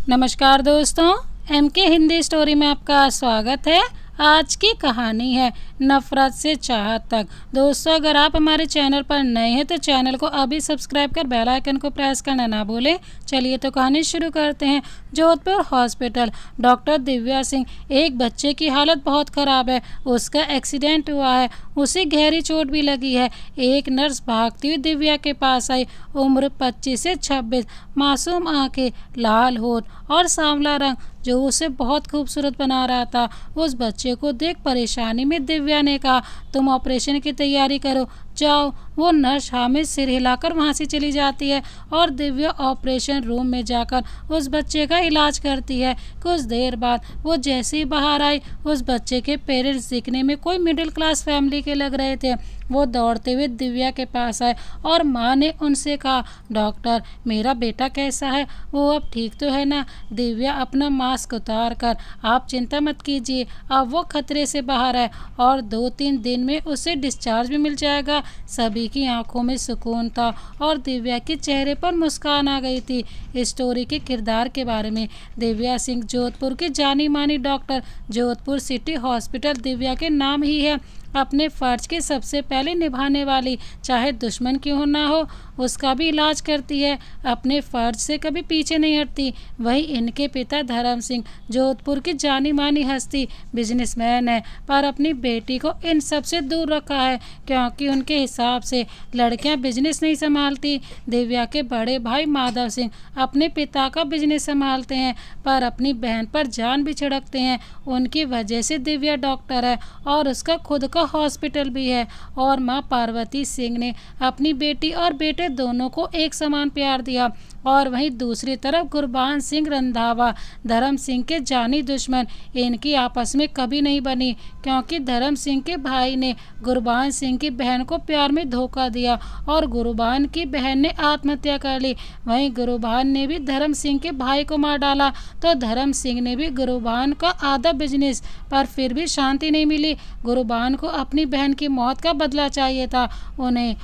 नमस्कार दोस्तों, MK Hindi story में आपका स्वागत है। आज की कहानी है नफरत से चाहत तक। दोस्तों, अगर आप हमारे चैनल पर नए हैं तो चैनल को अभी सब्सक्राइब कर बेल आइकन को प्रेस करना ना भूलें। चलिए तो कहानी शुरू करते हैं। जोधपुर हॉस्पिटल। डॉक्टर दिव्या सिंह। एक बच्चे की हालत बहुत ख़राब है, उसका एक्सीडेंट हुआ है, उसे गहरी चोट भी लगी है। एक नर्स भागती हुई दिव्या के पास आई। उम्र 25 से 26, मासूम आंखें, लाल होठ और सांवला रंग जो उसे बहुत खूबसूरत बना रहा था। उस बच्चे को देख परेशानी में दिव्या ने कहा, तुम ऑपरेशन की तैयारी करो, जाओ। वो नर्स हामिद सिर हिलाकर वहाँ से चली जाती है और दिव्या ऑपरेशन रूम में जाकर उस बच्चे का इलाज करती है। कुछ देर बाद वो जैसे ही बाहर आई, उस बच्चे के पेरेंट्स दिखने में कोई मिडिल क्लास फैमिली के लग रहे थे। वो दौड़ते हुए दिव्या के पास आए और माँ ने उनसे कहा, डॉक्टर, मेरा बेटा कैसा है? वो अब ठीक तो है ना? दिव्या अपना मास्क उतार कर, आप चिंता मत कीजिए, अब वो खतरे से बाहर है और 2-3 दिन में उसे डिस्चार्ज भी मिल जाएगा। सभी की आंखों में सुकून था और दिव्या के चेहरे पर मुस्कान आ गई थी। स्टोरी के किरदार के बारे में। दिव्या सिंह जोधपुर की जानी मानी doctor, Jodhpur city hospital Divya के नाम ही है। अपने फ़र्ज के सबसे पहले निभाने वाली, चाहे दुश्मन क्यों ना हो, उसका भी इलाज करती है। अपने फ़र्ज से कभी पीछे नहीं हटती। वही इनके पिता धर्म सिंह जोधपुर की जानी मानी हस्ती, बिजनेसमैन है, पर अपनी बेटी को इन सब से दूर रखा है क्योंकि उनके हिसाब से लड़कियां बिजनेस नहीं संभालती। दिव्या के बड़े भाई माधव सिंह अपने पिता का बिजनेस संभालते हैं पर अपनी बहन पर जान भी छिड़कते हैं। उनकी वजह से दिव्या डॉक्टर है और उसका खुद का हॉस्पिटल भी है। और मां पार्वती सिंह ने अपनी बेटी और बेटे दोनों को एक समान प्यार दिया। और वहीं दूसरी तरफ गुरबान सिंह रंधावा, धर्म सिंह के जानी दुश्मन, इनकी आपस में कभी नहीं बनी क्योंकि धर्म सिंह के भाई ने गुरबान सिंह की बहन को प्यार में धोखा दिया और गुरबान की बहन ने आत्महत्या कर ली। वहीं गुरबान ने भी धर्म सिंह के भाई को मार डाला तो धर्म सिंह ने भी गुरबान का आधा बिजनेस, पर फिर भी शांति नहीं मिली। गुरबान को अपनी बहन की मौत का बदला चाहिए था उन्हें।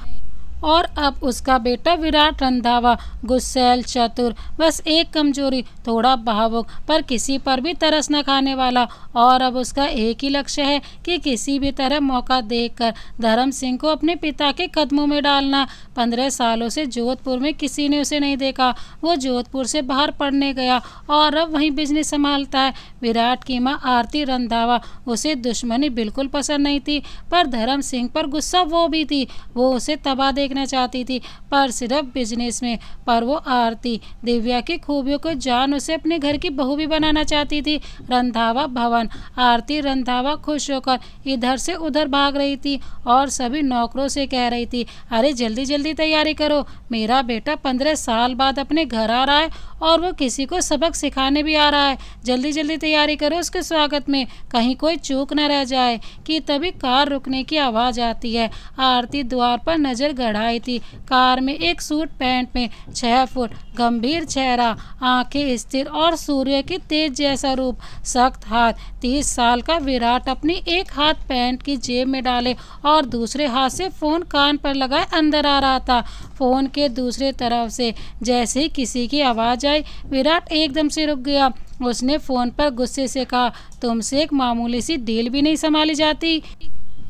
और अब उसका बेटा विराट रंधावा, गुस्सैल, चतुर, बस एक कमजोरी, थोड़ा भावुक, पर किसी पर भी तरस न खाने वाला। और अब उसका एक ही लक्ष्य है कि किसी भी तरह मौका देखकर धर्म सिंह को अपने पिता के कदमों में डालना। 15 सालों से जोधपुर में किसी ने उसे नहीं देखा। वो जोधपुर से बाहर पढ़ने गया और अब वहीं बिजनेस संभालता है। विराट की माँ आरती रंधावा, उसे दुश्मनी बिल्कुल पसंद नहीं थी, पर धर्म सिंह पर गुस्सा वो भी थी। वो उसे तबाह देखना चाहती थी, पर सिर्फ बिजनेस में। पर वो आरती दिव्या की खूबियों को जान उसे अपने घर की बहू भी बनाना चाहती थी। रंधावा भवन। आरती रंधावा खुश होकर इधर से उधर भाग रही थी और सभी नौकरों से कह रही थी, अरे जल्दी जल्दी तैयारी करो, मेरा बेटा 15 साल बाद अपने घर आ रहा है और वो किसी को सबक सिखाने भी आ रहा है। जल्दी जल्दी तैयारी करो उसके स्वागत में, कहीं कोई चूक न रह जाए। कि तभी कार रुकने की आवाज़ आती है। आरती द्वार पर नजर गड़ाई थी। कार में एक सूट पैंट में 6 फुट, गंभीर चेहरा, आंखें स्थिर और सूर्य की तेज जैसा रूप, सख्त हाथ, 30 साल का विराट अपनी एक हाथ पैंट की जेब में डाले और दूसरे हाथ से फोन कान पर लगाए अंदर आ रहा था। फोन के दूसरे तरफ से जैसे ही किसी की आवाज़ आई, विराट एकदम से रुक गया। उसने फोन पर गुस्से से कहा, तुमसे एक मामूली सी डील भी नहीं संभाली जाती?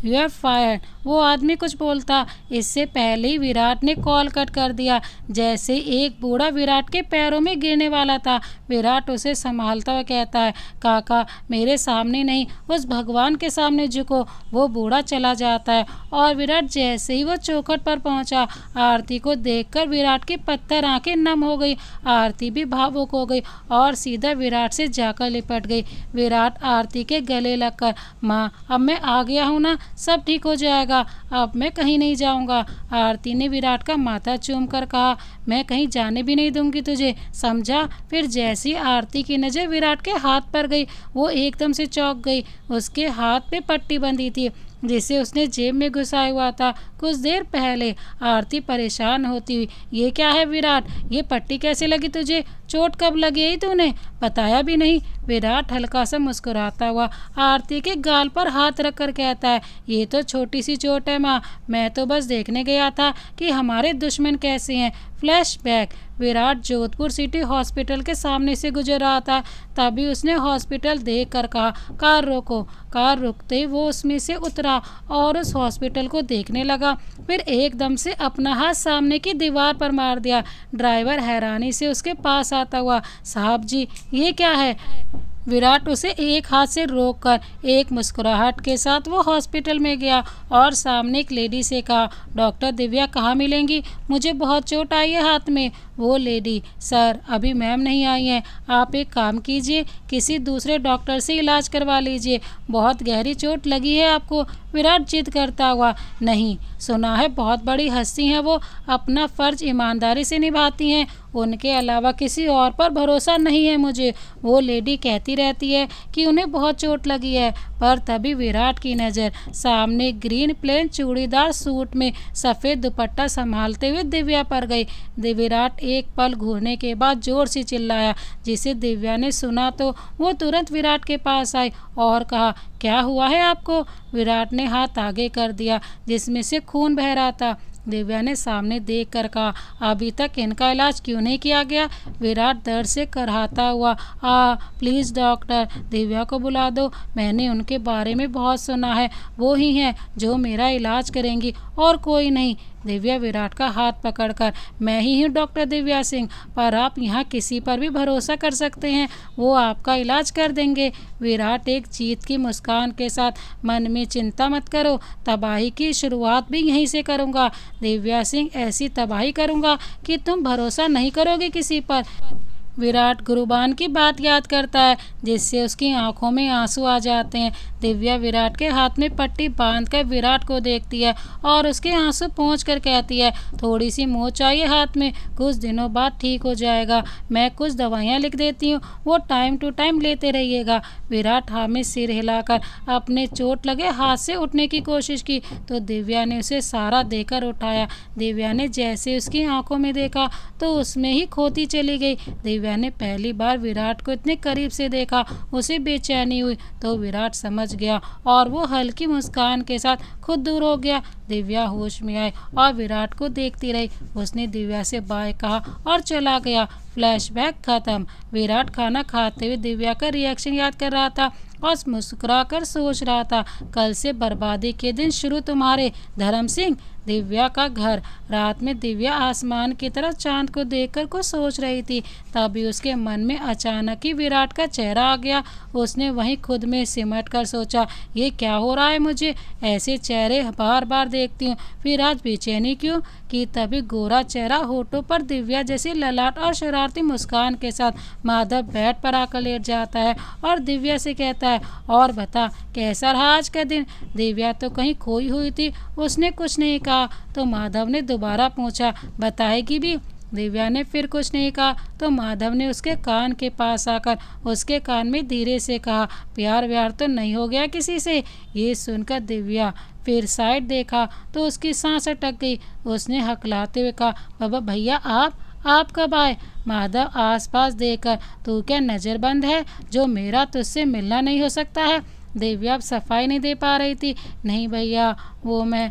You are fired. वो आदमी कुछ बोलता, इससे पहले ही विराट ने कॉल कट कर दिया। जैसे एक बूढ़ा विराट के पैरों में गिरने वाला था। विराट उसे संभालता हुआ कहता है, काका, मेरे सामने नहीं, उस भगवान के सामने झुको। वो बूढ़ा चला जाता है और विराट जैसे ही वो चौखट पर पहुंचा, आरती को देखकर विराट की पत्थर आंखें नम हो गई। आरती भी भावुक हो गई और सीधा विराट से जाकर लिपट गई। विराट आरती के गले लगकर, माँ, अब मैं आ गया हूँ ना, सब ठीक हो जाएगा, अब मैं कहीं नहीं जाऊंगा। आरती ने विराट का माथा चूमकर कहा, मैं कहीं जाने भी नहीं दूंगी तुझे, समझा? फिर जैसी आरती की नज़र विराट के हाथ पर गई, वो एकदम से चौंक गई। उसके हाथ पे पट्टी बंधी थी जिसे उसने जेब में घुसाया हुआ था कुछ देर पहले। आरती परेशान होती हुई, ये क्या है विराट, ये पट्टी कैसे लगी तुझे? चोट कब लगी है तूने? बताया भी नहीं। विराट हल्का सा मुस्कुराता हुआ आरती के गाल पर हाथ रखकर कहता है, ये तो छोटी सी चोट है माँ, मैं तो बस देखने गया था कि हमारे दुश्मन कैसे हैं। Flashback. Virat Jodhpur city hospital के सामने से गुजर रहा था। तभी उसने हॉस्पिटल देखकर कहा, कार रोको। कार रुकते वो उसमें से उतरा और उस हॉस्पिटल को देखने लगा। फिर एकदम से अपना हाथ सामने की दीवार पर मार दिया। ड्राइवर हैरानी से उसके पास आता हुआ, साहब जी ये क्या है? विराट उसे एक हाथ से रोककर एक मुस्कुराहट के साथ वो हॉस्पिटल में गया और सामने एक लेडी से कहा, डॉक्टर दिव्या कहाँ मिलेंगी? मुझे बहुत चोट आई है हाथ में। वो लेडी, सर अभी मैम नहीं आई हैं, आप एक काम कीजिए, किसी दूसरे डॉक्टर से इलाज करवा लीजिए, बहुत गहरी चोट लगी है आपको। विराट जिद करता हुआ, नहीं, सुना है बहुत बड़ी हस्ती हैं वो, अपना फ़र्ज ईमानदारी से निभाती हैं, उनके अलावा किसी और पर भरोसा नहीं है मुझे। वो लेडी कहती रहती है कि उन्हें बहुत चोट लगी है। पर तभी विराट की नज़र सामने ग्रीन प्लेन चूड़ीदार सूट में सफ़ेद दुपट्टा संभालते हुए दिव्या पर गई। विराट एक पल घूरने के बाद जोर से चिल्लाया, जिसे दिव्या ने सुना तो वो तुरंत विराट के पास आई और कहा, क्या हुआ है आपको? विराट ने हाथ आगे कर दिया जिसमें से खून बह रहा था। दिव्या ने सामने देख कर कहा, अभी तक इनका इलाज क्यों नहीं किया गया? विराट दर्द से कराहता हुआ, प्लीज़ डॉक्टर दिव्या को बुला दो, मैंने उनके बारे में बहुत सुना है, वो ही हैं जो मेरा इलाज करेंगी और कोई नहीं। दिव्या विराट का हाथ पकड़कर, मैं ही हूँ डॉक्टर दिव्या सिंह, पर आप यहाँ किसी पर भी भरोसा कर सकते हैं, वो आपका इलाज कर देंगे। विराट एक जीत की मुस्कान के साथ, मन में चिंता मत करो, तबाही की शुरुआत भी यहीं से करूँगा। दिव्या सिंह, ऐसी तबाही करूँगा कि तुम भरोसा नहीं करोगे किसी पर। विराट गुरुबान की बात याद करता है जिससे उसकी आंखों में आंसू आ जाते हैं। दिव्या विराट के हाथ में पट्टी बांधकर विराट को देखती है और उसके आंसू पोंछ कर कहती है, थोड़ी सी मोच चाहिए हाथ में, कुछ दिनों बाद ठीक हो जाएगा, मैं कुछ दवाइयाँ लिख देती हूँ, वो टाइम टू टाइम लेते रहिएगा। विराट हाँ में सिर हिलाकर अपने चोट लगे हाथ से उठने की कोशिश की तो दिव्या ने उसे सहारा देकर उठाया। दिव्या ने जैसे उसकी आंखों में देखा तो उसमें ही खोती चली गई। दिव्या ने पहली बार विराट को इतने करीब से देखा, उसे बेचैनी हुई तो विराट समझ गया और वो हल्की मुस्कान के साथ खुद दूर हो गया। दिव्या होश में आई और विराट को देखती रही। उसने दिव्या से बाय कहा और चला गया। फ्लैशबैक खत्म। विराट खाना खाते हुए दिव्या का रिएक्शन याद कर रहा था और मुस्कुरा कर सोच रहा था, कल से बर्बादी के दिन शुरू तुम्हारे। धर्म सिंह। दिव्या का घर। रात में दिव्या आसमान की तरफ चांद को देखकर कुछ सोच रही थी। तभी उसके मन में अचानक ही विराट का चेहरा आ गया। उसने वहीं खुद में सिमट कर सोचा, ये क्या हो रहा है मुझे? ऐसे चेहरे बार बार देखती हूँ, फिर आज बेचैनी क्यों? कि तभी गोरा चेहरा, होठों पर दिव्या जैसी ललाट और शरारती मुस्कान के साथ माधव बेड पर आकर लेट जाता है और दिव्या से कहता है, और बता कैसा रहा आज का दिन? दिव्या तो कहीं खोई हुई थी, उसने कुछ नहीं कहा तो माधव ने दोबारा पूछा, बताएगी भी? दिव्या ने फिर कुछ नहीं कहा तो माधव ने उसके कान के पास आकर उसके कान में धीरे से कहा, प्यार व्यार तो नहीं हो गया किसी से? ये सुनकर दिव्या फिर साइड देखा तो उसकी सांस अटक गई। उसने हकलाते हुए कहा, बाबा भैया आप कब आए? माधव आसपास देखकर, तू क्या नज़रबंद है जो मेरा तुझसे मिलना नहीं हो सकता है? दिव्या अब सफाई नहीं दे पा रही थी। नहीं भैया, वो मैं।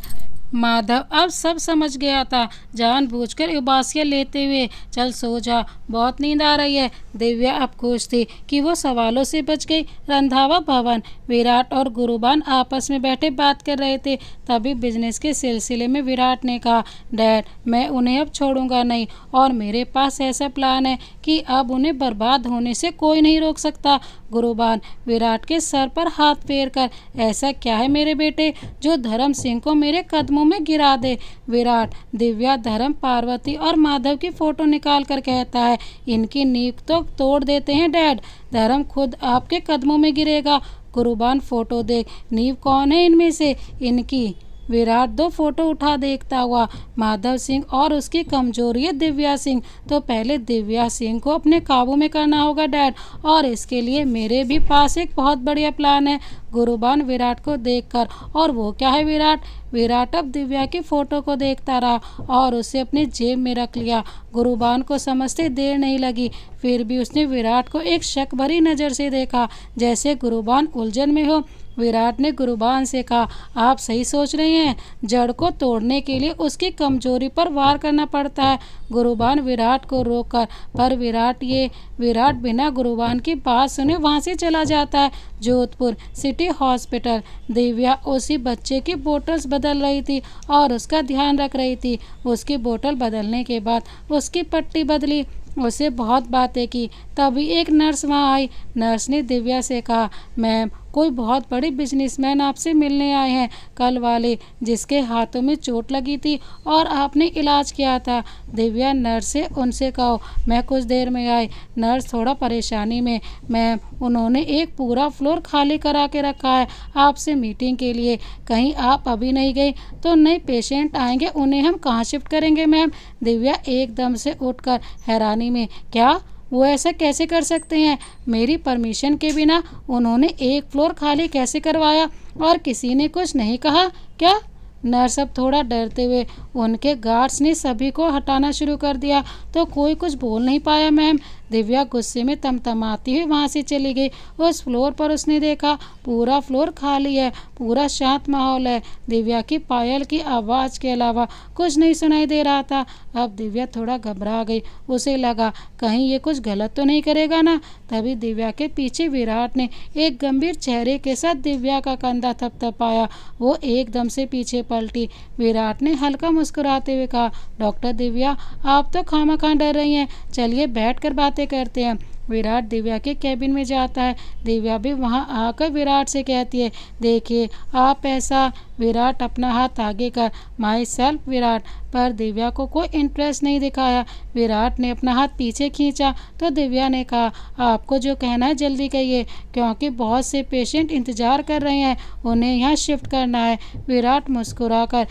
माधव अब सब समझ गया था, जानबूझकर उबासियाँ लेते हुए, चल सो जा, बहुत नींद आ रही है। दिव्या अब खुश थी कि वो सवालों से बच गई। रंधावा भवन। विराट और गुरुबान आपस में बैठे बात कर रहे थे। तभी बिजनेस के सिलसिले में विराट ने कहा, डैड मैं उन्हें अब छोड़ूंगा नहीं और मेरे पास ऐसा प्लान है कि अब उन्हें बर्बाद होने से कोई नहीं रोक सकता। गुरुबान विराट के सर पर हाथ फेर कर, ऐसा क्या है मेरे बेटे जो धर्म सिंह को मेरे कदमों में गिरा दे? विराट दिव्या, धर्म, पार्वती और माधव की फोटो निकाल कर कहता है, इनकी नींव तो तोड़ देते हैं डैड, धर्म खुद आपके कदमों में गिरेगा। गुरुबान फोटो देख, नींव कौन है इनमें से? इनकी। विराट दो फोटो उठा देखता हुआ, माधव सिंह और उसकी कमजोरी है दिव्या सिंह। तो पहले दिव्या सिंह को अपने काबू में करना होगा डैड, और इसके लिए मेरे भी पास एक बहुत बढ़िया प्लान है। गुरुबान विराट को देखकर। और वो क्या है विराट? विराट अब दिव्या की फोटो को देखता रहा और उसे अपनी जेब में रख लिया। गुरुबान को समझते देर नहीं लगी, फिर भी उसने विराट को एक शक भरी नज़र से देखा, जैसे गुरुबान उलझन में हो। विराट ने गुरुबान से कहा, आप सही सोच रहे हैं, जड़ को तोड़ने के लिए उसकी कमजोरी पर वार करना पड़ता है। गुरुबान विराट को रोककर, पर विराट बिना गुरुबान की बात सुने वहां से चला जाता है। Jodhpur city hospital. दिव्या उसी बच्चे की बोतल्स बदल रही थी और उसका ध्यान रख रही थी। उसकी बोतल बदलने के बाद उसकी पट्टी बदली, उसे बहुत बातें की। तभी एक नर्स वहां आई। नर्स ने दिव्या से कहा, मैम कोई बहुत बड़े बिजनेसमैन आपसे मिलने आए हैं, कल वाले जिसके हाथों में चोट लगी थी और आपने इलाज किया था। दिव्या नर्स से उनसे कहो मैं कुछ देर में आई। नर्स थोड़ा परेशानी में, मैम उन्होंने एक पूरा फ्लोर खाली करा के रखा है आपसे मीटिंग के लिए। कहीं आप अभी नहीं गई तो नए पेशेंट आएंगे, उन्हें हम कहाँ शिफ्ट करेंगे मैम? दिव्या एकदम से उठकर हैरानी में, क्या वो ऐसा कैसे कर सकते हैं? मेरी परमिशन के बिना उन्होंने एक फ्लोर खाली कैसे करवाया और किसी ने कुछ नहीं कहा क्या? नर्स अब थोड़ा डरते हुए, उनके गार्ड्स ने सभी को हटाना शुरू कर दिया तो कोई कुछ बोल नहीं पाया मैम। दिव्या गुस्से में तमतमाती हुई वहां से चली गई। उस फ्लोर पर उसने देखा पूरा फ्लोर खाली है, पूरा शांत माहौल है। दिव्या की पायल की आवाज़ के अलावा कुछ नहीं सुनाई दे रहा था। अब दिव्या थोड़ा घबरा गई, उसे लगा कहीं ये कुछ गलत तो नहीं करेगा ना। तभी दिव्या के पीछे विराट ने एक गंभीर चेहरे के साथ दिव्या का कंधा थपथपाया। वो एकदम से पीछे पलटी। विराट ने हल्का मुस्कुराते हुए कहा, डॉक्टर दिव्या आप तो खामखा डर रही हैं, चलिए बैठकर बातें करते हैं। विराट दिव्या के कैबिन में जाता है। दिव्या भी वहां आकर विराट से कहती है, देखिए आप ऐसा। विराट अपना हाथ आगे कर, माई सेल्फ विराट। पर दिव्या को कोई इंटरेस्ट नहीं दिखाया। विराट ने अपना हाथ पीछे खींचा तो दिव्या ने कहा, आपको जो कहना है जल्दी कहिए, क्योंकि बहुत से पेशेंट इंतजार कर रहे हैं, उन्हें यहाँ शिफ्ट करना है। विराट मुस्कुराकर,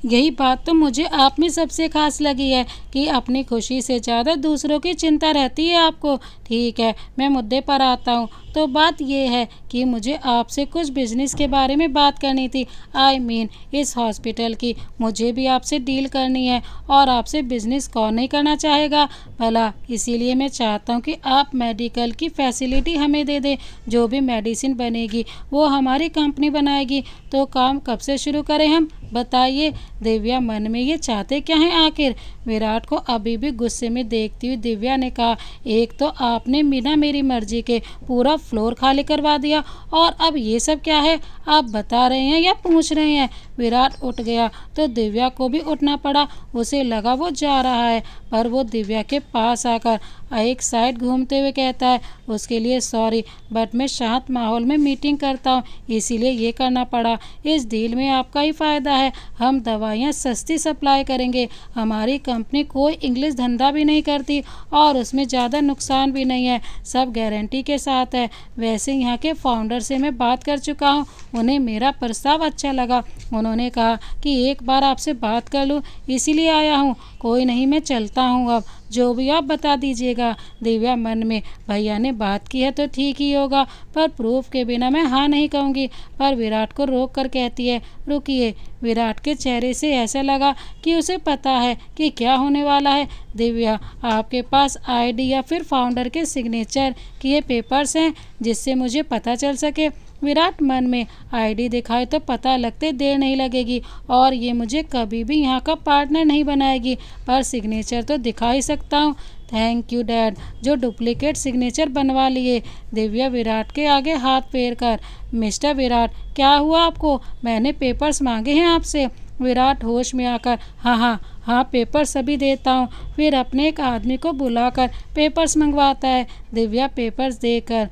यही बात तो मुझे आप में सबसे खास लगी है कि अपनी खुशी से ज़्यादा दूसरों की चिंता रहती है आपको। ठीक है, मैं मुद्दे पर आता हूँ। तो बात यह है कि मुझे आपसे कुछ बिजनेस के बारे में बात करनी थी। आई मीन इस हॉस्पिटल की मुझे भी आपसे डील करनी है, और आपसे बिजनेस कौन नहीं करना चाहेगा भला। इसीलिए मैं चाहता हूँ कि आप मेडिकल की फैसिलिटी हमें दे दें। जो भी मेडिसिन बनेगी वो हमारी कंपनी बनाएगी। तो काम कब से शुरू करें हम, बताइए। दिव्या मन में ये चाहते क्या हैं आखिर? विराट को अभी भी गुस्से में देखती हुई दिव्या ने कहा, एक तो आपने बिना मेरी मर्जी के पूरा फ्लोर खाली करवा दिया, और अब ये सब क्या है? आप बता रहे हैं या पूछ रहे हैं? विराट उठ गया तो दिव्या को भी उठना पड़ा। उसे लगा वो जा रहा है, पर वो दिव्या के पास आकर एक साइड घूमते हुए कहता है, उसके लिए सॉरी, बट मैं शांत माहौल में मीटिंग करता हूँ, इसीलिए ये करना पड़ा। इस डील में आपका ही फ़ायदा है, हम दवाइयाँ सस्ती सप्लाई करेंगे। हमारी कंपनी कोई इंग्लिश धंधा भी नहीं करती और उसमें ज़्यादा नुकसान भी नहीं है, सब गारंटी के साथ है। वैसे यहाँ के फाउंडर से मैं बात कर चुका हूँ, उन्हें मेरा प्रस्ताव अच्छा लगा। उन्होंने कहा कि एक बार आपसे बात कर लूँ, इसीलिए आया हूँ। कोई नहीं, मैं चलता हूँ, अब जो भी आप बता दीजिएगा। दिव्या मन में, भैया ने बात की है तो ठीक ही होगा, पर प्रूफ के बिना मैं हाँ नहीं कहूँगी। पर विराट को रोक कर कहती है, रुकिए। विराट के चेहरे से ऐसा लगा कि उसे पता है कि क्या होने वाला है। दिव्या, आपके पास आईडी या फिर फाउंडर के सिग्नेचर किए पेपर्स हैं जिससे मुझे पता चल सके? विराट मन में, आईडी दिखाए तो पता लगते देर नहीं लगेगी, और ये मुझे कभी भी यहाँ का पार्टनर नहीं बनाएगी, पर सिग्नेचर तो दिखा ही सकता हूँ। थैंक यू डैड, जो डुप्लीकेट सिग्नेचर बनवा लिए। दिव्या विराट के आगे हाथ फेर कर, मिस्टर विराट क्या हुआ आपको? मैंने पेपर्स मांगे हैं आपसे। विराट होश में आकर, हाँ पेपर्स सभी देता हूँ। फिर अपने एक आदमी को बुलाकर पेपर्स मंगवाता है। दिव्या पेपर्स देकर,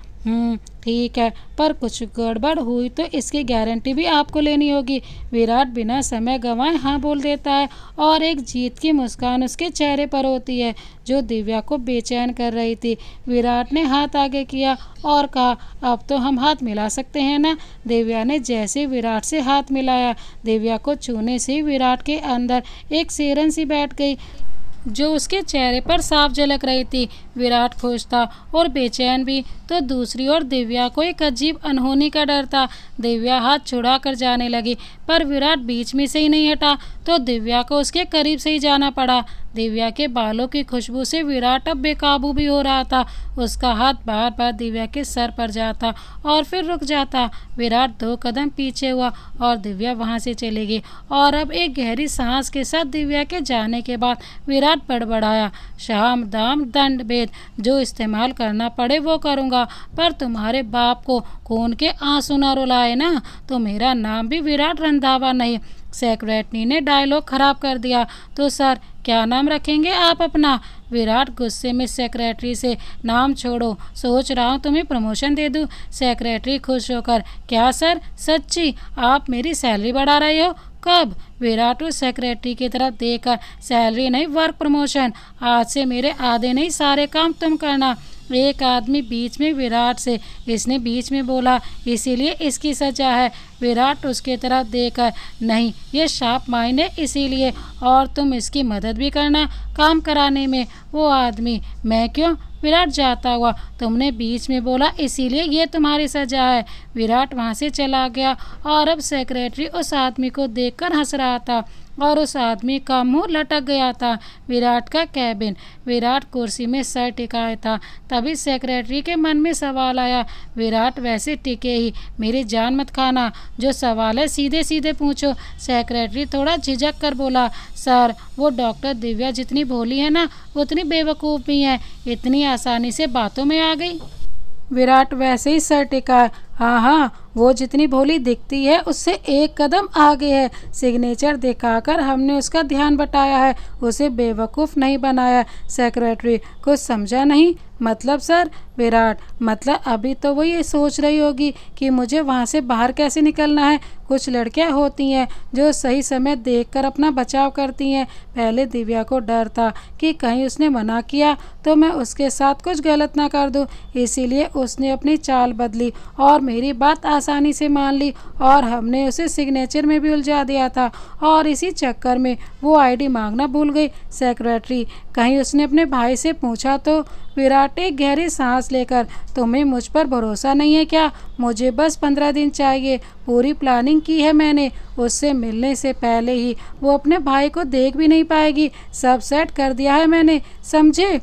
ठीक है, पर कुछ गड़बड़ हुई तो इसकी गारंटी भी आपको लेनी होगी। विराट बिना समय गंवाए हाँ बोल देता है, और एक जीत की मुस्कान उसके चेहरे पर होती है जो दिव्या को बेचैन कर रही थी। विराट ने हाथ आगे किया और कहा, अब तो हम हाथ मिला सकते हैं ना? दिव्या ने जैसे विराट से हाथ मिलाया, दिव्या को छूने से विराट के अंदर एक सिरन सी बैठ गई। जो उसके चेहरे पर साफ झलक रही थी। विराट खुश था और बेचैन भी। तो दूसरी ओर दिव्या को एक अजीब अनहोनी का डर था। दिव्या हाथ छुड़ा कर जाने लगी, पर विराट बीच में से ही नहीं हटा, तो दिव्या को उसके करीब से ही जाना पड़ा। दिव्या के बालों की खुशबू से विराट अब बेकाबू भी हो रहा था। उसका हाथ बार बार दिव्या के सर पर जाता और फिर रुक जाता। विराट 2 कदम पीछे हुआ और दिव्या वहां से चली गई। और अब एक गहरी सांस के साथ दिव्या के जाने के बाद विराट बड़बड़ाया, शाम दाम दंड भेद, जो इस्तेमाल करना पड़े वो करूँगा, पर तुम्हारे बाप को खून के आंसू न रुलाए ना, तो मेरा नाम भी विराट रंधावा नहीं। सेक्रेटरी ने डायलॉग खराब कर दिया। तो सर क्या नाम रखेंगे आप अपना? विराट गुस्से में सेक्रेटरी से, नाम छोड़ो, सोच रहा हूँ तुम्हें प्रमोशन दे दूँ। सेक्रेटरी खुश होकर, क्या सर सच्ची आप मेरी सैलरी बढ़ा रहे हो? कब? विराट उस सेक्रेटरी की तरफ देखकर, सैलरी नहीं वर्क प्रमोशन। आज से मेरे आधे नहीं सारे काम तुम करना। एक आदमी बीच में विराट से, इसने बीच में बोला, इसीलिए इसकी सजा है। विराट उसके तरफ देखकर, नहीं ये शार्प माइंड है इसीलिए, और तुम इसकी मदद भी करना काम कराने में। वो आदमी, मैं क्यों? विराट जाता हुआ, तुमने बीच में बोला इसीलिए ये तुम्हारी सजा है। विराट वहाँ से चला गया और अब सेक्रेटरी उस आदमी को देखकर हंस रहा था और उस आदमी का मुंह लटक गया था। विराट का कैबिन। विराट कुर्सी में सर टिकाए था। तभी सेक्रेटरी के मन में सवाल आया। विराट वैसे टिके ही, मेरी जान मत खाना, जो सवाल है सीधे सीधे पूछो। सेक्रेटरी थोड़ा झिझक कर बोला, सर वो डॉक्टर दिव्या जितनी भोली है ना, उतनी बेवकूफ़ भी है, इतनी आसानी से बातों में आ गई। विराट वैसे ही सर टिका, हाँ हाँ, वो जितनी भोली दिखती है उससे 1 कदम आगे है। सिग्नेचर दिखाकर हमने उसका ध्यान बटाया है, उसे बेवकूफ़ नहीं बनाया। सेक्रेटरी, कुछ समझा नहीं? मतलब सर? विराट, मतलब अभी तो वो ये सोच रही होगी कि मुझे वहाँ से बाहर कैसे निकलना है। कुछ लड़कियाँ होती हैं जो सही समय देखकर अपना बचाव करती हैं। पहले दिव्या को डर था कि कहीं उसने मना किया तो मैं उसके साथ कुछ गलत ना कर दूँ, इसीलिए उसने अपनी चाल बदली और मेरी बात आसानी से मान ली, और हमने उसे सिग्नेचर में भी उलझा दिया था, और इसी चक्कर में वो आईडी मांगना भूल गई। सेक्रेटरी, कहीं उसने अपने भाई से पूछा तो? विराट एक गहरी सांस लेकर, तुम्हें मुझ पर भरोसा नहीं है क्या? मुझे बस 15 दिन चाहिए, पूरी प्लानिंग की है मैंने। उससे मिलने से पहले ही वो अपने भाई को देख भी नहीं पाएगी। सब सेट कर दिया है मैंने, समझे?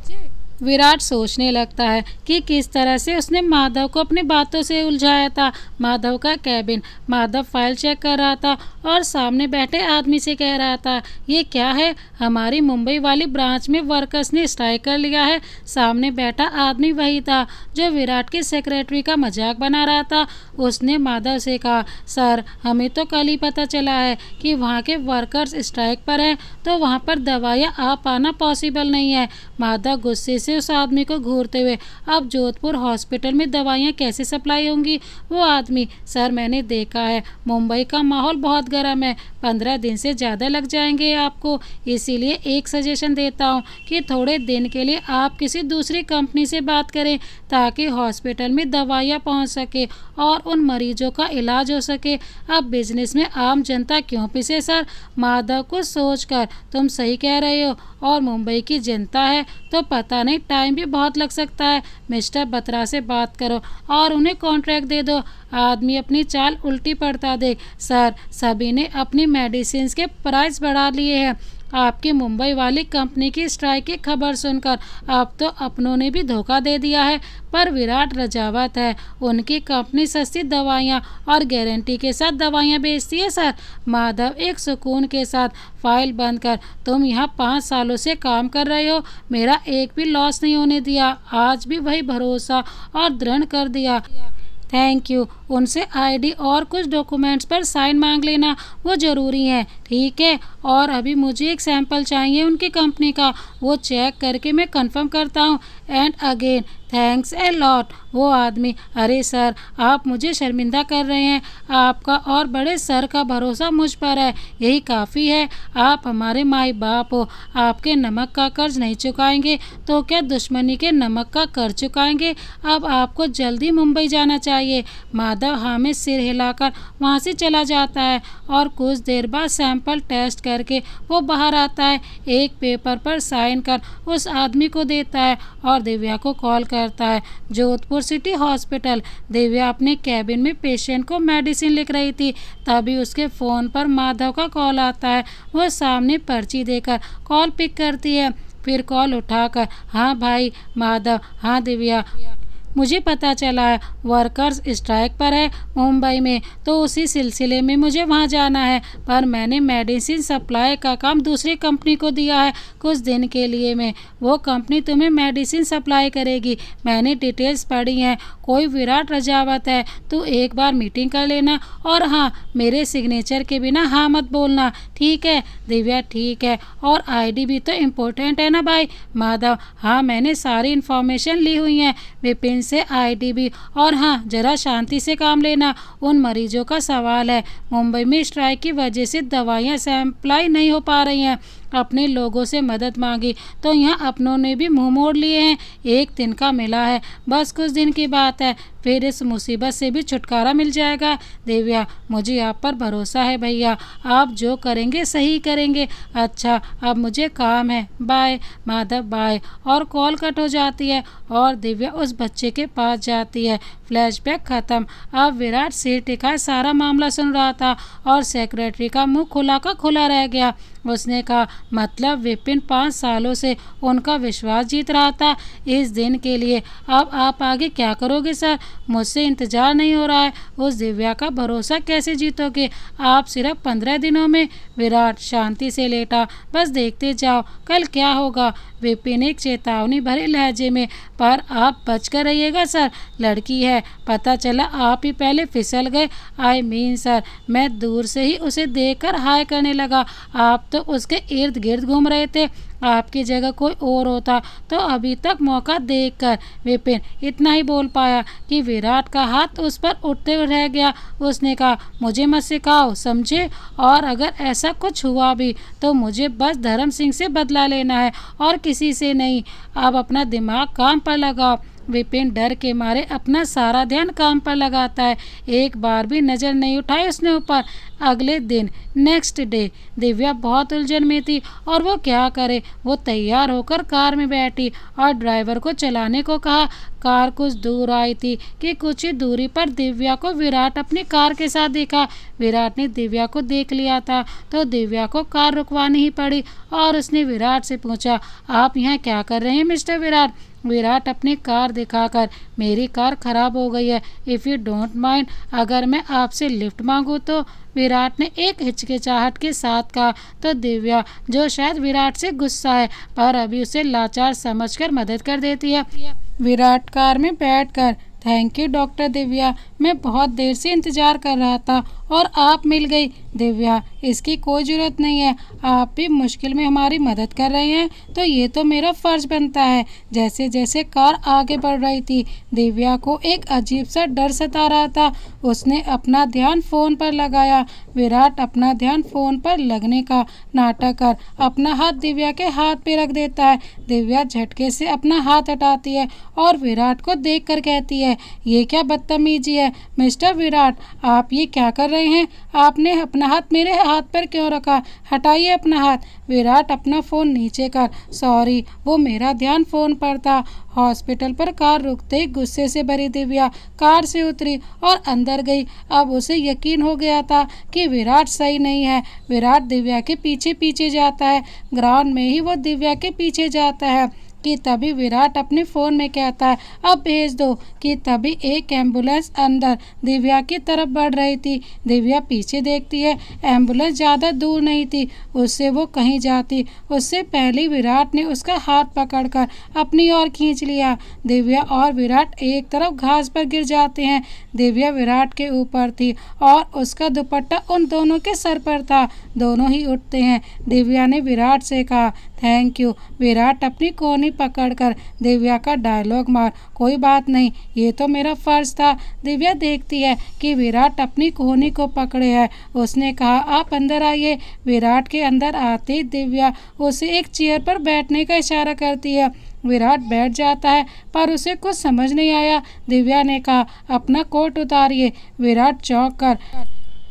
विराट सोचने लगता है कि किस तरह से उसने माधव को अपनी बातों से उलझाया था। माधव का कैबिन। माधव फाइल चेक कर रहा था और सामने बैठे आदमी से कह रहा था, ये क्या है? हमारी मुंबई वाली ब्रांच में वर्कर्स ने स्ट्राइक कर लिया है। सामने बैठा आदमी वही था जो विराट के सेक्रेटरी का मजाक बना रहा था। उसने माधव से कहा, सर हमें तो कल ही पता चला है कि वहाँ के वर्कर्स स्ट्राइक पर हैं, तो वहाँ पर दवाइयाँ आ पाना पॉसिबल नहीं है। माधव गुस्से से उस आदमी को घूरते हुए, अब जोधपुर हॉस्पिटल में दवाइयाँ कैसे सप्लाई होंगी? वो आदमी, सर मैंने देखा है मुंबई का माहौल बहुत गर्म है, 15 दिन से ज़्यादा लग जाएंगे आपको, इसीलिए एक सजेशन देता हूँ कि थोड़े दिन के लिए आप किसी दूसरी कंपनी से बात करें ताकि हॉस्पिटल में दवाइयाँ पहुँच सके और उन मरीजों का इलाज हो सके। अब बिजनेस में आम जनता क्यों पिसे सर? माधव को सोचकर, तुम सही कह रहे हो, और मुंबई की जनता है तो पता नहीं टाइम भी बहुत लग सकता है। मिस्टर बत्रा से बात करो और उन्हें कॉन्ट्रैक्ट दे दो। आदमी अपनी चाल उल्टी पड़ता देख, सर सभी ने अपनी मेडिसिन के प्राइस बढ़ा लिए हैं। आपकी मुंबई वाली कंपनी की स्ट्राइक की खबर सुनकर अब तो अपनों ने भी धोखा दे दिया है। पर विराट रजावत है, उनकी कंपनी सस्ती दवाइयाँ और गारंटी के साथ दवाइयाँ बेचती है सर। माधव एक सुकून के साथ, फाइल बंद कर, तुम यहाँ 5 सालों से काम कर रहे हो, मेरा एक भी लॉस नहीं होने दिया, आज भी वही भरोसा और दृढ़ कर दिया। Thank you. उनसे आईडी और कुछ डॉक्यूमेंट्स पर साइन मांग लेना, वो ज़रूरी है, ठीक है? और अभी मुझे एक सैंपल चाहिए उनकी कंपनी का, वो चेक करके मैं कंफर्म करता हूँ। And again thanks a lot. वो आदमी, अरे सर आप मुझे शर्मिंदा कर रहे हैं, आपका और बड़े सर का भरोसा मुझ पर है, यही काफ़ी है। आप हमारे माई बाप हो, आपके नमक का कर्ज नहीं चुकाएंगे तो क्या दुश्मनी के नमक का कर्ज चुकाएंगे। अब आपको जल्दी मुंबई जाना चाहिए। माधव हाँ में सिर हिलाकर वहाँ से चला जाता है और कुछ देर बाद सैंपल टेस्ट करके वो बाहर आता है, एक पेपर पर साइन कर उस आदमी को देता है और दिव्या को कॉल करता है। Jodhpur city hospital. दिव्या अपने कैबिन में पेशेंट को मेडिसिन लिख रही थी, तभी उसके फ़ोन पर माधव का कॉल आता है। वो सामने पर्ची देकर कॉल पिक करती है, फिर कॉल उठाकर, हाँ भाई माधव। हाँ दिव्या, मुझे पता चला है वर्कर्स स्ट्राइक पर है मुंबई में, तो उसी सिलसिले में मुझे वहां जाना है, पर मैंने मेडिसिन सप्लाई का काम दूसरी कंपनी को दिया है कुछ दिन के लिए। मैं वो कंपनी तुम्हें मेडिसिन सप्लाई करेगी, मैंने डिटेल्स पढ़ी हैं। कोई विराट रजावत है, तू एक बार मीटिंग कर लेना और हाँ मेरे सिग्नेचर के बिना हाँ मत बोलना, ठीक है। दिव्या ठीक है, और आईडी भी तो इम्पोर्टेंट है ना भाई। माधव हाँ मैंने सारी इन्फॉर्मेशन ली हुई है विपिन से, आईडी भी। और हाँ जरा शांति से काम लेना, उन मरीजों का सवाल है। मुंबई में स्ट्राइक की वजह से दवाइयाँ सप्लाई नहीं हो पा रही हैं, अपने लोगों से मदद मांगी तो यहाँ अपनों ने भी मुंह मोड़ लिए हैं। एक दिन का मिला है, बस कुछ दिन की बात है, फिर इस मुसीबत से भी छुटकारा मिल जाएगा। दिव्या मुझे आप पर भरोसा है भैया, आप जो करेंगे सही करेंगे। अच्छा अब मुझे काम है, बाय। माधव बाय, और कॉल कट हो जाती है और दिव्या उस बच्चे के पास जाती है। फ्लैशबैक खत्म। अब विराट सिर टिकाए सारा मामला सुन रहा था और सेक्रेटरी का मुंह खुला का खुला रह गया। उसने कहा, मतलब विपिन 5 सालों से उनका विश्वास जीत रहा था इस दिन के लिए, अब आप आगे क्या करोगे सर? मुझसे इंतजार नहीं हो रहा है। उस दिव्या का भरोसा कैसे जीतोगे आप सिर्फ 15 दिनों में? विराट शांति से लेटा, बस देखते जाओ कल क्या होगा। विपिन एक चेतावनी भरे लहजे में, पर आप बच कर रहिएगा सर, लड़की है, पता चला आप ही पहले फिसल गए। आई मीन सर, मैं दूर से ही उसे देखकर हाय करने लगा, आप तो उसके इर्द गिर्द घूम रहे थे। आपकी जगह कोई और होता तो अभी तक मौका देखकर। विपिन इतना ही बोल पाया कि विराट का हाथ उस पर उठते रह गया। उसने कहा, मुझे मत सिखाओ समझे, और अगर ऐसा कुछ हुआ भी तो मुझे बस धर्म सिंह से बदला लेना है और किसी से नहीं। अब अपना दिमाग काम पर लगाओ। विपिन डर के मारे अपना सारा ध्यान काम पर लगाता है, एक बार भी नज़र नहीं उठाई उसने ऊपर। अगले दिन नेक्स्ट डे दिव्या बहुत उलझन में थी और वो क्या करे। वो तैयार होकर कार में बैठी और ड्राइवर को चलाने को कहा। कार कुछ दूर आई थी कि कुछ ही दूरी पर दिव्या को विराट अपनी कार के साथ देखा। विराट ने दिव्या को देख लिया था तो दिव्या को कार रुकवानी ही पड़ी और उसने विराट से पूछा, आप यहाँ क्या कर रहे हैं मिस्टर विराट? विराट अपनी कार दिखाकर, मेरी कार खराब हो गई है, इफ़ यू डोंट माइंड अगर मैं आपसे लिफ्ट मांगूं तो? विराट ने एक हिचकिचाहट के साथ कहा तो दिव्या, जो शायद विराट से गुस्सा है पर अभी उसे लाचार समझकर मदद कर देती है। विराट कार में बैठकर, थैंक यू डॉक्टर दिव्या, मैं बहुत देर से इंतज़ार कर रहा था और आप मिल गई। दिव्या, इसकी कोई ज़रूरत नहीं है, आप भी मुश्किल में हमारी मदद कर रहे हैं तो ये तो मेरा फ़र्ज़ बनता है। जैसे जैसे कार आगे बढ़ रही थी दिव्या को एक अजीब सा डर सता रहा था। उसने अपना ध्यान फ़ोन पर लगाया। विराट अपना ध्यान फ़ोन पर लगने का नाटक कर अपना हाथ दिव्या के हाथ पे रख देता है। दिव्या झटके से अपना हाथ हटाती है और विराट को देख कर कहती है, ये क्या बदतमीजी है मिस्टर विराट, आप ये क्या कर रहे हैं? आपने अपना हाथ मेरे हाथ पर क्यों रखा? हटाइए अपना हाथ। विराट अपना फ़ोन नीचे कर, सॉरी वो मेरा ध्यान फ़ोन पर था। हॉस्पिटल पर कार रुकते ही गुस्से से भरी दिव्या कार से उतरी और अंदर गई। अब उसे यकीन हो गया था कि विराट सही नहीं है। विराट दिव्या के पीछे पीछे जाता है, ग्राउंड में ही वो दिव्या के पीछे जाता है कि तभी विराट अपने फ़ोन में कहता है, अब भेज दो, कि तभी एक एम्बुलेंस अंदर दिव्या की तरफ बढ़ रही थी। दिव्या पीछे देखती है, एम्बुलेंस ज़्यादा दूर नहीं थी, उससे वो कहीं जाती उससे पहले विराट ने उसका हाथ पकड़कर अपनी ओर खींच लिया। दिव्या और विराट एक तरफ घास पर गिर जाते हैं। दिव्या विराट के ऊपर थी और उसका दुपट्टा उन दोनों के सर पर था। दोनों ही उठते हैं। दिव्या ने विराट से कहा, थैंक यू। विराट अपनी कोहनी पकड़कर दिव्या का डायलॉग मार, कोई बात नहीं, ये तो मेरा फर्ज था। दिव्या देखती है कि विराट अपनी कोहनी को पकड़े है। उसने कहा, आप अंदर आइए। विराट के अंदर आते ही दिव्या उसे एक चेयर पर बैठने का इशारा करती है। विराट बैठ जाता है पर उसे कुछ समझ नहीं आया। दिव्या ने कहा, अपना कोट उतारिए। विराट चौंक कर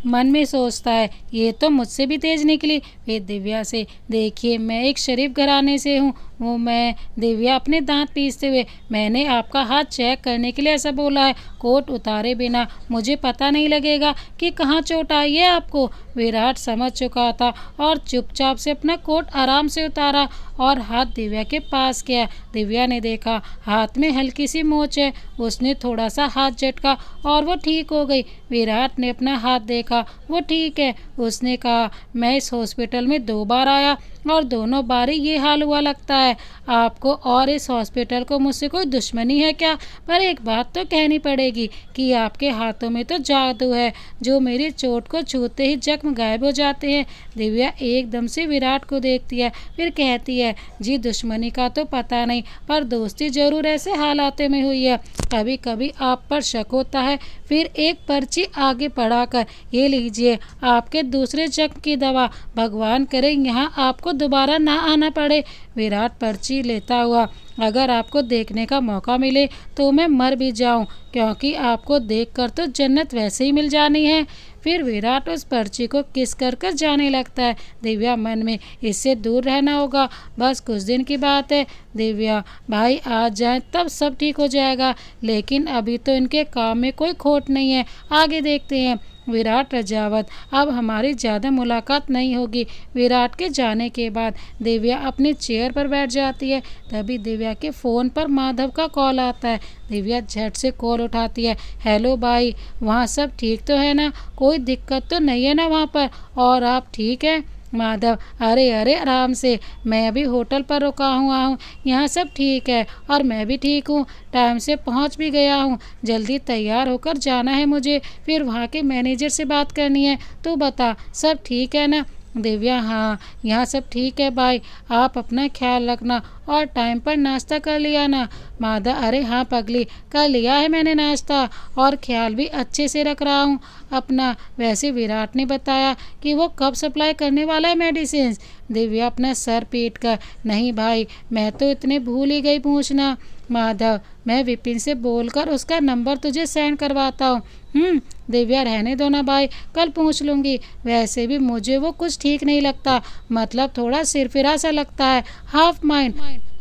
मन में सोचता है, ये तो मुझसे भी तेज निकली। फिर दिव्या से, देखिए मैं एक शरीफ घराने से हूँ, वो मैं। दिव्या अपने दांत पीसते हुए, मैंने आपका हाथ चेक करने के लिए ऐसा बोला है। कोट उतारे बिना मुझे पता नहीं लगेगा कि कहाँ चोट आई है आपको। विराट समझ चुका था और चुपचाप से अपना कोट आराम से उतारा और हाथ दिव्या के पास किया। दिव्या ने देखा हाथ में हल्की सी मोच है। उसने थोड़ा सा हाथ झटका और वो ठीक हो गई। विराट ने अपना हाथ देखा, वो ठीक है। उसने कहा, मैं इस हॉस्पिटल में 2 बार आया और दोनों बार ही ये हाल हुआ लगता है आपको, और इस हॉस्पिटल को मुझसे कोई दुश्मनी है क्या? पर एक बात तो कहनी पड़ेगी कि आपके हाथों में तो जादू है, जो मेरी चोट को छूते ही जख्म गायब हो जाते हैं। दिव्या एकदम से विराट को देखती है, फिर कहती है, जी दुश्मनी का तो पता नहीं, पर दोस्ती जरूर ऐसे हालातों में हुई है। कभी कभी आप पर शक होता है। फिर एक पर्ची आगे बढ़ाकर, ये लीजिए आपके दूसरे जख्म की दवा, भगवान करे यहाँ आपको दोबारा ना आना पड़े। विराट पर्ची लेता हुआ, अगर आपको देखने का मौका मिले तो मैं मर भी जाऊं, क्योंकि आपको देखकर तो जन्नत वैसे ही मिल जानी है। फिर विराट उस पर्ची को किस कर कर जाने लगता है। दिव्या मन में, इससे दूर रहना होगा, बस कुछ दिन की बात है। दिव्या, भाई आ जाए तब सब ठीक हो जाएगा, लेकिन अभी तो इनके काम में कोई खोट नहीं है, आगे देखते हैं। विराट रजावत, अब हमारी ज़्यादा मुलाकात नहीं होगी। विराट के जाने के बाद दिव्या अपनी चेयर पर बैठ जाती है। तभी दिव्या के फ़ोन पर माधव का कॉल आता है। दिव्या झट से कॉल उठाती है। हेलो भाई, वहाँ सब ठीक तो है ना? कोई दिक्कत तो नहीं है ना वहाँ पर? और आप ठीक हैं? माधव, अरे अरे आराम से, मैं अभी होटल पर रुका हुआ हूँ, यहाँ सब ठीक है और मैं भी ठीक हूँ, टाइम से पहुँच भी गया हूँ। जल्दी तैयार होकर जाना है मुझे, फिर वहाँ के मैनेजर से बात करनी है। तू बता, सब ठीक है ना? दिव्या, हाँ यहाँ सब ठीक है भाई, आप अपना ख्याल रखना और टाइम पर नाश्ता कर लिया ना? माधव, अरे हाँ पगली, कर लिया है मैंने नाश्ता और ख्याल भी अच्छे से रख रहा हूँ अपना। वैसे विराट ने बताया कि वो कब सप्लाई करने वाला है मेडिसिन? दिव्या अपना सर पीट कर, नहीं भाई, मैं तो इतने भूल ही गई पूछना। माधव, मैं विपिन से बोलकर उसका नंबर तुझे सेंड करवाता हूँ। दिव्या, रहने दो ना भाई, कल पूछ लूँगी। वैसे भी मुझे वो कुछ ठीक नहीं लगता, मतलब थोड़ा सिरफिरा सा लगता है, हाफ माइंड।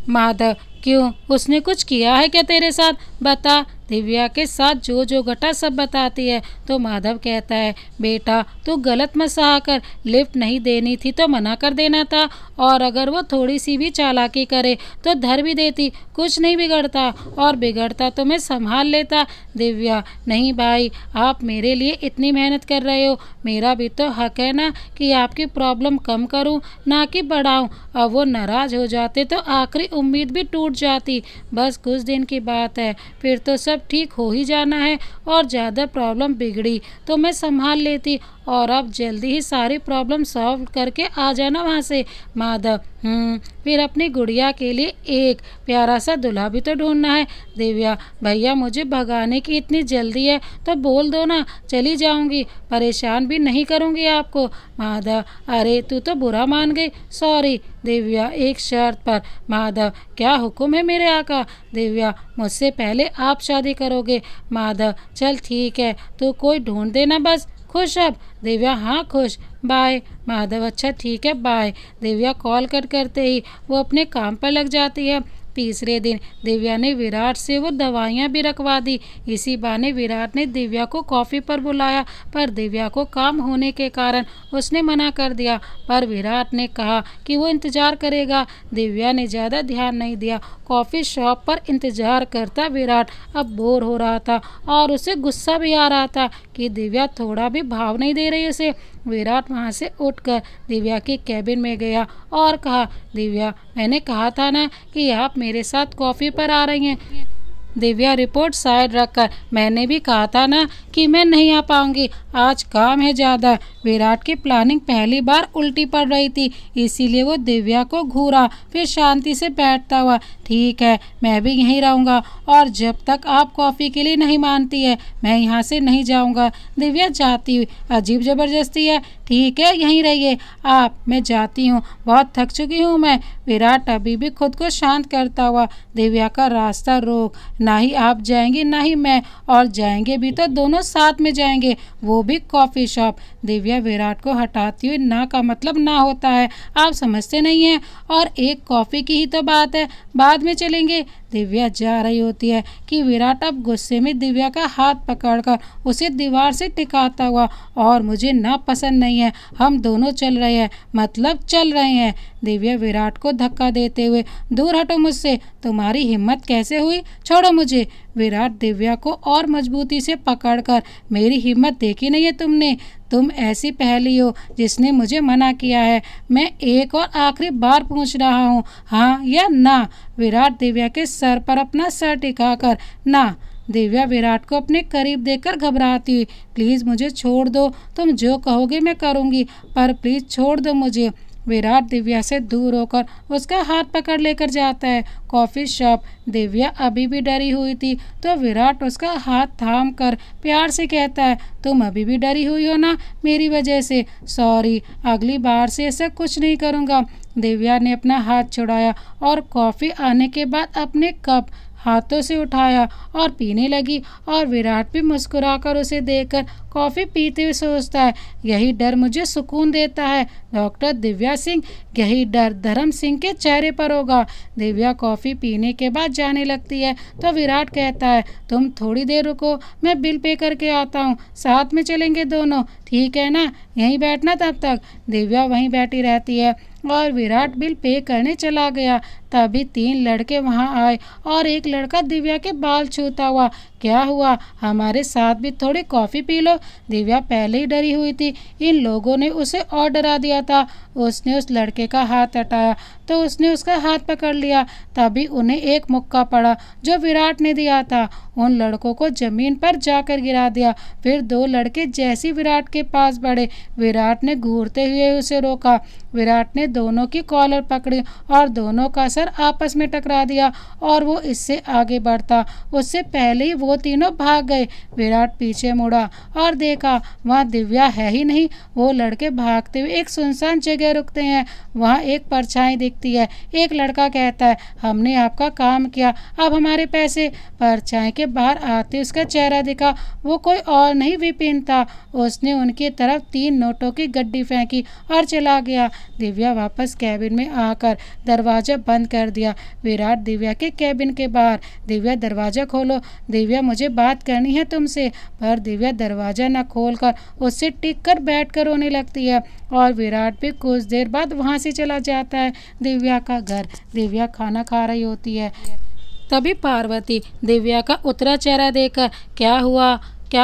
माधव, क्यों, उसने कुछ किया है क्या तेरे साथ? बता। दिव्या के साथ जो जो घटा सब बताती है। तो माधव कहता है, बेटा तू गलत मत सहा कर, लिफ्ट नहीं देनी थी तो मना कर देना था, और अगर वो थोड़ी सी भी चालाकी करे तो धर भी देती, कुछ नहीं बिगड़ता, और बिगड़ता तो मैं संभाल लेता। दिव्या, नहीं भाई, आप मेरे लिए इतनी मेहनत कर रहे हो, मेरा भी तो हक है ना कि आपकी प्रॉब्लम कम करूं, ना कि बढ़ाऊं। अब वो नाराज हो जाते तो आखिरी उम्मीद भी टूट जाती। बस कुछ दिन की बात है, फिर तो सब ठीक हो ही जाना है, और ज़्यादा प्रॉब्लम बिगड़ी तो मैं संभाल लेती, और आप जल्दी ही सारी प्रॉब्लम सॉल्व करके आ जाना वहाँ से। माधव, फिर अपनी गुड़िया के लिए एक प्यारा सा दूल्हा भी तो ढूंढना है। दिव्या, भैया मुझे भगाने की इतनी जल्दी है तो बोल दो ना, चली जाऊंगी, परेशान भी नहीं करूंगी आपको। माधव, अरे तू तो बुरा मान गई, सॉरी। दिव्या, एक शर्त पर। माधव, क्या हुक्म है मेरे आका? दिव्या, मुझसे पहले आप शादी करोगे। माधव, चल ठीक है, तू कोई ढूंढ देना बस। खुश अब? दिव्या, हाँ खुश, बाय। माधव, अच्छा ठीक है, बाय। दिव्या कॉल कट करते ही वो अपने काम पर लग जाती है। तीसरे दिन दिव्या ने विराट से वो दवाइयाँ भी रखवा दी। इसी बहाने विराट ने दिव्या को कॉफ़ी पर बुलाया, पर दिव्या को काम होने के कारण उसने मना कर दिया, पर विराट ने कहा कि वो इंतज़ार करेगा। दिव्या ने ज़्यादा ध्यान नहीं दिया। कॉफ़ी शॉप पर इंतज़ार करता विराट अब बोर हो रहा था और उसे गुस्सा भी आ रहा था कि दिव्या थोड़ा भी भाव नहीं दे रही उसे। विराट वहाँ से उठकर दिव्या के कैबिन में गया और कहा, दिव्या, मैंने कहा था ना कि आप मेरे साथ कॉफ़ी पर आ रही हैं। दिव्या रिपोर्ट साइड रखकर, मैंने भी कहा था ना कि मैं नहीं आ पाऊंगी, आज काम है ज़्यादा। विराट की प्लानिंग पहली बार उल्टी पड़ रही थी, इसीलिए वो दिव्या को घूरा, फिर शांति से बैठता हुआ, ठीक है मैं भी यहीं रहूँगा और जब तक आप कॉफ़ी के लिए नहीं मानती है मैं यहाँ से नहीं जाऊँगा। दिव्या जाती हुई, अजीब ज़बरदस्ती है, ठीक है यहीं रहिए आप, मैं जाती हूँ, बहुत थक चुकी हूँ मैं। विराट अभी भी खुद को शांत करता हुआ, दिव्या का रास्ता रोक, ना ही आप जाएंगी ना ही मैं, और जाएंगे भी तो दोनों साथ में जाएंगे, वो भी कॉफ़ी शॉप। दिव्या विराट को हटाती हुई, ना का मतलब ना होता है, आप समझते नहीं हैं, और एक कॉफ़ी की ही तो बात है, बाद में चलेंगे। दिव्या जा रही होती है कि विराट अब गुस्से में दिव्या का हाथ पकड़कर उसे दीवार से टिकाता हुआ, और मुझे ना पसंद नहीं है, हम दोनों चल रहे हैं, मतलब चल रहे हैं। दिव्या विराट को धक्का देते हुए, दूर हटो मुझसे, तुम्हारी हिम्मत कैसे हुई, छोड़ो मुझे। विराट दिव्या को और मजबूती से पकड़कर, मेरी हिम्मत देखी नहीं है तुमने, तुम ऐसी पहली हो जिसने मुझे मना किया है, मैं एक और आखिरी बार पूछ रहा हूँ, हाँ या ना। विराट दिव्या के सर पर अपना सर टिकाकर, ना। दिव्या विराट को अपने करीब देखकर घबराती हुई, प्लीज़ मुझे छोड़ दो, तुम जो कहोगे मैं करूँगी, पर प्लीज़ छोड़ दो मुझे। विराट दिव्या से दूर होकर उसका हाथ पकड़ लेकर जाता है कॉफ़ी शॉप। दिव्या अभी भी डरी हुई थी तो विराट उसका हाथ थाम कर प्यार से कहता है, तुम अभी भी डरी हुई हो ना मेरी वजह से, सॉरी, अगली बार से ऐसा कुछ नहीं करूँगा। दिव्या ने अपना हाथ छुड़ाया और कॉफ़ी आने के बाद अपने कप हाथों से उठाया और पीने लगी, और विराट भी मुस्कुराकर उसे देखकर कॉफ़ी पीते हुए सोचता है, यही डर मुझे सुकून देता है डॉक्टर दिव्या सिंह, यही डर धर्म सिंह के चेहरे पर होगा। दिव्या कॉफ़ी पीने के बाद जाने लगती है तो विराट कहता है, तुम थोड़ी देर रुको, मैं बिल पे करके आता हूँ, साथ में चलेंगे दोनों, ठीक है ना, यहीं बैठना तब तक। दिव्या वहीं बैठी रहती है और विराट बिल पे करने चला गया। तभी 3 लड़के वहां आए और एक लड़का दिव्या के बाल छूता हुआ, क्या हुआ, हमारे साथ भी थोड़ी कॉफ़ी पी लो। दिव्या पहले ही डरी हुई थी, इन लोगों ने उसे और डरा दिया था। उसने उस लड़के का हाथ हटाया तो उसने उसका हाथ पकड़ लिया, तभी उन्हें एक मुक्का पड़ा जो विराट ने दिया था, उन लड़कों को जमीन पर जाकर गिरा दिया। फिर 2 लड़के जैसे विराट के पास बढ़े, विराट ने घूरते हुए उसे रोका। विराट ने दोनों की कॉलर पकड़ी और दोनों का सर आपस में टकरा दिया और वो इससे आगे बढ़ता, उससे पहले ही वो तीनों भाग गए। विराट पीछे मुड़ा और देखा वहाँ दिव्या है ही नहीं। वो लड़के भागते हुए एक सुनसान जगह रुकते हैं, वहाँ एक परछाई दिखती है। एक लड़का कहता है, हमने आपका काम किया, अब हमारे पैसे। परछाई के बाहर आते उसका चेहरा दिखा, वो कोई और नहीं विपिन था। उसने उनकी तरफ 3 नोटों की गड्डी फेंकी और चला गया। दिव्या वापस कैबिन में आकर दरवाजा बंद कर दिया। विराट दिव्या के कैबिन के बाहर, दिव्या दरवाजा खोलो, दिव्या मुझे बात करनी है तुमसे। पर दिव्या दरवाजा न खोलकर उससे टिक कर बैठ कर रोने लगती है और विराट भी कुछ देर बाद वहाँ से चला जाता है दिव्या का घर। दिव्या खाना खा रही होती है, तभी पार्वती दिव्या का उतरा चेहरा देखकर, क्या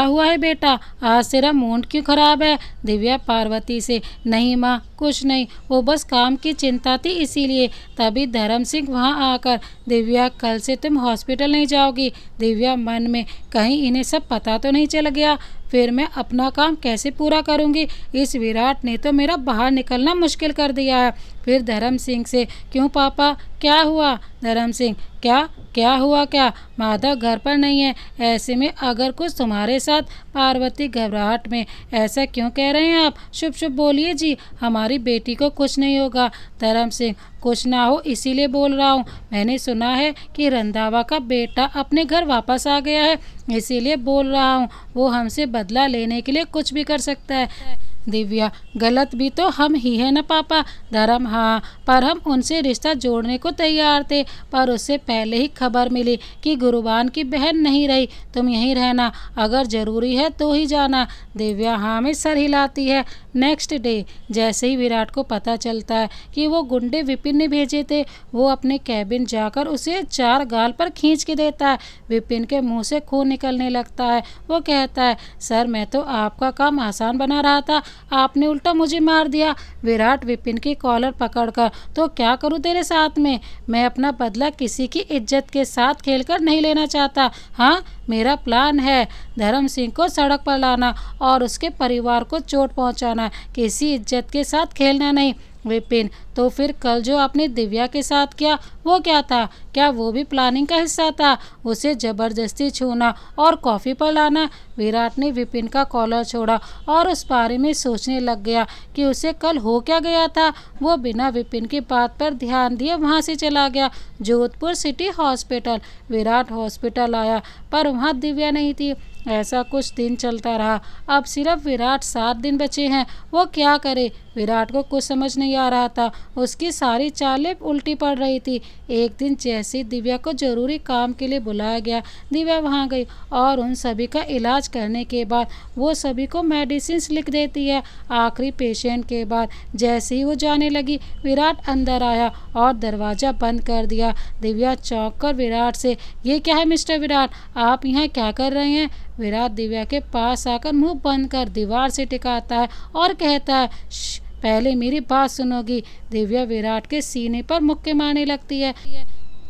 हुआ है बेटा, आज तेरा मूड क्यों खराब है। दिव्या पार्वती से, नहीं माँ कुछ नहीं, वो बस काम की चिंता थी इसीलिए। तभी धर्म सिंह वहाँ आकर, दिव्या कल से तुम हॉस्पिटल नहीं जाओगी। दिव्या मन में, कहीं इन्हें सब पता तो नहीं चल गया, फिर मैं अपना काम कैसे पूरा करूंगी। इस विराट ने तो मेरा बाहर निकलना मुश्किल कर दिया है। फिर धर्म सिंह से, क्यों पापा क्या हुआ। धर्म सिंह, क्या हुआ क्या, माधव घर पर नहीं है, ऐसे में अगर कुछ तुम्हारे साथ। पार्वती घबराहट में, ऐसा क्यों कह रहे हैं आप, शुभ शुभ बोलिए जी, हमारी बेटी को कुछ नहीं होगा। धर्म सिंह, कुछ ना हो इसीलिए बोल रहा हूँ, मैंने सुना है कि रंधावा का बेटा अपने घर वापस आ गया है, इसीलिए बोल रहा हूँ, वो हमसे बदला लेने के लिए कुछ भी कर सकता है। दिव्या, गलत भी तो हम ही है ना पापा। धर्म, हाँ, पर हम उनसे रिश्ता जोड़ने को तैयार थे, पर उससे पहले ही खबर मिली कि गुरुबान की बहन नहीं रही। तुम यहीं रहना, अगर ज़रूरी है तो ही जाना। दिव्या हाँ में सर हिलाती है, नेक्स्ट डे जैसे ही विराट को पता चलता है कि वो गुंडे विपिन ने भेजे थे, वो अपने कैबिन जाकर उसे 4 गाल पर खींच के देता है। विपिन के मुंह से खून निकलने लगता है। वो कहता है, सर मैं तो आपका काम आसान बना रहा था, आपने उल्टा मुझे मार दिया। विराट विपिन की कॉलर पकड़कर, तो क्या करूं तेरे साथ में? मैं अपना बदला किसी की इज्जत के साथ खेलकर नहीं लेना चाहता। हाँ, मेरा प्लान है धर्म सिंह को सड़क पर लाना और उसके परिवार को चोट पहुंचाना, किसी इज्जत के साथ खेलना नहीं। विपिन, तो फिर कल जो आपने दिव्या के साथ किया वो क्या था? क्या वो भी प्लानिंग का हिस्सा था? उसे जबरदस्ती छूना और कॉफ़ी पर लाना? विराट ने विपिन का कॉलर छोड़ा और उस बारे में सोचने लग गया कि उसे कल हो क्या गया था। वो बिना विपिन की बात पर ध्यान दिए वहाँ से चला गया। Jodhpur city hospital. Virat hospital आया पर वहाँ दिव्या नहीं थी। ऐसा कुछ दिन चलता रहा। अब सिर्फ विराट 7 दिन बचे हैं। वो क्या करे? विराट को कुछ समझ नहीं आ रहा था। उसकी सारी चालें उल्टी पड़ रही थी। एक दिन जैसे दिव्या को जरूरी काम के लिए बुलाया गया, दिव्या वहां गई और उन सभी का इलाज करने के बाद वो सभी को मेडिसिन लिख देती है। आखिरी पेशेंट के बाद जैसे ही वो जाने लगी, विराट अंदर आया और दरवाज़ा बंद कर दिया। दिव्या चौंक कर विराट से, ये क्या है मिस्टर विराट, आप यहाँ क्या कर रहे हैं? विराट दिव्या के पास आकर मुंह बंद कर दीवार से टिकाता है और कहता है, पहले मेरी बात सुनोगी। दिव्या विराट के सीने पर मुक्के मारने लगती है,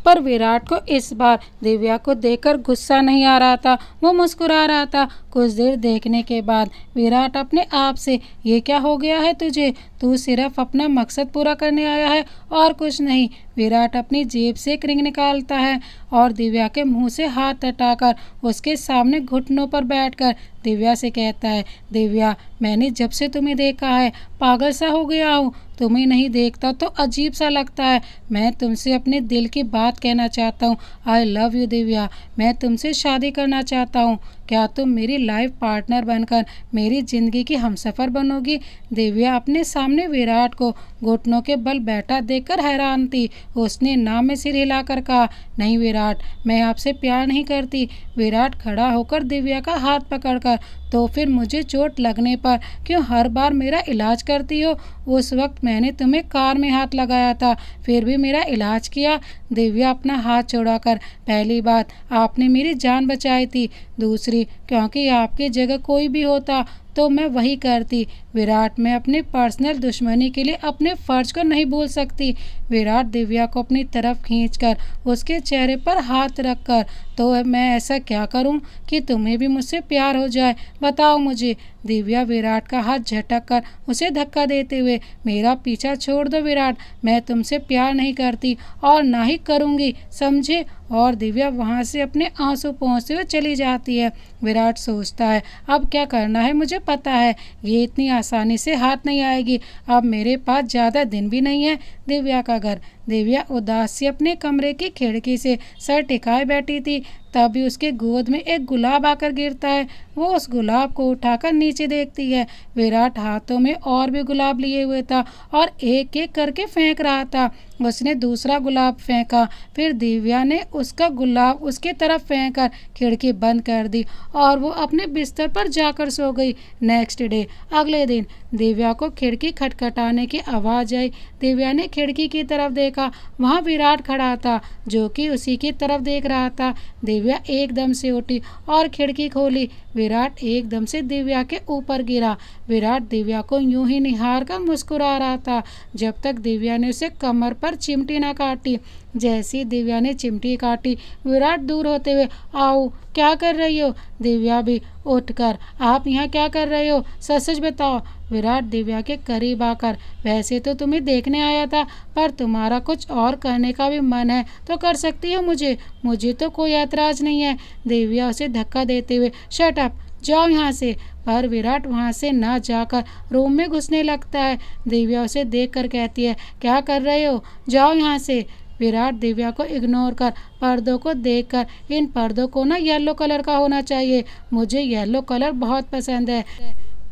पर विराट को इस बार दिव्या को देखकर गुस्सा नहीं आ रहा था। वो मुस्कुरा रहा था। कुछ देर देखने के बाद विराट अपने आप से, ये क्या हो गया है तुझे? तू सिर्फ अपना मकसद पूरा करने आया है और कुछ नहीं। विराट अपनी जेब से एक रिंग निकालता है और दिव्या के मुंह से हाथ हटाकर उसके सामने घुटनों पर बैठकर दिव्या से कहता है, दिव्या मैंने जब से तुम्हें देखा है पागल सा हो गया हूँ। तुम्हें नहीं देखता तो अजीब सा लगता है। मैं तुमसे अपने दिल की बात कहना चाहता हूँ। I love you Divya. मैं तुमसे शादी करना चाहता हूँ। क्या तुम मेरी लाइफ पार्टनर बनकर मेरी ज़िंदगी की हमसफ़र बनोगी? दिव्या अपने सामने विराट को घुटनों के बल बैठा देखकर हैरान थी। उसने ना में सिर हिलाकर कहा, नहीं विराट, मैं आपसे प्यार नहीं करती। विराट खड़ा होकर दिव्या का हाथ पकड़कर, तो फिर मुझे चोट लगने पर क्यों हर बार मेरा इलाज करती हो? उस वक्त मैंने तुम्हें कार में हाथ लगाया था, फिर भी मेरा इलाज किया। दिव्या अपना हाथ छोड़ाकर, पहली बात आपने मेरी जान बचाई थी, दूसरी क्योंकि आपकी जगह कोई भी होता तो मैं वही करती। विराट, मैं अपनी पर्सनल दुश्मनी के लिए अपने फ़र्ज को नहीं भूल सकती। विराट दिव्या को अपनी तरफ खींचकर उसके चेहरे पर हाथ रखकर, तो मैं ऐसा क्या करूं कि तुम्हें भी मुझसे प्यार हो जाए? बताओ मुझे। दिव्या विराट का हाथ झटक कर उसे धक्का देते हुए, मेरा पीछा छोड़ दो विराट, मैं तुमसे प्यार नहीं करती और ना ही करूँगी, समझे? और दिव्या वहाँ से अपने आंसू पोंछते हुए चली जाती है। विराट सोचता है, अब क्या करना है मुझे पता है, ये इतनी आसानी से हाथ नहीं आएगी। अब मेरे पास ज़्यादा दिन भी नहीं है। दिव्या का घर। दिव्या उदास सी अपने कमरे की खिड़की से सर टिकाए बैठी थी, तभी उसके गोद में एक गुलाब आकर गिरता है। वो उस गुलाब को उठाकर नीचे देखती है। विराट हाथों में और भी गुलाब लिए हुए था और एक एक करके फेंक रहा था। उसने दूसरा गुलाब फेंका, फिर दिव्या ने उसका गुलाब उसकी तरफ फेंककर खिड़की बंद कर दी और वो अपने बिस्तर पर जाकर सो गई। नेक्स्ट डे, अगले दिन, दिव्या को खिड़की खटखटाने की आवाज़ आई। दिव्या ने खिड़की की तरफ देखा, वहाँ विराट खड़ा था जो कि उसी की तरफ देख रहा था। दिव्या एकदम से उठी और खिड़की खोली। विराट एकदम से दिव्या के ऊपर गिरा। विराट दिव्या को यूं ही निहार कर मुस्कुरा रहा था जब तक दिव्या ने उसे कमर पर चिमटी न काटी। जैसी दिव्या ने चिमटी काटी, विराट दूर होते हुए, आओ क्या कर रही हो? दिव्या भी उठकर, आप यहाँ क्या कर रहे हो? सच सच बताओ। विराट दिव्या के करीब आकर, वैसे तो तुम्हें देखने आया था, पर तुम्हारा कुछ और करने का भी मन है तो कर सकती हो मुझे तो कोई ऐतराज़ नहीं है। दिव्या उसे धक्का देते हुए, शट अप, जाओ यहाँ से। पर विराट वहाँ से ना जाकर रूम में घुसने लगता है। दिव्या उसे देखकर कहती है, क्या कर रहे हो? जाओ यहाँ से। विराट दिव्या को इग्नोर कर पर्दों को देखकर, इन पर्दों को ना येलो कलर का होना चाहिए, मुझे येलो कलर बहुत पसंद है।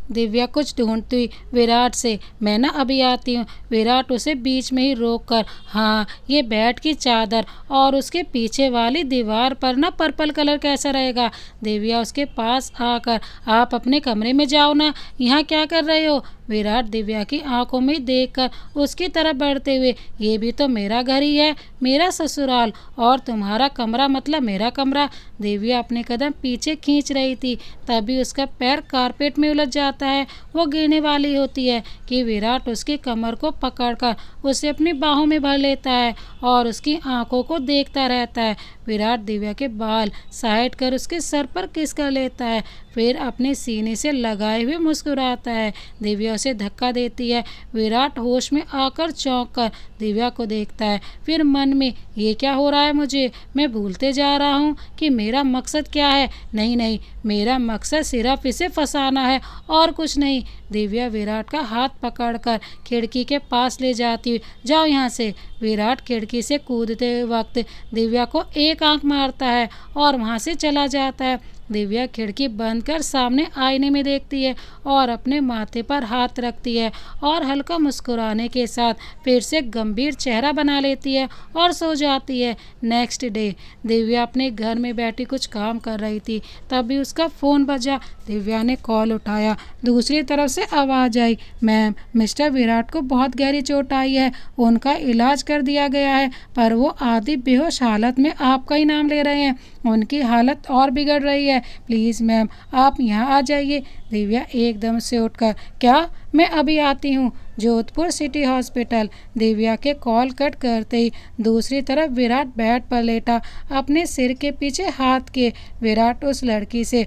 दिव्या कुछ ढूंढती हुई विराट से, मैं ना अभी आती हूँ। विराट उसे बीच में ही रोककर, हाँ ये बेड की चादर और उसके पीछे वाली दीवार पर ना पर्पल कलर कैसा रहेगा? दिव्या उसके पास आकर, आप अपने कमरे में जाओ ना, यहाँ क्या कर रहे हो? विराट दिव्या की आंखों में देखकर उसकी तरफ बढ़ते हुए, ये भी तो मेरा घर ही है, मेरा ससुराल, और तुम्हारा कमरा मतलब मेरा कमरा। दिव्या अपने कदम पीछे खींच रही थी, तभी उसका पैर कारपेट में उलझ जाता है। वो गिरने वाली होती है कि विराट उसकी कमर को पकड़कर उसे अपनी बाहों में भर लेता है और उसकी आंखों को देखता रहता है। विराट दिव्या के बाल साइड कर उसके सर पर किस कर लेता है, फिर अपने सीने से लगाए हुए मुस्कुराता है। दिव्या उसे धक्का देती है। विराट होश में आकर चौंक कर दिव्या को देखता है, फिर मन में, ये क्या हो रहा है मुझे, मैं भूलते जा रहा हूँ कि मेरा मकसद क्या है। नहीं नहीं, मेरा मकसद सिर्फ इसे फंसाना है और कुछ नहीं। दिव्या विराट का हाथ पकड़कर खिड़की के पास ले जाती हुई, जाओ यहाँ से। विराट खिड़की से कूदते वक्त दिव्या को एक आंख मारता है और वहाँ से चला जाता है। दिव्या खिड़की बंद कर सामने आईने में देखती है और अपने माथे पर हाथ रखती है और हल्का मुस्कुराने के साथ फिर से गंभीर चेहरा बना लेती है और सो जाती है। नेक्स्ट डे दिव्या अपने घर में बैठी कुछ काम कर रही थी, तभी उसका फ़ोन बजा। दिव्या ने कॉल उठाया। दूसरी तरफ से आवाज़ आई, मैम, मिस्टर विराट को बहुत गहरी चोट आई है, उनका इलाज कर दिया गया है, पर वो आधी बेहोश हालत में आपका ही नाम ले रहे हैं, उनकी हालत और बिगड़ रही है, प्लीज़ मैम आप यहाँ आ जाइए। दिव्या एकदम से उठकर, क्या, मैं अभी आती हूँ, जोधपुर सिटी हॉस्पिटल। दिव्या के कॉल कट करते ही दूसरी तरफ विराट बेड पर लेटा अपने सिर के पीछे हाथ किए। विराट उस लड़की से,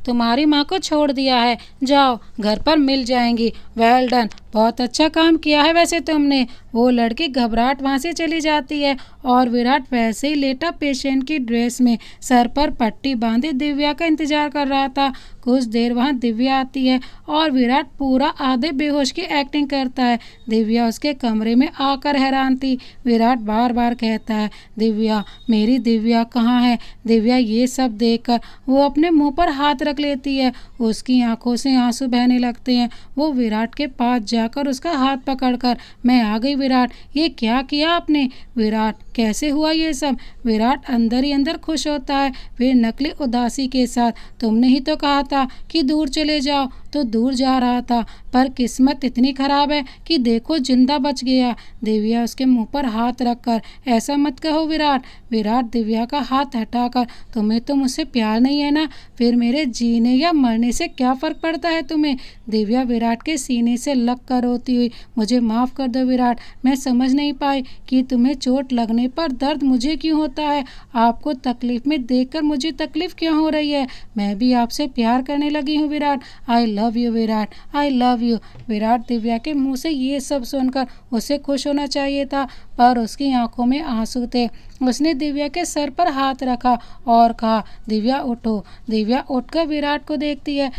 तुम्हारी माँ को छोड़ दिया है, जाओ घर पर मिल जाएंगी। वेल डन, बहुत अच्छा काम किया है वैसे तुमने। वो लड़की घबराहट वहाँ से चली जाती है और विराट वैसे ही लेटा पेशेंट की ड्रेस में सर पर पट्टी बांधे दिव्या का इंतजार कर रहा था। कुछ देर वहाँ दिव्या आती है और विराट पूरा आधे बेहोश की एक्टिंग करता है। दिव्या उसके कमरे में आकर हैरान थी। विराट बार बार कहता है, दिव्या, मेरी दिव्या कहाँ है। दिव्या ये सब देखकर वो अपने मुंह पर हाथ रख लेती है। उसकी आंखों से आंसू बहने लगते हैं। वो विराट के पास जाकर उसका हाथ पकड़कर, मैं आ गई विराट, ये क्या किया आपने। विराट, कैसे हुआ ये सब। विराट अंदर ही अंदर खुश होता है, फिर नकली उदासी के साथ, तुमने ही तो कहा था कि दूर चले जाओ, तो दूर जा रहा था, पर किस्मत इतनी खराब है कि देखो जिंदा बच गया। दिव्या उसके मुंह पर हाथ रखकर, ऐसा मत कहो विराट। विराट दिव्या का हाथ हटाकर, तुम्हें तो मुझसे प्यार नहीं है ना, फिर मेरे जीने या मरने से क्या फ़र्क पड़ता है तुम्हें। दिव्या विराट के सीने से लग कर रोती हुई, मुझे माफ़ कर दो विराट, मैं समझ नहीं पाई कि तुम्हें चोट लगने पर दर्द मुझे क्यों होता है, आपको तकलीफ़ में देखकर मुझे तकलीफ़ क्यों हो रही है। मैं भी आपसे प्यार करने लगी हूँ Virat, I love you Virat, I love you. Virat Divya के मुंह से ये सब सुनकर उसे खुश होना चाहिए था, पर उसकी आंखों में आंसू थे। उसने दिव्या के सर पर हाथ रखा और कहा, दिव्या उठो। दिव्या उठकर विराट को देखती है।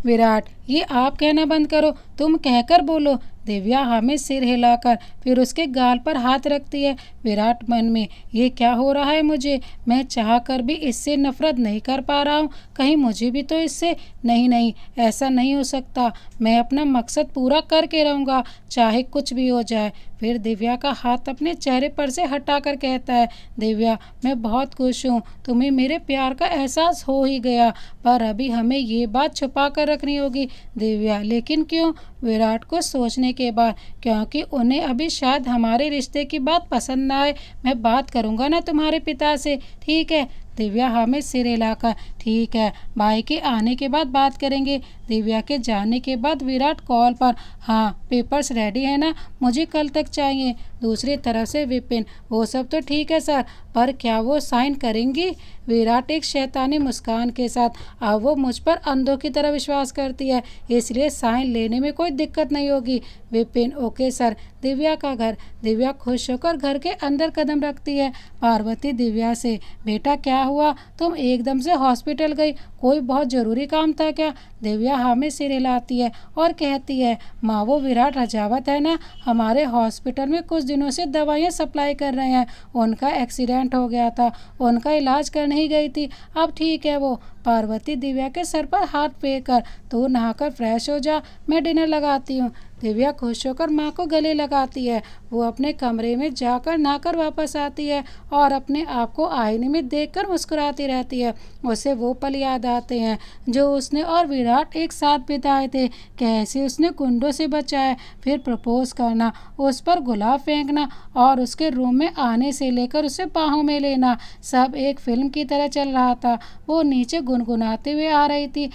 विराट, ये आप कहना बंद करो, तुम कहकर बोलो। दिव्या हमें सिर हिलाकर फिर उसके गाल पर हाथ रखती है। विराट मन में, ये क्या हो रहा है मुझे, मैं चाह कर भी इससे नफरत नहीं कर पा रहा हूँ, कहीं मुझे भी तो इससे, नहीं नहीं, ऐसा नहीं हो सकता, मैं अपना मकसद पूरा करके रहूँगा, चाहे कुछ भी हो जाए। फिर दिव्या का हाथ अपने चेहरे पर से हटाकर कहता है, दिव्या, मैं बहुत खुश हूँ, तुम्हें मेरे प्यार का एहसास हो ही गया, पर अभी हमें ये बात छुपा कर रखनी होगी। दिव्या, लेकिन क्यों। विराट को सोचने के बाद, क्योंकि उन्हें अभी शायद हमारे रिश्ते की बात पसंद ना आए, मैं बात करूँगा ना तुम्हारे पिता से, ठीक है। दिव्या हमें सिर हिलाकर, ठीक है, भाई के आने के बाद बात करेंगे। दिव्या के जाने के बाद विराट कॉल पर, हाँ पेपर्स रेडी है ना, मुझे कल तक चाहिए। दूसरी तरफ से विपिन, वो सब तो ठीक है सर, पर क्या वो साइन करेंगी। विराट एक शैतानी मुस्कान के साथ, अब वो मुझ पर अंधों की तरह विश्वास करती है, इसलिए साइन लेने में कोई दिक्कत नहीं होगी। Vipin, okay sir. दिव्या का घर। दिव्या खुश होकर घर के अंदर कदम रखती है। पार्वती दिव्या से, बेटा क्या हुआ, तुम एकदम से हॉस्पिटल गई, कोई बहुत ज़रूरी काम था क्या। दिव्या हमें सिर हिलाती है और कहती है, माँ, वो विराट रजावत है ना, हमारे हॉस्पिटल में कुछ दिनों से दवाइयाँ सप्लाई कर रहे हैं, उनका एक्सीडेंट हो गया था, उनका इलाज करने ही गई थी, अब ठीक है वो। पार्वती दिव्या के सर पर हाथ फेर कर, तू नहाकर फ्रेश हो जा, मैं डिनर लगाती हूँ। दिव्या खुश होकर माँ को गले लगाती है। वो अपने कमरे में जाकर नहाकर वापस आती है और अपने आप को आईने में देखकर मुस्कुराती रहती है। उसे वो पल याद आते हैं जो उसने और विराट एक साथ बिताए थे। कैसे उसने गुंडों से बचाया, फिर प्रपोज करना, उस पर गुलाब फेंकना और उसके रूम में आने से लेकर उसे बाहों में लेना, सब एक फिल्म की तरह चल रहा था। वो नीचे गुनगुनाते हुए आ रही थी।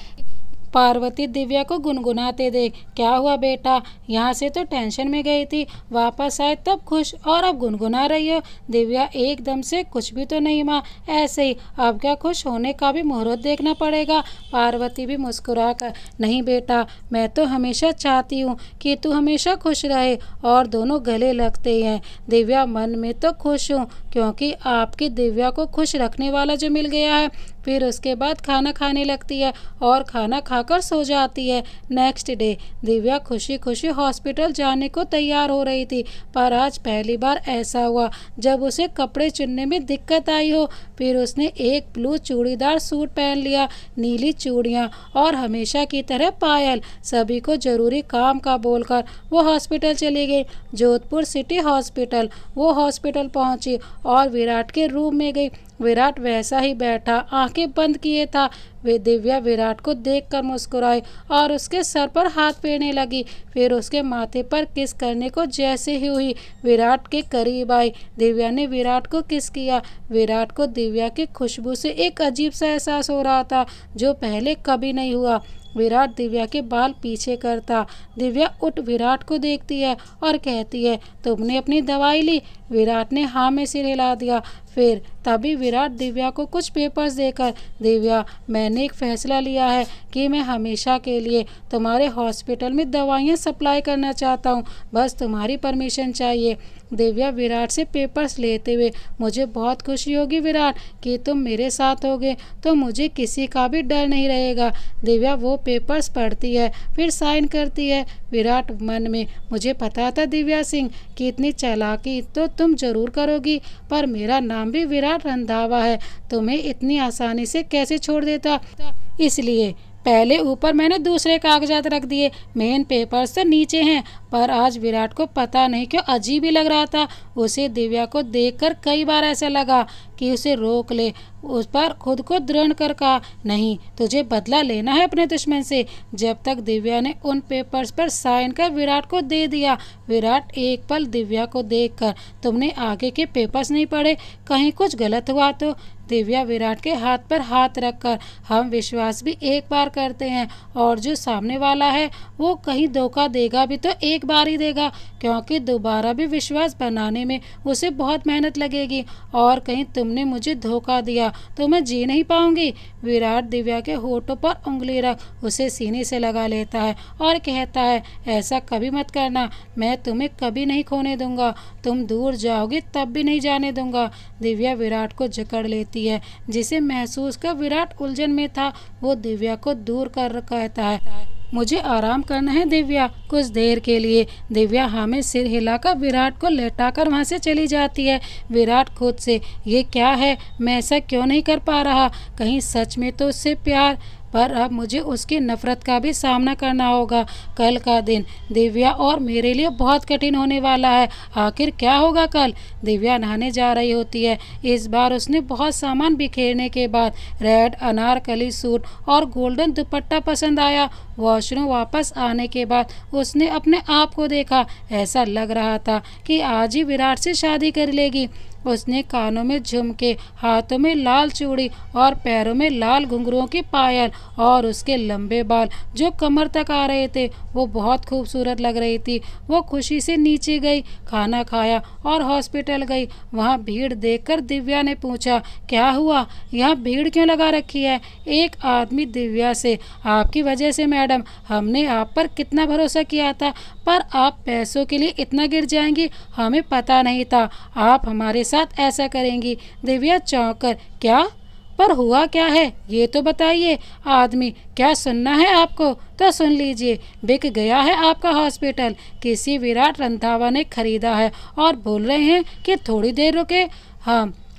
पार्वती दिव्या को गुनगुनाते देख, क्या हुआ बेटा, यहाँ से तो टेंशन में गई थी, वापस आए तब खुश और अब गुनगुना रही हो। दिव्या एकदम से, कुछ भी तो नहीं माँ, ऐसे ही। अब क्या खुश होने का भी मुहूर्त देखना पड़ेगा। पार्वती भी मुस्कुरा कर, नहीं बेटा, मैं तो हमेशा चाहती हूँ कि तू हमेशा खुश रहे। और दोनों गले लगते हैं। दिव्या मन में तो खुश हूँ क्योंकि आपकी दिव्या को खुश रखने वाला जो मिल गया है। फिर उसके बाद खाना खाने लगती है और खाना खाकर सो जाती है। नेक्स्ट डे दिव्या खुशी खुशी हॉस्पिटल जाने को तैयार हो रही थी, पर आज पहली बार ऐसा हुआ जब उसे कपड़े चुनने में दिक्कत आई हो। फिर उसने एक ब्लू चूड़ीदार सूट पहन लिया, नीली चूड़ियाँ और हमेशा की तरह पायल। सभी को जरूरी काम का बोलकर वो हॉस्पिटल चली गई, जोधपुर सिटी हॉस्पिटल। वो हॉस्पिटल पहुंची और विराट के रूम में गई। विराट वैसा ही बैठा, आंखें बंद किए था। वे दिव्या विराट को देखकर मुस्कुराई और उसके सर पर हाथ फेरने लगी। फिर उसके माथे पर किस करने को जैसे ही हुई, विराट के करीब आई। दिव्या ने विराट को किस किया। विराट को दिव्या की खुशबू से एक अजीब सा एहसास हो रहा था जो पहले कभी नहीं हुआ। विराट दिव्या के बाल पीछे करता। दिव्या उठ विराट को देखती है और कहती है, तुमने अपनी दवाई ली। विराट ने हाँ में सिर हिला दिया। फिर तभी विराट दिव्या को कुछ पेपर्स देकर, दिव्या, मैंने एक फैसला लिया है कि मैं हमेशा के लिए तुम्हारे हॉस्पिटल में दवाइयाँ सप्लाई करना चाहता हूँ, बस तुम्हारी परमिशन चाहिए। दिव्या विराट से पेपर्स लेते हुए, मुझे बहुत खुशी होगी विराट कि तुम मेरे साथ होगे, तो मुझे किसी का भी डर नहीं रहेगा। दिव्या वो पेपर्स पढ़ती है, फिर साइन करती है। विराट मन में, मुझे पता था दिव्या सिंह कि इतनी चालाकी तो तुम जरूर करोगी, पर मेरा नाम भी विराट रंधावा है, तुम्हें इतनी आसानी से कैसे छोड़ देता। इसलिए पहले ऊपर मैंने दूसरे कागजात रख दिए, मेन पेपर्स तो नीचे हैं। पर आज विराट को पता नहीं क्यों अजीब ही लग रहा था। उसे दिव्या को देखकर कई बार ऐसा लगा कि उसे रोक ले। उस पर खुद को दृढ़ कर कहा, नहीं, तुझे बदला लेना है अपने दुश्मन से। जब तक दिव्या ने उन पेपर्स पर साइन कर विराट को दे दिया। विराट एक पल दिव्या को देखकर, तुमने आगे के पेपर्स नहीं पढ़े, कहीं कुछ गलत हुआ तो। दिव्या विराट के हाथ पर हाथ रखकर, हम विश्वास भी एक बार करते हैं और जो सामने वाला है वो कहीं धोखा देगा भी तो एक बार ही देगा, क्योंकि दोबारा भी विश्वास बनाने में उसे बहुत मेहनत लगेगी। और कहीं तुमने मुझे धोखा दिया तो मैं जी नहीं पाऊंगी। विराट दिव्या के होठों पर उंगली रख उसे सीने से लगा लेता है और कहता है, ऐसा कभी मत करना, मैं तुम्हें कभी नहीं खोने दूंगा, तुम दूर जाओगे तब भी नहीं जाने दूंगा। दिव्या विराट को जकड़ लेती है, जिसे महसूस कर विराट उलझन में था। वो दिव्या को दूर कर कहता है, मुझे आराम करना है दिव्या, कुछ देर के लिए। दिव्या हाँ में सिर हिलाकर विराट को लेटाकर वहाँ से चली जाती है। विराट खुद से, ये क्या है, मैं ऐसा क्यों नहीं कर पा रहा, कहीं सच में तो उससे प्यार, पर अब मुझे उसकी नफरत का भी सामना करना होगा। कल का दिन दिव्या और मेरे लिए बहुत कठिन होने वाला है। आखिर क्या होगा कल। दिव्या नहाने जा रही होती है। इस बार उसने बहुत सामान बिखेरने के बाद रेड अनारकली सूट और गोल्डन दुपट्टा पसंद आया। वॉशरूम वापस आने के बाद उसने अपने आप को देखा। ऐसा लग रहा था कि आज ही विराट से शादी कर लेगी। उसने कानों में झुमके, हाथों में लाल चूड़ी और पैरों में लाल घुंघरुओं की पायल और उसके लंबे बाल जो कमर तक आ रहे थे, वो बहुत खूबसूरत लग रही थी। वो खुशी से नीचे गई, खाना खाया और हॉस्पिटल गई। वहाँ भीड़ देखकर दिव्या ने पूछा, क्या हुआ, यहाँ भीड़ क्यों लगा रखी है। एक आदमी दिव्या से, आपकी वजह से मैडम, हमने आप पर कितना भरोसा किया था, पर आप पैसों के लिए इतना गिर जाएंगी, हमें पता नहीं था आप हमारे साथ ऐसा करेंगी। दिव्या चौंक कर, क्या, पर हुआ क्या है ये तो बताइए। आदमी, क्या सुनना है आपको तो सुन लीजिए, बिक गया है आपका हॉस्पिटल, किसी विराट रंधावा ने खरीदा है और बोल रहे हैं कि थोड़ी देर रुके।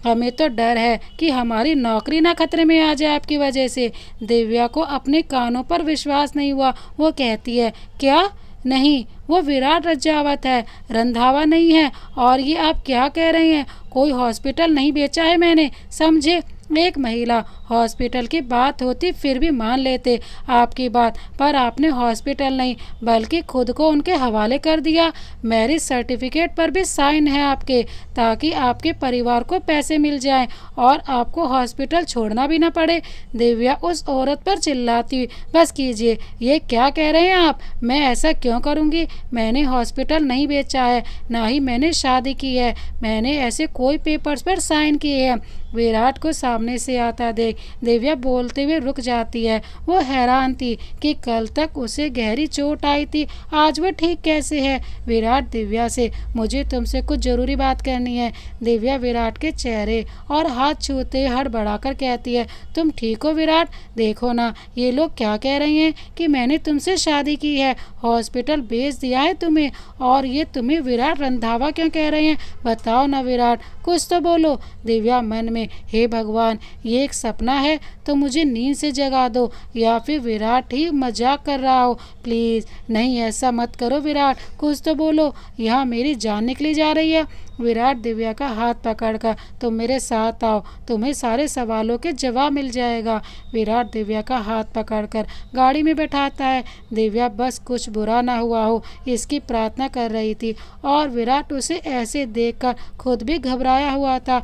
हमें तो डर है कि हमारी नौकरी ना खतरे में आ जाए आपकी वजह से। दिव्या को अपने कानों पर विश्वास नहीं हुआ। वो कहती है, क्या, नहीं, वो विराट रजावत है, रंधावा नहीं है। और ये आप क्या कह रहे हैं? कोई हॉस्पिटल नहीं बेचा है मैंने, समझे। एक महिला, हॉस्पिटल की बात होती फिर भी मान लेते आपकी बात, पर आपने हॉस्पिटल नहीं बल्कि खुद को उनके हवाले कर दिया। मैरिज सर्टिफिकेट पर भी साइन है आपके, ताकि आपके परिवार को पैसे मिल जाएं और आपको हॉस्पिटल छोड़ना भी ना पड़े। दिव्या उस औरत पर चिल्लाती, बस कीजिए, ये क्या कह रहे हैं आप? मैं ऐसा क्यों करूँगी? मैंने हॉस्पिटल नहीं बेचा है, ना ही मैंने शादी की है। मैंने ऐसे कोई पेपर्स पर साइन किए हैं। विराट को सामने से आता देख दिव्या बोलते हुए रुक जाती है। वो हैरान थी कि कल तक उसे गहरी चोट आई थी, आज वो ठीक कैसे है। विराट दिव्या से, मुझे तुमसे कुछ जरूरी बात करनी है। दिव्या विराट के चेहरे और हाथ छूते हड़बड़ाकर कहती है, तुम ठीक हो विराट? देखो ना, ये लोग क्या कह रहे हैं कि मैंने तुमसे शादी की है, हॉस्पिटल भेज दिया है तुम्हें, और ये तुम्हें विराट रंधावा क्यों कह रहे हैं? बताओ ना विराट, कुछ तो बोलो। दिव्या मन में, हे भगवान, ये एक सपना है तो मुझे नींद से जगा दो, या फिर विराट ही मजाक कर रहा हो। प्लीज़ नहीं, ऐसा मत करो विराट, कुछ तो बोलो, यहाँ मेरी जान निकली जा रही है। विराट दिव्या का हाथ पकड़कर, तुम मेरे साथ आओ, तुम्हें सारे सवालों के जवाब मिल जाएगा। विराट दिव्या का हाथ पकड़कर गाड़ी में बैठाता है। दिव्या बस कुछ बुरा ना हुआ हो इसकी प्रार्थना कर रही थी, और विराट उसे ऐसे देखकर खुद भी घबराया हुआ था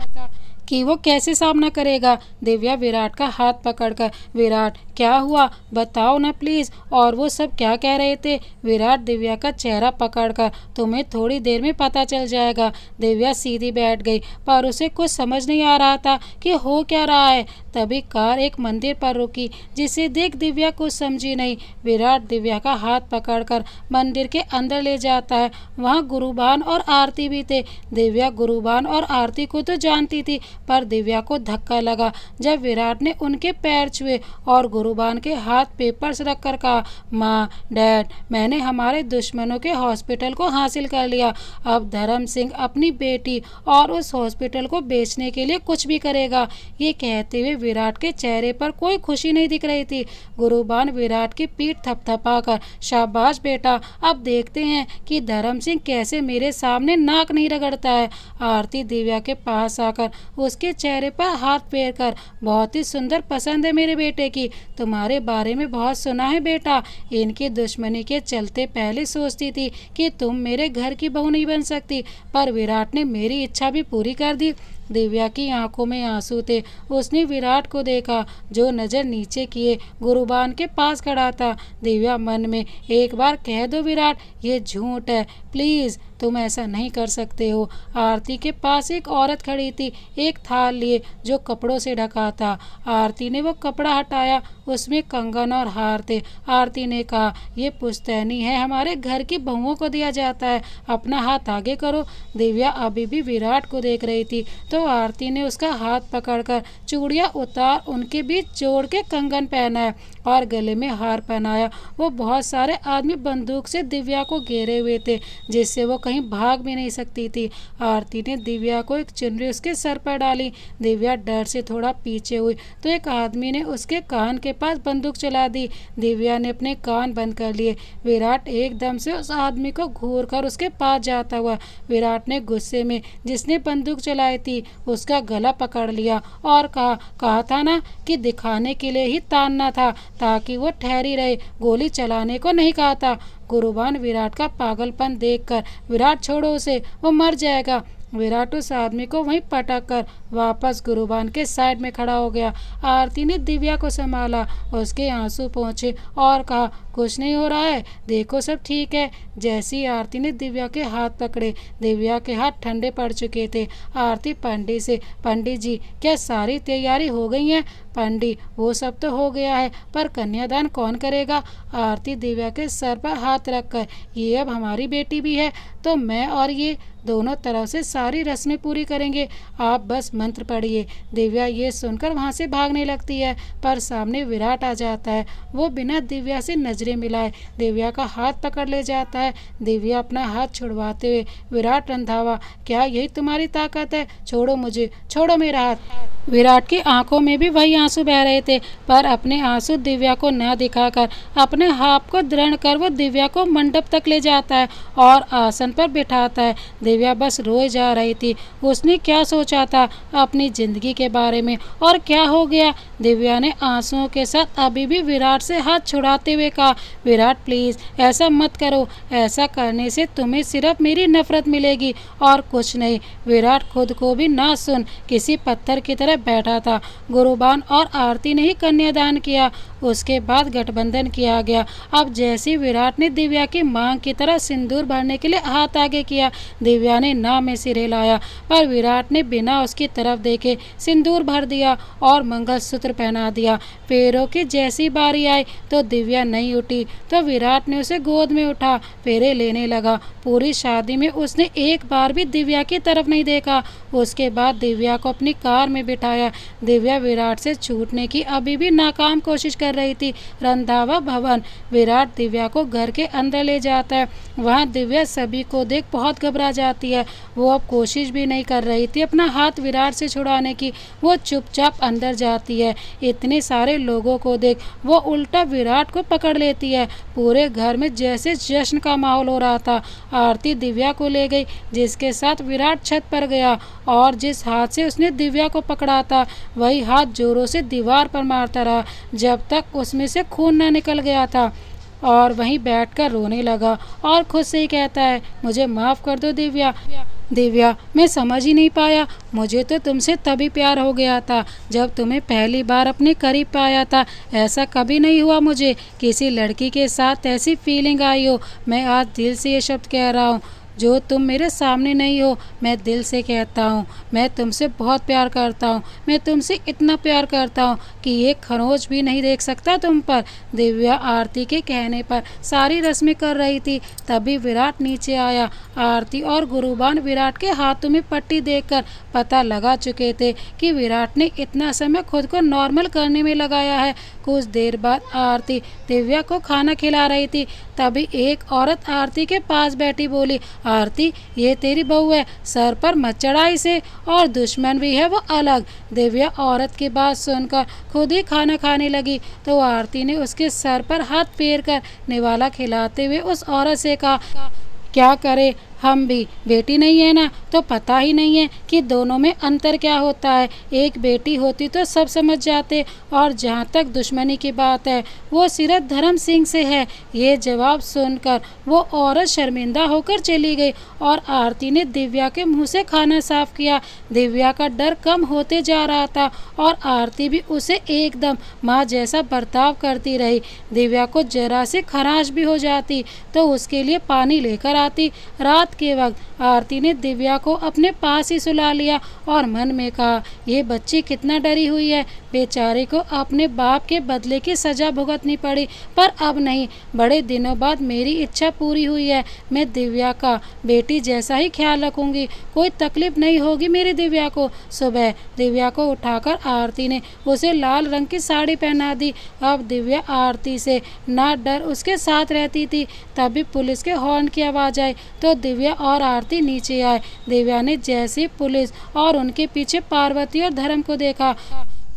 कि वो कैसे सामना करेगा। दिव्या विराट का हाथ पकड़कर, विराट क्या हुआ, बताओ ना प्लीज़, और वो सब क्या कह रहे थे? विराट दिव्या का चेहरा पकड़कर, तुम्हें थोड़ी देर में पता चल जाएगा। दिव्या सीधी बैठ गई, पर उसे कुछ समझ नहीं आ रहा था कि हो क्या रहा है। तभी कार एक मंदिर पर रुकी, जिसे देख दिव्या कुछ समझी नहीं। विराट दिव्या का हाथ पकड़कर मंदिर के अंदर ले जाता है। वहाँ गुरुबान और आरती भी थे। दिव्या गुरुबान और आरती को तो जानती थी, पर दिव्या को धक्का लगा जब विराट ने उनके पैर छुए और गुरुबान के हाथ पेपर्स रखकर कहा, माँ, डैड, मैंने हमारे दुश्मनों के हॉस्पिटल को हासिल कर लिया। अब धर्म सिंह अपनी बेटी और उस हॉस्पिटल को बेचने के लिए कुछ भी करेगा। ये कहते हुए विराट के चेहरे पर कोई खुशी नहीं दिख रही थी। गुरुबान विराट की पीठ थपथपाकर, शाबाश बेटा, अब देखते हैं कि धर्म सिंह कैसे मेरे सामने नाक नहीं रगड़ता है। आरती दिव्या के पास आकर उसके चेहरे पर हाथ फेर कर, बहुत ही सुंदर पसंद है मेरे बेटे की, तुम्हारे बारे में बहुत सुना है बेटा। इनकी दुश्मनी के चलते पहले सोचती थी कि तुम मेरे घर की बहू नहीं बन सकती, पर विराट ने मेरी इच्छा भी पूरी कर दी। दिव्या की आंखों में आंसू थे। उसने विराट को देखा, जो नज़र नीचे किए गुरुबान के पास खड़ा था। दिव्या मन में, एक बार कह दो विराट, ये झूठ है, प्लीज़ तुम ऐसा नहीं कर सकते हो। आरती के पास एक औरत खड़ी थी, एक थाल लिए जो कपड़ों से ढका था। आरती ने वो कपड़ा हटाया, उसमें कंगन और हार थे। आरती ने कहा, ये पुश्तैनी है, हमारे घर की बहुओं को दिया जाता है, अपना हाथ आगे करो। दिव्या अभी भी विराट को देख रही थी, तो आरती ने उसका हाथ पकड़कर चूड़ियाँ उतार उनके बीच जोड़ के कंगन पहनाया और गले में हार पहनाया। वो बहुत सारे आदमी बंदूक से दिव्या को घेरे हुए थे, जिससे वो कहीं भाग भी नहीं सकती थी। आरती ने दिव्या को एक चुनरी उसके सर पर डाली। दिव्या डर से थोड़ा पीछे हुई तो एक आदमी ने उसके कान के पास बंदूक चला दी। दिव्या ने अपने कान बंद कर लिए। विराट एकदम से उस आदमी को घूर कर उसके पास जाता हुआ, विराट ने गुस्से में जिसने बंदूक चलाई थी उसका गला पकड़ लिया और कहा था ना कि दिखाने के लिए ही तानना था, ताकि वो ठहरी रहे, गोली चलाने को नहीं कहा था। गुरुबान विराट का पागलपन देखकर, विराट छोड़ो उसे, वो मर जाएगा। विराट उस आदमी को वहीं पटक कर वापस गुरुबान के साइड में खड़ा हो गया। आरती ने दिव्या को संभाला, उसके आंसू पहुंचे और कहा, कुछ नहीं हो रहा है, देखो सब ठीक है। जैसी आरती ने दिव्या के हाथ पकड़े, दिव्या के हाथ ठंडे पड़ चुके थे। आरती पंडित से, पंडित जी, क्या सारी तैयारी हो गई है? पंडित, वो सब तो हो गया है, पर कन्यादान कौन करेगा? आरती दिव्या के सर पर हाथ रखकर, ये अब हमारी बेटी भी है, तो मैं और ये दोनों तरफ से सारी रस्में पूरी करेंगे, आप बस मंत्र पढ़िए। दिव्या ये सुनकर वहाँ से भागने लगती है, पर सामने विराट आ जाता है। वो बिना दिव्या से नजरें मिलाए दिव्या का हाथ पकड़ ले जाता है। दिव्या अपना हाथ छुड़वाते हुए, विराट रंधावा, क्या यही तुम्हारी ताकत है? छोड़ो मुझे, छोड़ो मेरा हाथ। विराट की आंखों में भी वही आंसू बह रहे थे, पर अपने आंसू दिव्या को न दिखाकर अपने हाथ को दृढ़ कर वो दिव्या को मंडप तक ले जाता है और आसन पर बिठाता है। दिव्या बस रोए जा रही थी। उसने क्या सोचा था अपनी जिंदगी के बारे में और क्या हो गया। दिव्या ने आंसुओं के साथ अभी भी विराट से हाथ छुड़ाते हुए कहा, विराट प्लीज़ ऐसा मत करो, ऐसा करने से तुम्हें सिर्फ मेरी नफरत मिलेगी और कुछ नहीं। विराट खुद को भी ना सुन किसी पत्थर की तरह बैठा था। गुरुबान और आरती ने ही कन्यादान किया, उसके बाद गठबंधन किया गया। अब जैसे विराट ने दिव्या की मांग की तरह सिंदूर भरने के लिए हाथ आगे किया, दिव्या ने ना में सिर हिलाया, पर विराट ने बिना उसकी तरफ देखे सिंदूर भर दिया और मंगलसूत्र पहना दिया। फेरों की जैसी बारी आई तो दिव्या नहीं उठी तो विराट ने उसे गोद में उठा, फेरे लेने लगा। पूरी शादी में उसने एक बार भी दिव्या की तरफ नहीं देखा। उसके बाद दिव्या को अपनी कार में बिठाया। दिव्या विराट से छूटने की अभी भी नाकाम कोशिश कर रही थी। रंधावा भवन। विराट दिव्या को घर के अंदर ले जाता है। वहाँ दिव्या सभी को देख बहुत घबरा जाती है। वो अब कोशिश भी नहीं कर रही थी अपना हाथ विराट से छुड़ाने की। वो चुपचाप अंदर जाती है। इतने सारे लोगों को देख वो उल्टा विराट को पकड़ लेती है। पूरे घर में जैसे जश्न का माहौल हो रहा था। आरती दिव्या को ले गई, जिसके साथ विराट छत पर गया और जिस हाथ से उसने दिव्या को पकड़ा था वही हाथ जोरों से दीवार पर मारता रहा जब तक उसमें से खून न निकल गया था और वहीं बैठकर रोने लगा और खुद से ही कहता है, मुझे माफ़ कर दो दिव्या। दिव्या, मैं समझ ही नहीं पाया। मुझे तो तुमसे तभी प्यार हो गया था जब तुम्हें पहली बार अपने करीब पाया था। ऐसा कभी नहीं हुआ मुझे किसी लड़की के साथ ऐसी फीलिंग आई हो। मैं आज दिल से ये शब्द कह रहा हूँ, जो तुम मेरे सामने नहीं हो। मैं दिल से कहता हूँ, मैं तुमसे बहुत प्यार करता हूँ। मैं तुमसे इतना प्यार करता हूँ कि एक खरोंच भी नहीं देख सकता तुम पर। दिव्या आरती के कहने पर सारी रस्में कर रही थी, तभी विराट नीचे आया। आरती और गुरुबान विराट के हाथों में पट्टी देखकर पता लगा चुके थे कि विराट ने इतना समय खुद को नॉर्मल करने में लगाया है। कुछ देर बाद आरती दिव्या को खाना खिला रही थी, तभी एक औरत आरती के पास बैठी बोली, आरती ये तेरी बहू है, सर पर मत चढ़ा इसे, और दुश्मन भी है वो अलग। दिव्या औरत की बात सुनकर खुद ही खाना खाने लगी तो आरती ने उसके सर पर हाथ फेर कर निवाला खिलाते हुए उस औरत से कहा, क्या करे हम भी, बेटी नहीं है ना तो पता ही नहीं है कि दोनों में अंतर क्या होता है। एक बेटी होती तो सब समझ जाते, और जहाँ तक दुश्मनी की बात है वो सिर्फ धर्म सिंह से है। ये जवाब सुनकर वो औरत शर्मिंदा होकर चली गई और आरती ने दिव्या के मुंह से खाना साफ किया। दिव्या का डर कम होते जा रहा था और आरती भी उसे एकदम माँ जैसा बर्ताव करती रही। दिव्या को जरा से खराश भी हो जाती तो उसके लिए पानी लेकर आती। रात के वक्त आरती ने दिव्या को अपने पास ही सुला लिया और मन में कहा, ये बच्ची कितना डरी हुई है। बेचारे को अपने बाप के बदले की सजा भुगतनी पड़ी, पर अब नहीं। बड़े दिनों बाद मेरी इच्छा पूरी हुई है। मैं दिव्या का बेटी जैसा ही ख्याल रखूंगी, कोई तकलीफ नहीं होगी मेरी दिव्या को। सुबह दिव्या को उठाकर आरती ने उसे लाल रंग की साड़ी पहना दी। अब दिव्या आरती से ना डर उसके साथ रहती थी। तभी पुलिस के हॉर्न की आवाज़ आई तो दिव्या और आरती नीचे आए। दिव्या ने जैसे पुलिस और उनके पीछे पार्वती और धर्म को देखा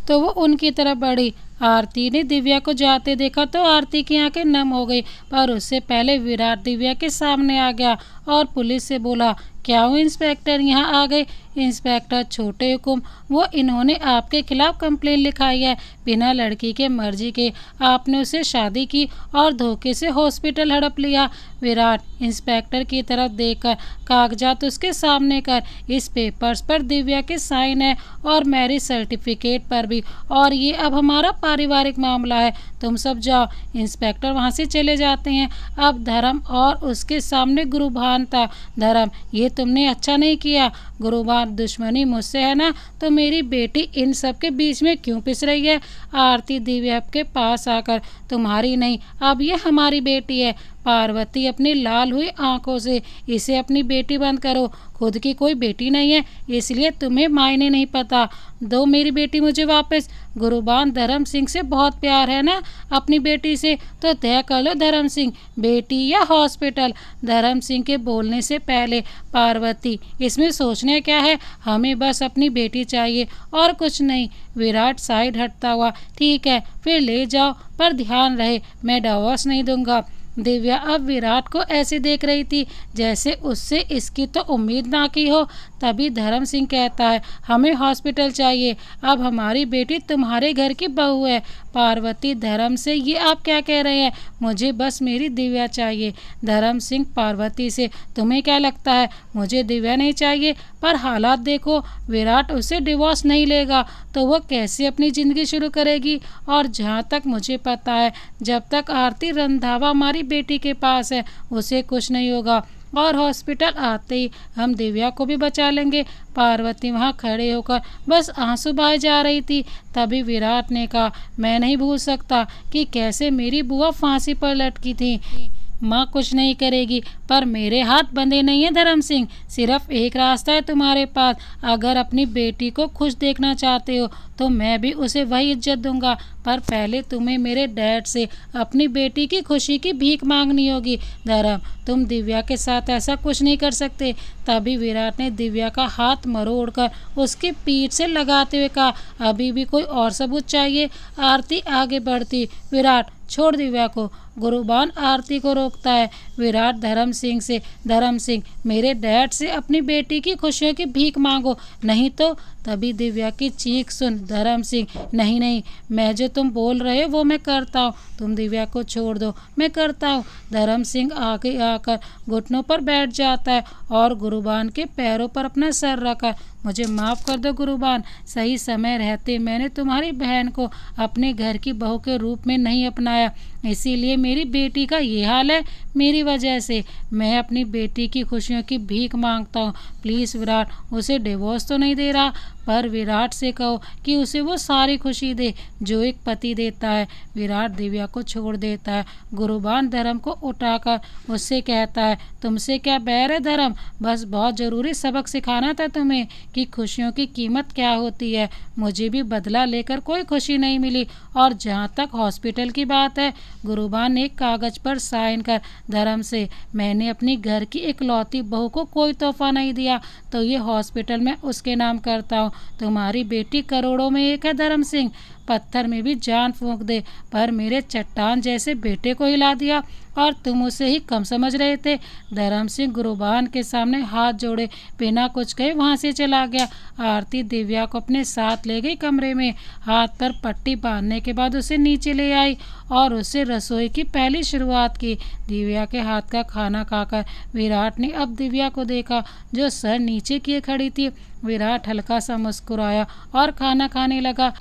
तो वो उनकी तरफ बढ़ी। आरती ने दिव्या को जाते देखा तो आरती की आंखें नम हो गई, पर उससे पहले विराट दिव्या के सामने आ गया और पुलिस से बोला, क्या वो इंस्पेक्टर यहाँ आ गए? इंस्पेक्टर छोटे हुकुम, वो इन्होंने आपके खिलाफ कंप्लेन लिखाई है। बिना लड़की के मर्जी के आपने उससे शादी की और धोखे से हॉस्पिटल हड़प लिया। विराट इंस्पेक्टर की तरफ देखकर, कागजात उसके सामने कर। इस पेपर्स पर दिव्या के साइन है और मैरिज सर्टिफिकेट पर भी, और ये अब हमारा पारिवारिक मामला है। तुम सब जाओ। इंस्पेक्टर वहाँ से चले जाते हैं। अब धर्म और उसके सामने गुरुभान था। धर्म, ये तुमने अच्छा नहीं किया। गुरुभान, दुश्मनी मुझसे है ना, तो मेरी बेटी इन सब के बीच में क्यों पिस रही है? आरती दिव्या के पास आकर, तुम्हारी नहीं, अब ये हमारी बेटी है। पार्वती अपनी लाल हुई आंखों से, इसे अपनी बेटी बंद करो। खुद की कोई बेटी नहीं है, इसलिए तुम्हें मायने नहीं पता। दो मेरी बेटी मुझे वापस। गुरुबान, धर्म सिंह से बहुत प्यार है ना अपनी बेटी से, तो तय कर लो धर्म सिंह, बेटी या हॉस्पिटल। धर्म सिंह के बोलने से पहले पार्वती, इसमें सोचने क्या है, हमें बस अपनी बेटी चाहिए और कुछ नहीं। विराट साइड हटता हुआ, ठीक है फिर ले जाओ, पर ध्यान रहे मैं डिवोर्स नहीं दूंगा। दिव्या अब विराट को ऐसे देख रही थी जैसे उससे इसकी तो उम्मीद ना की हो। तभी धर्म सिंह कहता है, हमें हॉस्पिटल चाहिए, अब हमारी बेटी तुम्हारे घर की बहू है। पार्वती, धर्म से ये आप क्या कह रहे हैं, मुझे बस मेरी दिव्या चाहिए। धर्म सिंह पार्वती से, तुम्हें क्या लगता है मुझे दिव्या नहीं चाहिए, पर हालात देखो, विराट उसे डिवोर्स नहीं लेगा तो वो कैसे अपनी ज़िंदगी शुरू करेगी। और जहाँ तक मुझे पता है, जब तक आरती रंधावा हमारी बेटी के पास है उसे कुछ नहीं होगा, और हॉस्पिटल आते ही हम दिव्या को भी बचा लेंगे। पार्वती वहाँ खड़े होकर बस आंसू बहाए जा रही थी। तभी विराट ने कहा, मैं नहीं भूल सकता कि कैसे मेरी बुआ फांसी पर लटकी थी। माँ कुछ नहीं करेगी, पर मेरे हाथ बंधे नहीं है धर्म सिंह। सिर्फ एक रास्ता है तुम्हारे पास, अगर अपनी बेटी को खुश देखना चाहते हो तो मैं भी उसे वही इज्जत दूंगा, पर पहले तुम्हें मेरे डैड से अपनी बेटी की खुशी की भीख मांगनी होगी। धर्म, तुम दिव्या के साथ ऐसा कुछ नहीं कर सकते। तभी विराट ने दिव्या का हाथ मरोड़कर उसकी पीठ से लगाते हुए कहा, अभी भी कोई और सबूत चाहिए। आरती आगे बढ़ती, विराट छोड़ दिव्या को। गुरुबान आरती को रोकता है। विराट धर्म सिंह से, धर्म सिंह मेरे डैड से अपनी बेटी की खुशियों की भीख मांगो, नहीं तो। तभी दिव्या की चीख सुन धर्म सिंह, नहीं नहीं, मैं जो तुम बोल रहे हो वो मैं करता हूँ, तुम दिव्या को छोड़ दो, मैं करता हूँ। धर्म सिंह आगे आकर घुटनों पर बैठ जाता है और गुरुबान के पैरों पर अपना सर रखा, मुझे माफ़ कर दो गुरुबान, सही समय रहते मैंने तुम्हारी बहन को अपने घर की बहू के रूप में नहीं अपनाया, इसीलिए मेरी बेटी का ये हाल है। मेरी वजह से मैं अपनी बेटी की खुशियों की भीख मांगता हूँ। प्लीज़ विराट, उसे डिवोर्स तो नहीं दे रहा, पर विराट से कहो कि उसे वो सारी खुशी दे जो एक पति देता है। विराट दिव्या को छोड़ देता है। गुरुबान धर्म को उठाकर उससे कहता है, तुमसे क्या बैर है धर्म, बस बहुत ज़रूरी सबक सिखाना था तुम्हें कि खुशियों की कीमत क्या होती है। मुझे भी बदला लेकर कोई खुशी नहीं मिली। और जहाँ तक हॉस्पिटल की बात है, गुरुबान ने एक कागज़ पर साइन कर धर्म से, मैंने अपनी घर की इकलौती बहू को कोई तोहफा नहीं दिया, तो ये हॉस्पिटल मैं उसके नाम करता हूँ। तुम्हारी बेटी करोड़ों में एक है धर्म सिंह, पत्थर में भी जान फूंक दे, पर मेरे चट्टान जैसे बेटे को हिला दिया और तुम उसे ही कम समझ रहे थे। धर्म सिंह गुरुबान के सामने हाथ जोड़े बिना कुछ कहे वहाँ से चला गया। आरती दिव्या को अपने साथ ले गई कमरे में, हाथ पर पट्टी बांधने के बाद उसे नीचे ले आई और उससे रसोई की पहली शुरुआत की। दिव्या के हाथ का खाना खाकर विराट ने अब दिव्या को देखा जो सर नीचे किए खड़ी थी। विराट हल्का सा मुस्कुराया और खाना खाने लगा।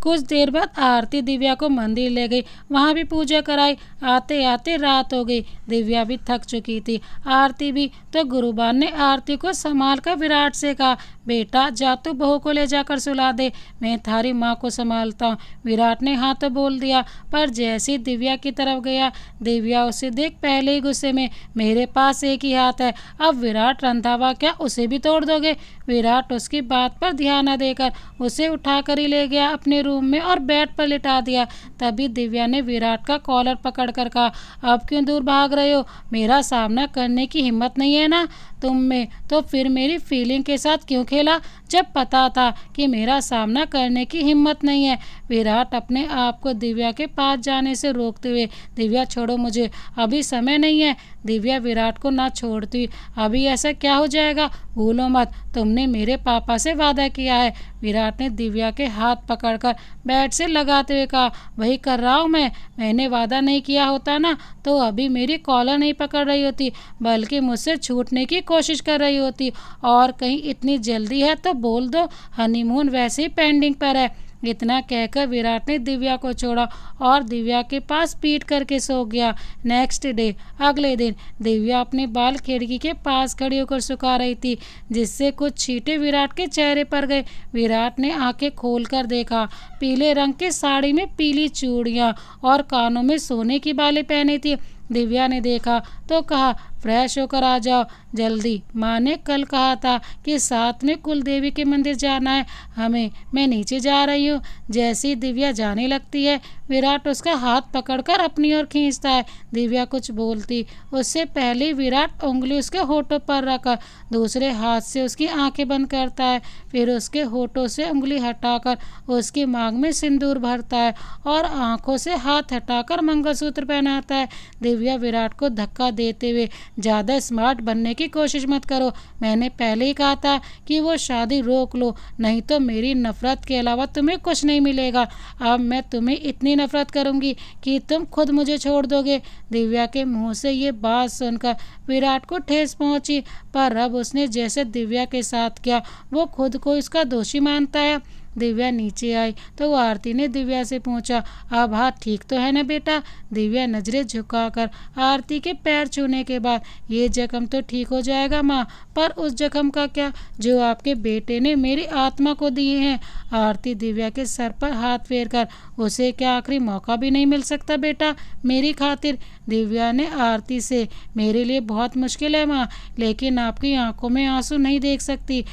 कुछ देर बाद आरती दिव्या को मंदिर ले गई, वहाँ भी पूजा कराई। आते आते रात हो गई, दिव्या भी थक चुकी थी, आरती भी। तो गुरुबान ने आरती को संभाल कर विराट से कहा, बेटा जा तू बहू को ले जाकर सुला दे, मैं थारी माँ को संभालता हूँ। विराट ने हाँ तो बोल दिया, पर जैसे ही दिव्या की तरफ गया, दिव्या उसे देख पहले ही गुस्से में, मेरे पास एक ही हाथ है, अब विराट रंधावा क्या उसे भी तोड़ दोगे। विराट उसकी बात पर ध्यान न देकर उसे उठाकर ही ले गया अपने रूम में और बेड पर लिटा दिया। तभी दिव्या ने विराट का कॉलर पकड़कर कहा, अब क्यों दूर भाग रहे हो, मेरा सामना करने की हिम्मत नहीं है ना तुम में, तो फिर मेरी फीलिंग के साथ क्यों खेला जब पता था कि मेरा सामना करने की हिम्मत नहीं है। विराट अपने आप को दिव्या के पास जाने से रोकते हुए, दिव्या छोड़ो मुझे, अभी समय नहीं है। दिव्या विराट को ना छोड़ती, अभी ऐसा क्या हो जाएगा, भूलो मत, तुमने मेरे पापा से वादा किया है। विराट ने दिव्या के हाथ पकड़कर बेड से लगाते हुए कहा, वही कर रहा हूँ मैंने वादा नहीं किया होता ना तो अभी मेरी कॉलर नहीं पकड़ रही होती, बल्कि मुझसे छूटने की कोशिश कर रही होती। और कहीं इतनी जल्दी है तो बोल दो, हनीमून वैसे ही पेंडिंग पर है। इतना कहकर विराट ने दिव्या को छोड़ा और दिव्या के पास पीट करके सो गया। नेक्स्ट डे, अगले दिन, दिव्या अपने बाल खिड़की के पास खड़ी होकर सुखा रही थी, जिससे कुछ छींटे विराट के चेहरे पर गए। विराट ने आंखें खोलकर देखा, पीले रंग की साड़ी में पीली चूड़ियाँ और कानों में सोने की बालें पहनी थी। दिव्या ने देखा तो कहा, फ्रेश होकर आ जाओ जल्दी, माँ ने कल कहा था कि साथ में कुलदेवी के मंदिर जाना है हमें, मैं नीचे जा रही हूँ। जैसे ही दिव्या जाने लगती है विराट उसका हाथ पकड़कर अपनी ओर खींचता है। दिव्या कुछ बोलती उससे पहले विराट उंगली उसके होठों पर रखकर दूसरे हाथ से उसकी आंखें बंद करता है, फिर उसके होठों से उंगली हटाकर उसकी मांग में सिंदूर भरता है और आंखों से हाथ हटाकर मंगलसूत्र पहनाता है। दिव्या विराट को धक्का देते हुए, ज़्यादा स्मार्ट बनने की कोशिश मत करो, मैंने पहले ही कहा था कि वो शादी रोक लो, नहीं तो मेरी नफरत के अलावा तुम्हें कुछ नहीं मिलेगा। अब मैं तुम्हें इतनी नफरत करूंगी कि तुम खुद मुझे छोड़ दोगे। दिव्या के मुंह से ये बात सुनकर विराट को ठेस पहुंची, पर अब उसने जैसे दिव्या के साथ किया वो खुद को इसका दोषी मानता है। दिव्या नीचे आई तो आरती ने दिव्या से पूछा, अब हाथ ठीक तो है ना बेटा? दिव्या नजरें झुकाकर आरती के पैर छूने के बाद, ये जख्म तो ठीक हो जाएगा माँ, पर उस जख्म का क्या जो आपके बेटे ने मेरी आत्मा को दिए हैं? आरती दिव्या के सर पर हाथ फेरकर, उसे क्या आखिरी मौका भी नहीं मिल सकता बेटा मेरी खातिर? दिव्या ने आरती से, मेरे लिए बहुत मुश्किल है माँ, लेकिन आपकी आंखों में आंसू नहीं देख सकती।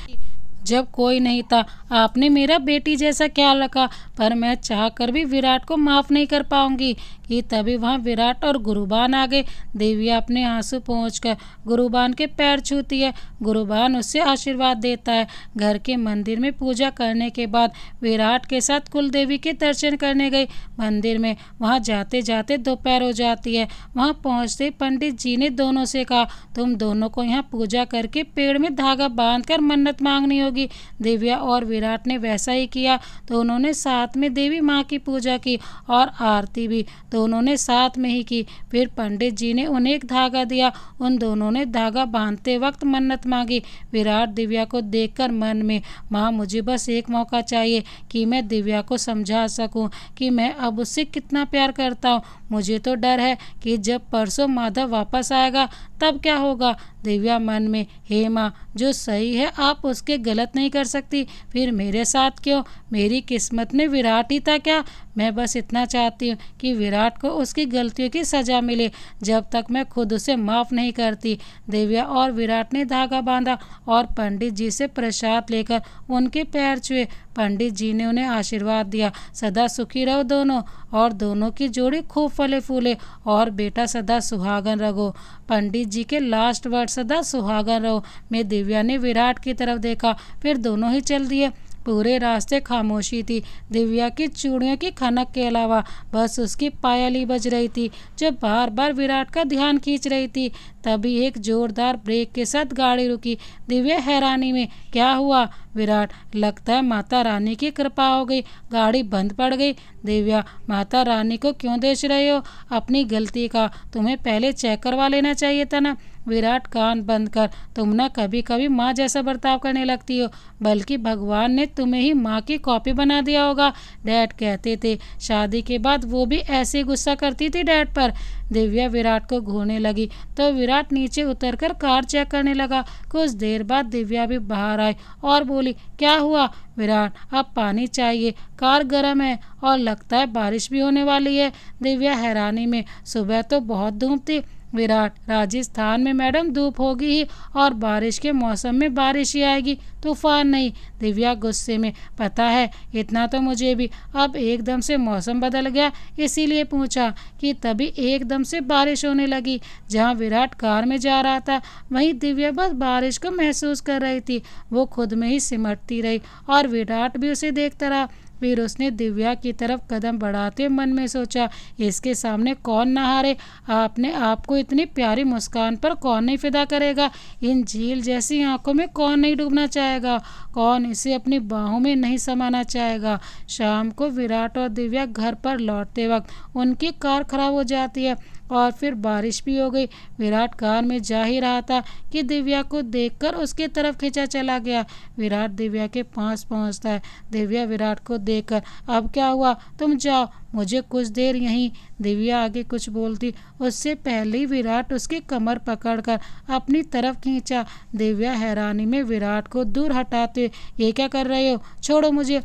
जब कोई नहीं था आपने मेरा बेटी जैसा ख्याल रखा, पर मैं चाह कर भी विराट को माफ़ नहीं कर पाऊंगी। कि तभी वहाँ विराट और गुरुबान आ गए। दिव्या अपने आंसू पहुँचकर गुरुबान के पैर छूती है। गुरुबान उससे आशीर्वाद देता है। घर के मंदिर में पूजा करने के बाद विराट के साथ कुलदेवी के दर्शन करने गई मंदिर में। वहाँ जाते जाते दोपहर हो जाती है। वहाँ पहुँचते पंडित जी ने दोनों से कहा, तुम दोनों को यहाँ पूजा करके पेड़ में धागा बांध कर मन्नत मांगनी होगी। दिव्या और विराट ने वैसा ही किया तो उन्होंने साथ में देवी माँ की पूजा की और आरती भी दोनों ने साथ में ही की। फिर पंडित जी ने उन्हें एक धागा दिया। उन दोनों ने धागा बांधते वक्त मन्नत मांगी। विराट दिव्या को देखकर मन में, माँ मुझे बस एक मौका चाहिए कि मैं दिव्या को समझा सकूं कि मैं अब उससे कितना प्यार करता हूँ। मुझे तो डर है कि जब परसों माधव वापस आएगा तब क्या होगा। दिव्या मन में, हे माँ जो सही है आप उसके गलत नहीं कर सकती, फिर मेरे साथ क्यों? मेरी किस्मत में विराट ही था क्या? मैं बस इतना चाहती हूँ कि विराट को उसकी गलतियों की सज़ा मिले जब तक मैं खुद उसे माफ़ नहीं करती। दिव्या और विराट ने धागा बांधा और पंडित जी से प्रसाद लेकर उनके पैर छुए। पंडित जी ने उन्हें आशीर्वाद दिया, सदा सुखी रहो दोनों, और दोनों की जोड़ी खूब फले फूले, और बेटा सदा सुहागन रहो। पंडित जी के लास्ट वर्ड सदा सुहागन रहो में दिव्या ने विराट की तरफ देखा, फिर दोनों ही चल दिए। पूरे रास्ते खामोशी थी। दिव्या की चूड़ियों की खनक के अलावा बस उसकी पायल ही बज रही थी जो बार बार विराट का ध्यान खींच रही थी। तभी एक जोरदार ब्रेक के साथ गाड़ी रुकी। दिव्या हैरानी में, क्या हुआ? विराट, लगता है माता रानी की कृपा हो गई, गाड़ी बंद पड़ गई। दिव्या, माता रानी को क्यों देख रहे हो? अपनी गलती का तुम्हें पहले चेक करवा लेना चाहिए था ना। विराट, कान बंद कर, तुम ना कभी कभी माँ जैसा बर्ताव करने लगती हो, बल्कि भगवान ने तुम्हें ही माँ की कॉपी बना दिया होगा। डैड कहते थे शादी के बाद वो भी ऐसे गुस्सा करती थी डैड पर। दिव्या विराट को घूरने लगी तो विराट नीचे उतरकर कार चेक करने लगा। कुछ देर बाद दिव्या भी बाहर आई और बोली, क्या हुआ? विराट, अब पानी चाहिए, कार गर्म है और लगता है बारिश भी होने वाली है। दिव्या हैरानी में, सुबह तो बहुत धूप थी। विराट, राजस्थान में मैडम धूप होगी ही और बारिश के मौसम में बारिश ही आएगी, तूफान नहीं। दिव्या गुस्से में, पता है इतना तो मुझे भी, अब एकदम से मौसम बदल गया इसीलिए पूछा। कि तभी एकदम से बारिश होने लगी। जहाँ विराट कार में जा रहा था वहीं दिव्या बस बारिश को महसूस कर रही थी। वो खुद में ही सिमटती रही और विराट भी उसे देखता रहा। फिर उसने दिव्या की तरफ कदम बढ़ाते मन में सोचा, इसके सामने कौन न हारे। आपने आपको इतनी प्यारी मुस्कान पर कौन नहीं फिदा करेगा? इन झील जैसी आंखों में कौन नहीं डूबना चाहेगा? कौन इसे अपनी बाहों में नहीं समाना चाहेगा? शाम को विराट और दिव्या घर पर लौटते वक्त उनकी कार खराब हो जाती है और फिर बारिश भी हो गई। विराट कार में जा ही रहा था कि दिव्या को देखकर उसकी तरफ खींचा चला गया। विराट दिव्या के पास पहुंचता है। दिव्या विराट को देखकर, अब क्या हुआ? तुम जाओ, मुझे कुछ देर यहीं। दिव्या आगे कुछ बोलती उससे पहले ही विराट उसकी कमर पकड़कर अपनी तरफ खींचा। दिव्या हैरानी में विराट को दूर हटाते, ये क्या कर रहे हो? छोड़ो मुझे।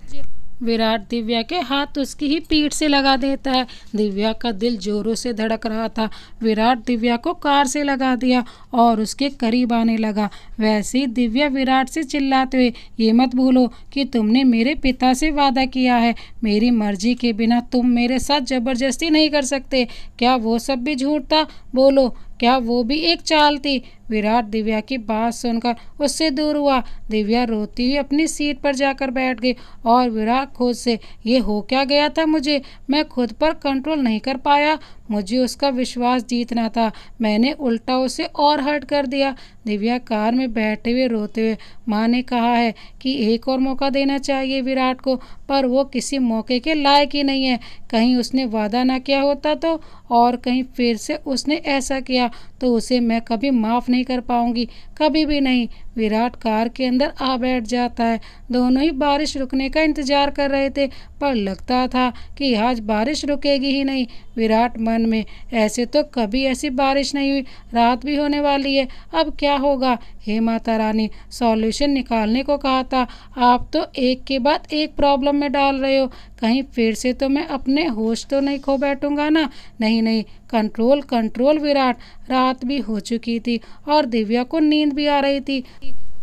विराट दिव्या के हाथ उसकी ही पीठ से लगा देता है। दिव्या का दिल जोरों से धड़क रहा था। विराट दिव्या को कार से लगा दिया और उसके करीब आने लगा। वैसे ही दिव्या विराट से चिल्लाते हुए, ये मत भूलो कि तुमने मेरे पिता से वादा किया है। मेरी मर्जी के बिना तुम मेरे साथ जबरदस्ती नहीं कर सकते। क्या वो सब भी झूठ था? बोलो, क्या वो भी एक चाल थी? विराट दिव्या की बात सुनकर उससे दूर हुआ। दिव्या रोती हुई अपनी सीट पर जाकर बैठ गई और विराट खुद से, ये हो क्या गया था मुझे? मैं खुद पर कंट्रोल नहीं कर पाया। मुझे उसका विश्वास जीतना था, मैंने उल्टा उसे और हर्ट कर दिया। दिव्या कार में बैठे हुए रोते हुए, माँ ने कहा है कि एक और मौका देना चाहिए विराट को, पर वो किसी मौके के लायक ही नहीं है। कहीं उसने वादा ना किया होता तो, और कहीं फिर से उसने ऐसा किया तो उसे मैं कभी माफ़ नहीं कर पाऊंगी, कभी भी नहीं। विराट कार के अंदर आ बैठ जाता है। दोनों ही बारिश रुकने का इंतजार कर रहे थे, पर लगता था कि आज बारिश रुकेगी ही नहीं। विराट मन में, ऐसे तो कभी ऐसी बारिश नहीं हुई, रात भी होने वाली है, अब क्या होगा? हे माता रानी, सॉल्यूशन निकालने को कहा था, आप तो एक के बाद एक प्रॉब्लम में डाल रहे हो। कहीं फिर से तो मैं अपने होश तो नहीं खो बैठूंगा ना? नहीं नहीं, कंट्रोल कंट्रोल विराट। रात भी हो चुकी थी और दिव्या को नींद भी आ रही थी,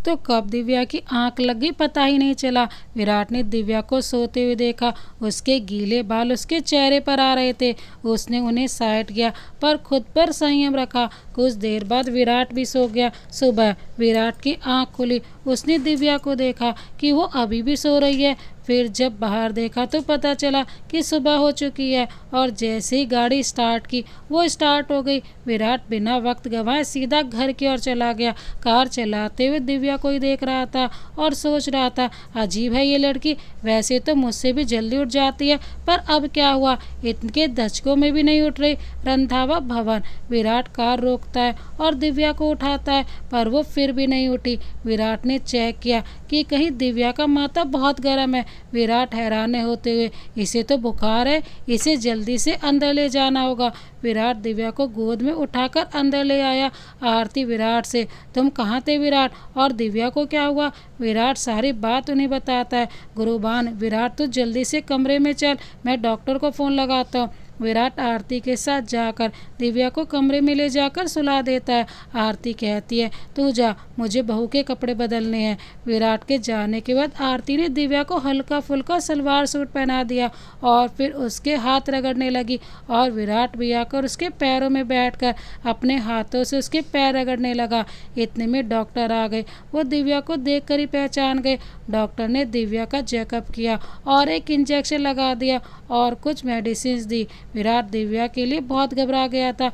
तो कब दिव्या की आंख लग गई पता ही नहीं चला। विराट ने दिव्या को सोते हुए देखा। उसके गीले बाल उसके चेहरे पर आ रहे थे। उसने उन्हें साइड किया पर खुद पर संयम रखा। कुछ देर बाद विराट भी सो गया। सुबह विराट की आंख खुली। उसने दिव्या को देखा कि वो अभी भी सो रही है। फिर जब बाहर देखा तो पता चला कि सुबह हो चुकी है और जैसे ही गाड़ी स्टार्ट की वो स्टार्ट हो गई। विराट बिना वक्त गंवाए सीधा घर की ओर चला गया। कार चलाते हुए दिव्या को ही देख रहा था और सोच रहा था, अजीब है ये लड़की, वैसे तो मुझसे भी जल्दी उठ जाती है, पर अब क्या हुआ? इनके दचकों में भी नहीं उठ रही। रंधावा भवन। विराट कार रोकता है और दिव्या को उठाता है, पर वो फिर भी नहीं उठी। विराट ने चेक किया कि कहीं दिव्या का माथा बहुत गर्म है। विराट हैरान होते हुए, इसे तो बुखार है, इसे जल्दी से अंदर ले जाना होगा। विराट दिव्या को गोद में उठाकर अंदर ले आया। आरती विराट से, तुम कहाँ थे विराट, और दिव्या को क्या हुआ? विराट सारी बात उन्हें बताता है। गुरुबान, विराट तो जल्दी से कमरे में चल, मैं डॉक्टर को फ़ोन लगाता हूँ। विराट आरती के साथ जाकर दिव्या को कमरे में ले जाकर सुला देता है। आरती कहती है, तू जा, मुझे बहू के कपड़े बदलने हैं। विराट के जाने के बाद आरती ने दिव्या को हल्का फुल्का सलवार सूट पहना दिया और फिर उसके हाथ रगड़ने लगी और विराट भी आकर उसके पैरों में बैठकर अपने हाथों से उसके पैर रगड़ने लगा। इतने में डॉक्टर आ गए। वो दिव्या को देखकर ही पहचान गए। डॉक्टर ने दिव्या का चेकअप किया और एक इंजेक्शन लगा दिया और कुछ मेडिसिन दी। विराट दिव्या के लिए बहुत घबरा गया था,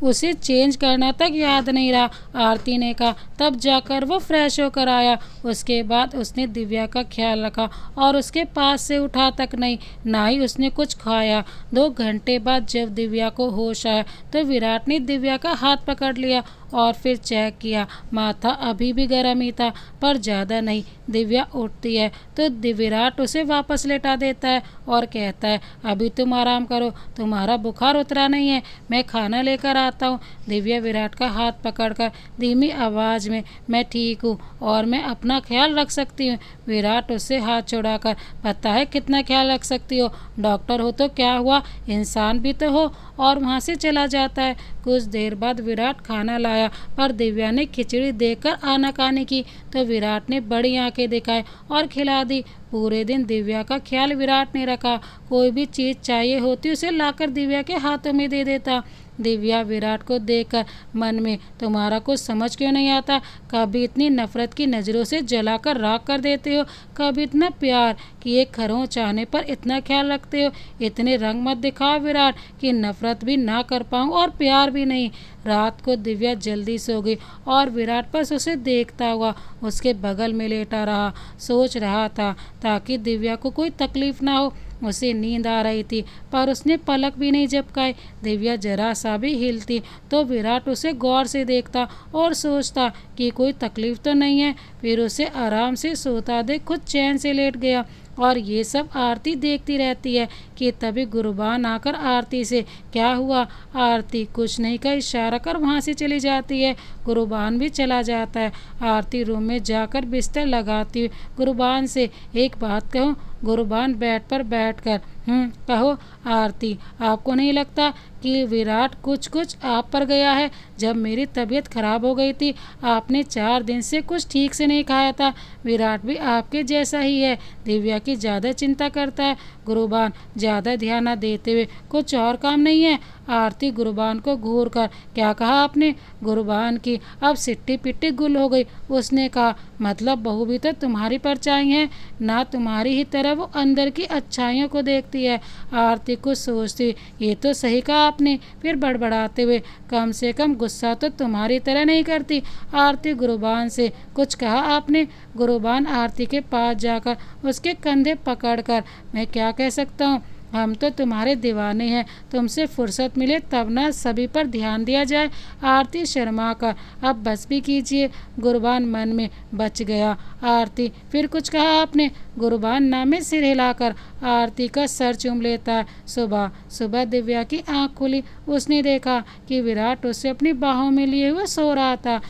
उसे चेंज करना तक याद नहीं रहा। आरती ने कहा, तब जाकर वो फ्रेश होकर आया। उसके बाद उसने दिव्या का ख्याल रखा और उसके पास से उठा तक नहीं, ना ही उसने कुछ खाया। 2 घंटे बाद जब दिव्या को होश आया तो विराट ने दिव्या का हाथ पकड़ लिया और फिर चेक किया। माथा अभी भी गर्म ही था, पर ज़्यादा नहीं। दिव्या उठती है तो विराट उसे वापस लेटा देता है और कहता है, अभी तुम आराम करो, तुम्हारा बुखार उतरा नहीं है, मैं खाना लेकर आता हूँ। दिव्या विराट का हाथ पकड़कर धीमी आवाज़ में, मैं ठीक हूँ और मैं अपना ख्याल रख सकती हूँ। विराट उससे हाथ छुड़ाकर, पता है कितना ख्याल रख सकती हो, डॉक्टर हो तो क्या हुआ, इंसान भी तो हो, और वहाँ से चला जाता है। कुछ देर बाद विराट खाना लाया, पर दिव्या ने खिचड़ी देकर आनाकानी की तो विराट ने बड़ी आंखें दिखाई और खिला दी। पूरे दिन दिव्या का ख्याल विराट ने रखा। कोई भी चीज़ चाहिए होती उसे लाकर दिव्या के हाथों में दे देता। दिव्या विराट को देखकर मन में, तुम्हारा कुछ समझ क्यों नहीं आता? कभी इतनी नफरत की नज़रों से जलाकर राख कर देते हो, कभी इतना प्यार कि एक खरोंच चाहने पर इतना ख्याल रखते हो। इतने रंग मत दिखाओ विराट कि नफरत भी ना कर पाऊँ और प्यार भी नहीं। रात को दिव्या जल्दी सो गई और विराट बस उसे देखता हुआ उसके बगल में लेटा रहा। सोच रहा था ताकि दिव्या को कोई तकलीफ ना हो। उसे नींद आ रही थी, पर उसने पलक भी नहीं झपकाई। दिव्या जरा सा भी हिलती तो विराट उसे गौर से देखता और सोचता कि कोई तकलीफ तो नहीं है। फिर उसे आराम से सोता देख खुद चैन से लेट गया। और ये सब आरती देखती रहती है कि तभी गुरबान आकर आरती से, क्या हुआ? आरती कुछ नहीं का इशारा कर वहाँ से चली जाती है। गुरबान भी चला जाता है। आरती रूम में जाकर बिस्तर लगाती हुई गुरबान से, एक बात कहूँ, गुरबान बेड पर बैठकर कहो आरती, आपको नहीं लगता कि विराट कुछ कुछ आप पर गया है? जब मेरी तबीयत खराब हो गई थी, आपने 4 दिन से कुछ ठीक से नहीं खाया था। विराट भी आपके जैसा ही है, दिव्या की ज़्यादा चिंता करता है। गुरबान ज़्यादा ध्यान न देते हुए, कुछ और काम नहीं है? आरती गुरबान को घूर कर, क्या कहा आपने? गुरबान की अब सिट्टी पिट्टी गुल हो गई। उसने कहा, मतलब बहू भी तो तुम्हारी परछाई है ना, तुम्हारी ही तरह वो अंदर की अच्छाइयों को देखती है। आरती कुछ सोचती, ये तो सही कहा आपने। फिर बड़बड़ाते हुए, कम से कम गुस्सा तो तुम्हारी तरह नहीं करती। आरती गुरबान से, कुछ कहा आपने? गुरबान आरती के पास जाकर उसके कंधे पकड़कर, मैं क्या कह सकता हूँ, हम तो तुम्हारे दीवाने हैं, तुमसे फुर्सत मिले तब ना सभी पर ध्यान दिया जाए। आरती शर्मा कर, अब बस भी कीजिए। गुरबान मन में बच गया। आरती, फिर कुछ कहा आपने? गुरबान नामे सिर हिलाकर आरती का सर चूम लेता है। सुबह सुबह दिव्या की आंख खुली। उसने देखा कि विराट उसे अपनी बाहों में लिए हुए सो रहा था।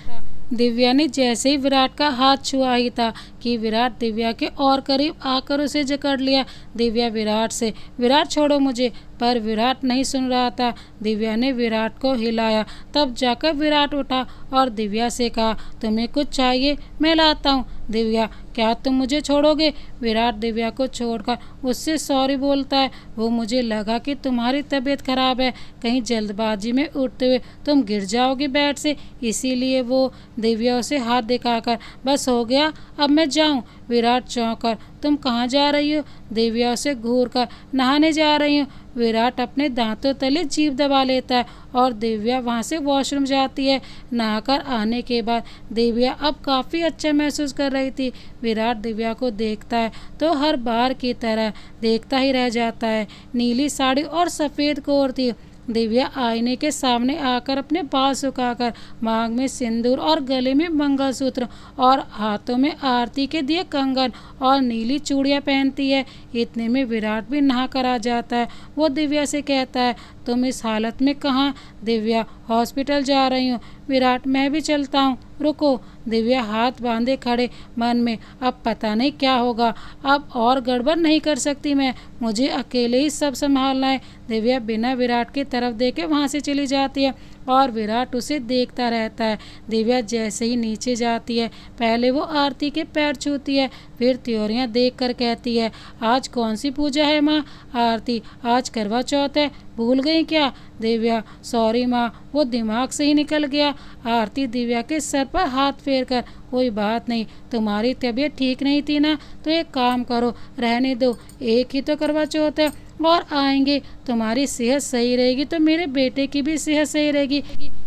दिव्या ने जैसे ही विराट का हाथ छुआ ही था कि विराट दिव्या के और करीब आकर उसे जकड़ लिया। दिव्या विराट से, विराट छोड़ो मुझे, पर विराट नहीं सुन रहा था। दिव्या ने विराट को हिलाया, तब जाकर विराट उठा और दिव्या से कहा, तुम्हें कुछ चाहिए? मैं लाता हूँ। दिव्या, क्या तुम मुझे छोड़ोगे? विराट दिव्या को छोड़कर उससे सॉरी बोलता है। वो, मुझे लगा कि तुम्हारी तबीयत खराब है, कहीं जल्दबाजी में उठते हुए तुम गिर जाओगे बेड से, इसीलिए वो। दिव्या उसे हाथ दिखाकर, बस हो गया, अब मैं जाऊं? विराट चौंकर, तुम कहाँ जा रही हो? दिव्या उसे घूर कर, नहाने जा रही हूँ। विराट अपने दांतों तले जीभ दबा लेता है और दिव्या वहाँ से वॉशरूम जाती है। नहाकर आने के बाद दिव्या अब काफ़ी अच्छा महसूस कर रही थी। विराट दिव्या को देखता है तो हर बार की तरह देखता ही रह जाता है। नीली साड़ी और सफ़ेद कोट थी। दिव्या आईने के सामने आकर अपने बाल सुखाकर, मांग में सिंदूर और गले में मंगलसूत्र और हाथों में आरती के दिए कंगन और नीली चूड़ियाँ पहनती है। इतने में विराट भी नहा कर आ जाता है। वो दिव्या से कहता है, तुम इस हालत में कहाँ? दिव्या, हॉस्पिटल जा रही हूँ। विराट, मैं भी चलता हूँ, रुको। दिव्या हाथ बांधे खड़े, मन में, अब पता नहीं क्या होगा, अब और गड़बड़ नहीं कर सकती मैं, मुझे अकेले ही सब संभालना है। दिव्या बिना विराट की तरफ देखे वहाँ से चली जाती है और विराट उसे देखता रहता है। दिव्या जैसे ही नीचे जाती है, पहले वो आरती के पैर छूती है, फिर त्योरियाँ देखकर कहती है, आज कौन सी पूजा है माँ? आरती, आज करवा चौथ है, भूल गई क्या? दिव्या, सॉरी माँ, वो दिमाग से ही निकल गया। आरती दिव्या के सर पर हाथ फेरकर, कोई बात नहीं, तुम्हारी तबीयत ठीक नहीं थी ना, तो एक काम करो, रहने दो, एक ही तो करवा चौथ है और आएंगे, तुम्हारी सेहत सही रहेगी तो मेरे बेटे की भी सेहत सही रहेगी।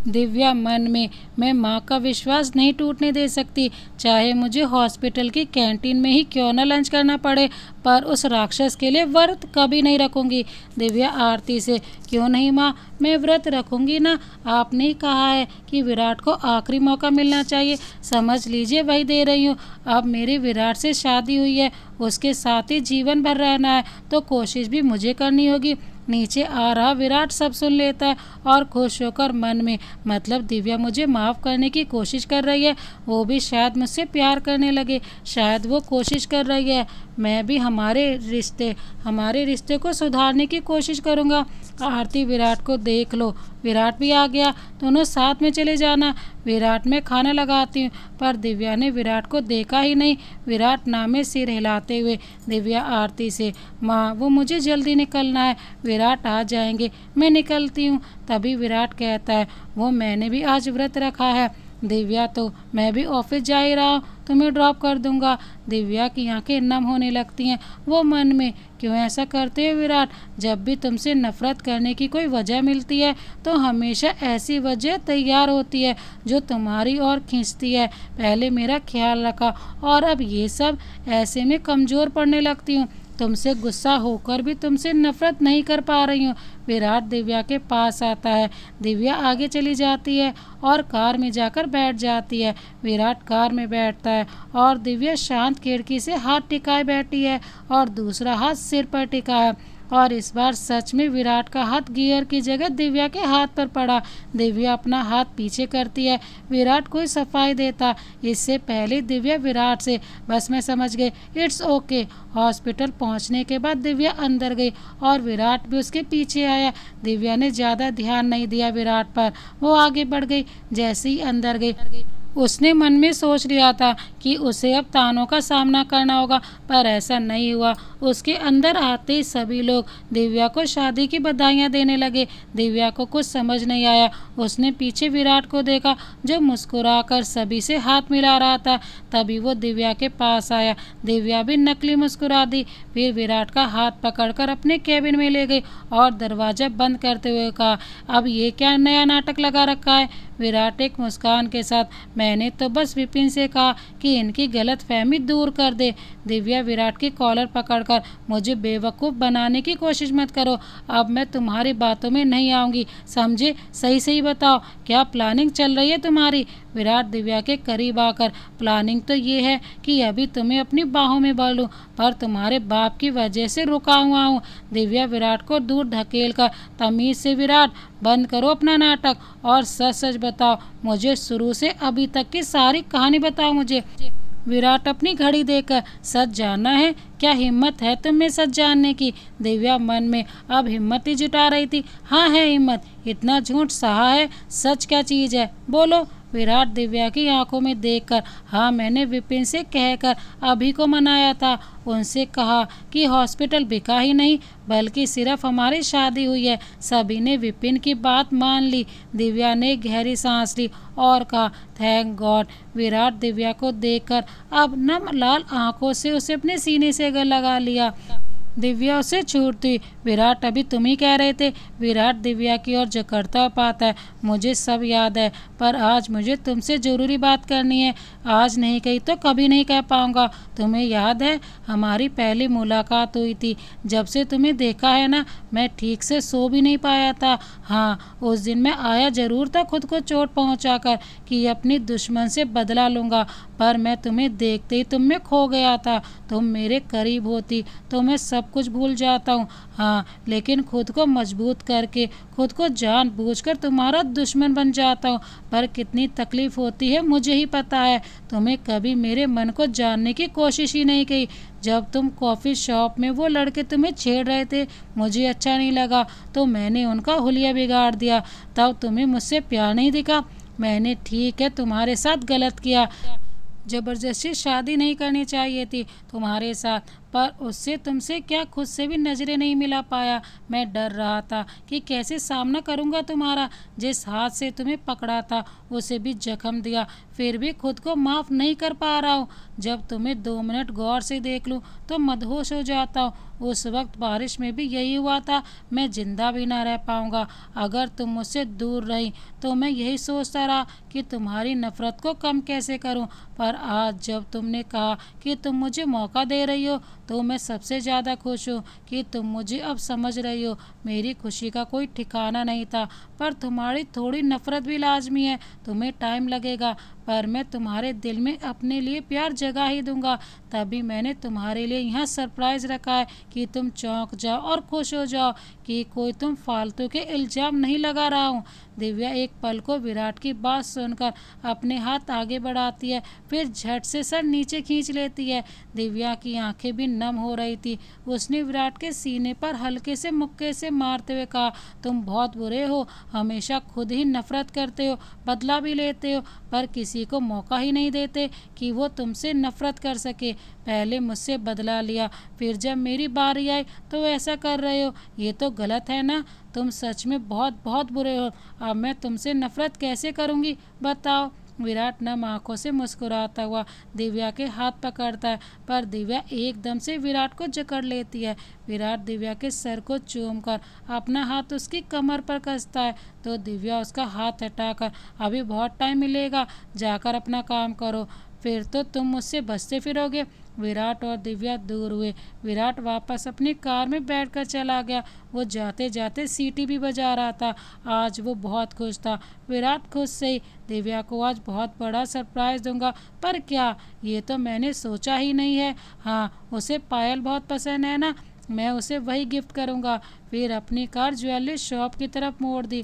दिव्या मन में, मैं माँ का विश्वास नहीं टूटने दे सकती, चाहे मुझे हॉस्पिटल की कैंटीन में ही क्यों न लंच करना पड़े, पर उस राक्षस के लिए व्रत कभी नहीं रखूंगी। दिव्या आरती से, क्यों नहीं माँ, मैं व्रत रखूंगी ना, आपने ही कहा है कि विराट को आखिरी मौका मिलना चाहिए, समझ लीजिए वही दे रही हूँ। अब मेरी विराट से शादी हुई है, उसके साथ ही जीवन भर रहना है, तो कोशिश भी मुझे करनी होगी। नीचे आ रहा विराट सब सुन लेता है और खुश होकर मन में, मतलब दिव्या मुझे माफ़ करने की कोशिश कर रही है, वो भी शायद मुझसे प्यार करने लगे, शायद वो कोशिश कर रही है, मैं भी हमारे रिश्ते को सुधारने की कोशिश करूँगा। आरती, विराट को देख लो। विराट भी आ गया, दोनों साथ में चले जाना। विराट में खाना लगाती हूँ, पर दिव्या ने विराट को देखा ही नहीं। विराट नामे सिर हिलाते हुए, दिव्या आरती से, माँ, वो मुझे जल्दी निकलना है, विराट आ जाएंगे, मैं निकलती हूँ। तभी विराट कहता है, वो मैंने भी आज व्रत रखा है। दिव्या, तो मैं भी ऑफिस जा ही रहा हूँ, तुम्हें ड्रॉप कर दूंगा। दिव्या की आंखें नम होने लगती हैं। वो मन में, क्यों ऐसा करते हो विराट? जब भी तुमसे नफरत करने की कोई वजह मिलती है तो हमेशा ऐसी वजह तैयार होती है जो तुम्हारी ओर खींचती है। पहले मेरा ख्याल रखा और अब ये सब, ऐसे में कमज़ोर पड़ने लगती हूँ। तुमसे गुस्सा होकर भी तुमसे नफरत नहीं कर पा रही हूँ। विराट दिव्या के पास आता है। दिव्या आगे चली जाती है और कार में जाकर बैठ जाती है। विराट कार में बैठता है और दिव्या शांत खिड़की से हाथ टिकाए बैठी है और दूसरा हाथ सिर पर टिका है। और इस बार सच में विराट का हाथ गियर की जगह दिव्या के हाथ पर पड़ा। दिव्या अपना हाथ पीछे करती है, विराट कोई सफाई देता। इससे पहले दिव्या विराट से, बस मैं समझ गई, इट्स ओके। हॉस्पिटल पहुंचने के बाद दिव्या अंदर गई और विराट भी उसके पीछे आया। दिव्या ने ज़्यादा ध्यान नहीं दिया विराट पर, वो आगे बढ़ गई। जैसे ही अंदर गई उसने मन में सोच लिया था कि उसे अब तानों का सामना करना होगा, पर ऐसा नहीं हुआ। उसके अंदर आते ही सभी लोग दिव्या को शादी की बधाइयाँ देने लगे। दिव्या को कुछ समझ नहीं आया। उसने पीछे विराट को देखा जो मुस्कुराकर सभी से हाथ मिला रहा था। तभी वो दिव्या के पास आया। दिव्या भी नकली मुस्कुरा दी, फिर विराट का हाथ पकड़कर अपने केबिन में ले गई और दरवाजा बंद करते हुए कहा, अब ये क्या नया नाटक लगा रखा है। विराट एक मुस्कान के साथ, मैंने तो बस विपिन से कहा कि इनकी गलत फहमी दूर कर दे। दिव्या विराट की कॉलर पकड़कर, मुझे बेवकूफ़ बनाने की कोशिश मत करो, अब मैं तुम्हारी बातों में नहीं आऊँगी, समझे। सही सही बताओ, क्या प्लानिंग चल रही है तुम्हारी। विराट दिव्या के करीब आकर, प्लानिंग तो ये है कि अभी तुम्हें अपनी बाहों में भर लूं, पर तुम्हारे बाप की वजह से रुका हुआ हूँ। दिव्या विराट को दूर धकेल कर, तमीज से विराट, बंद करो अपना नाटक और सच सच बताओ मुझे, शुरू से अभी तक की सारी कहानी बताओ मुझे। विराट अपनी घड़ी देखकर, सच जानना है, क्या हिम्मत है तुम में सच जानने की। दिव्या मन में अब हिम्मत ही जुटा रही थी। हाँ है हिम्मत, इतना झूठ सहा है, सच क्या चीज़ है, बोलो। विराट दिव्या की आंखों में देखकर, हाँ मैंने विपिन से कहकर अभी को मनाया था, उनसे कहा कि हॉस्पिटल बिका ही नहीं बल्कि सिर्फ हमारी शादी हुई है। सभी ने विपिन की बात मान ली। दिव्या ने गहरी सांस ली और कहा, थैंक गॉड। विराट दिव्या को देखकर अब नम लाल आंखों से उसे अपने सीने से गले लगा लिया। दिव्या उसे छूटती, विराट अभी तुम ही कह रहे थे। विराट दिव्या की ओर जकड़ता पाता है, मुझे सब याद है, पर आज मुझे तुमसे ज़रूरी बात करनी है। आज नहीं कही तो कभी नहीं कह पाऊंगा। तुम्हें याद है हमारी पहली मुलाकात हुई थी, जब से तुम्हें देखा है ना मैं ठीक से सो भी नहीं पाया था। हाँ उस दिन मैं आया ज़रूर था खुद को चोट पहुंचाकर कि अपनी दुश्मन से बदला लूँगा, पर मैं तुम्हें देखते ही तुम में खो गया था। तुम मेरे करीब होती तो मैं सब कुछ भूल जाता हूँ। हाँ लेकिन खुद को मजबूत करके खुद को जानबूझकर तुम्हारा दुश्मन बन जाता हूँ, पर कितनी तकलीफ होती है मुझे ही पता है। तुम्हें कभी मेरे मन को जानने की कोशिश ही नहीं की। जब तुम कॉफ़ी शॉप में वो लड़के तुम्हें छेड़ रहे थे, मुझे अच्छा नहीं लगा तो मैंने उनका हुलिया बिगाड़ दिया। तब तुम्हें मुझसे प्यार नहीं दिखा। मैंने ठीक है तुम्हारे साथ गलत किया, ज़बरदस्ती शादी नहीं करनी चाहिए थी तुम्हारे साथ, पर उससे तुमसे क्या खुद से भी नज़रें नहीं मिला पाया। मैं डर रहा था कि कैसे सामना करूंगा तुम्हारा। जिस हाथ से तुम्हें पकड़ा था उसे भी जख्म दिया, फिर भी खुद को माफ़ नहीं कर पा रहा हूँ। जब तुम्हें 2 मिनट गौर से देख लूँ तो मदहोश हो जाता हूँ। उस वक्त बारिश में भी यही हुआ था, मैं जिंदा भी ना रह पाऊँगा अगर तुम मुझसे दूर रही। तो मैं यही सोचता रहा कि तुम्हारी नफ़रत को कम कैसे करूं, पर आज जब तुमने कहा कि तुम मुझे मौका दे रही हो तो मैं सबसे ज़्यादा खुश हूँ कि तुम मुझे अब समझ रही हो। मेरी खुशी का कोई ठिकाना नहीं था, पर तुम्हारी थोड़ी नफ़रत भी लाजमी है। तुम्हें टाइम लगेगा, पर मैं तुम्हारे दिल में अपने लिए प्यार जगा ही दूंगा। तभी मैंने तुम्हारे लिए यहाँ सरप्राइज़ रखा है कि तुम चौंक जाओ और खुश हो जाओ कि कोई तुम फालतू के इल्ज़ाम नहीं लगा रहा हूँ। दिव्या एक पल को विराट की बात सुनकर अपने हाथ आगे बढ़ाती है, फिर झट से सर नीचे खींच लेती है। दिव्या की आंखें भी नम हो रही थी। उसने विराट के सीने पर हल्के से मुक्के से मारते हुए कहा, तुम बहुत बुरे हो, हमेशा खुद ही नफरत करते हो, बदला भी लेते हो, पर किसी को मौका ही नहीं देते कि वो तुमसे नफरत कर सके। पहले मुझसे बदला लिया, फिर जब मेरी बारी आई तो ऐसा कर रहे हो, ये तो गलत है ना। तुम सच में बहुत बहुत बुरे हो। अब मैं तुमसे नफरत कैसे करूँगी बताओ। विराट नम आंखों से मुस्कुराता हुआ दिव्या के हाथ पकड़ता है, पर दिव्या एकदम से विराट को जकड़ लेती है। विराट दिव्या के सर को चूमकर अपना हाथ उसकी कमर पर कसता है, तो दिव्या उसका हाथ हटाकर, अभी बहुत टाइम मिलेगा, जाकर अपना काम करो, फिर तो तुम मुझसे बचते फिरोगे। विराट और दिव्या दूर हुए। विराट वापस अपनी कार में बैठकर चला गया। वो जाते जाते सीटी भी बजा रहा था। आज वो बहुत खुश था। विराट खुश से ही, दिव्या को आज बहुत बड़ा सरप्राइज़ दूंगा। पर क्या, ये तो मैंने सोचा ही नहीं है। हाँ उसे पायल बहुत पसंद है ना, मैं उसे वही गिफ्ट करूँगा। फिर अपनी कार ज्वेलरी शॉप की तरफ मोड़ दी।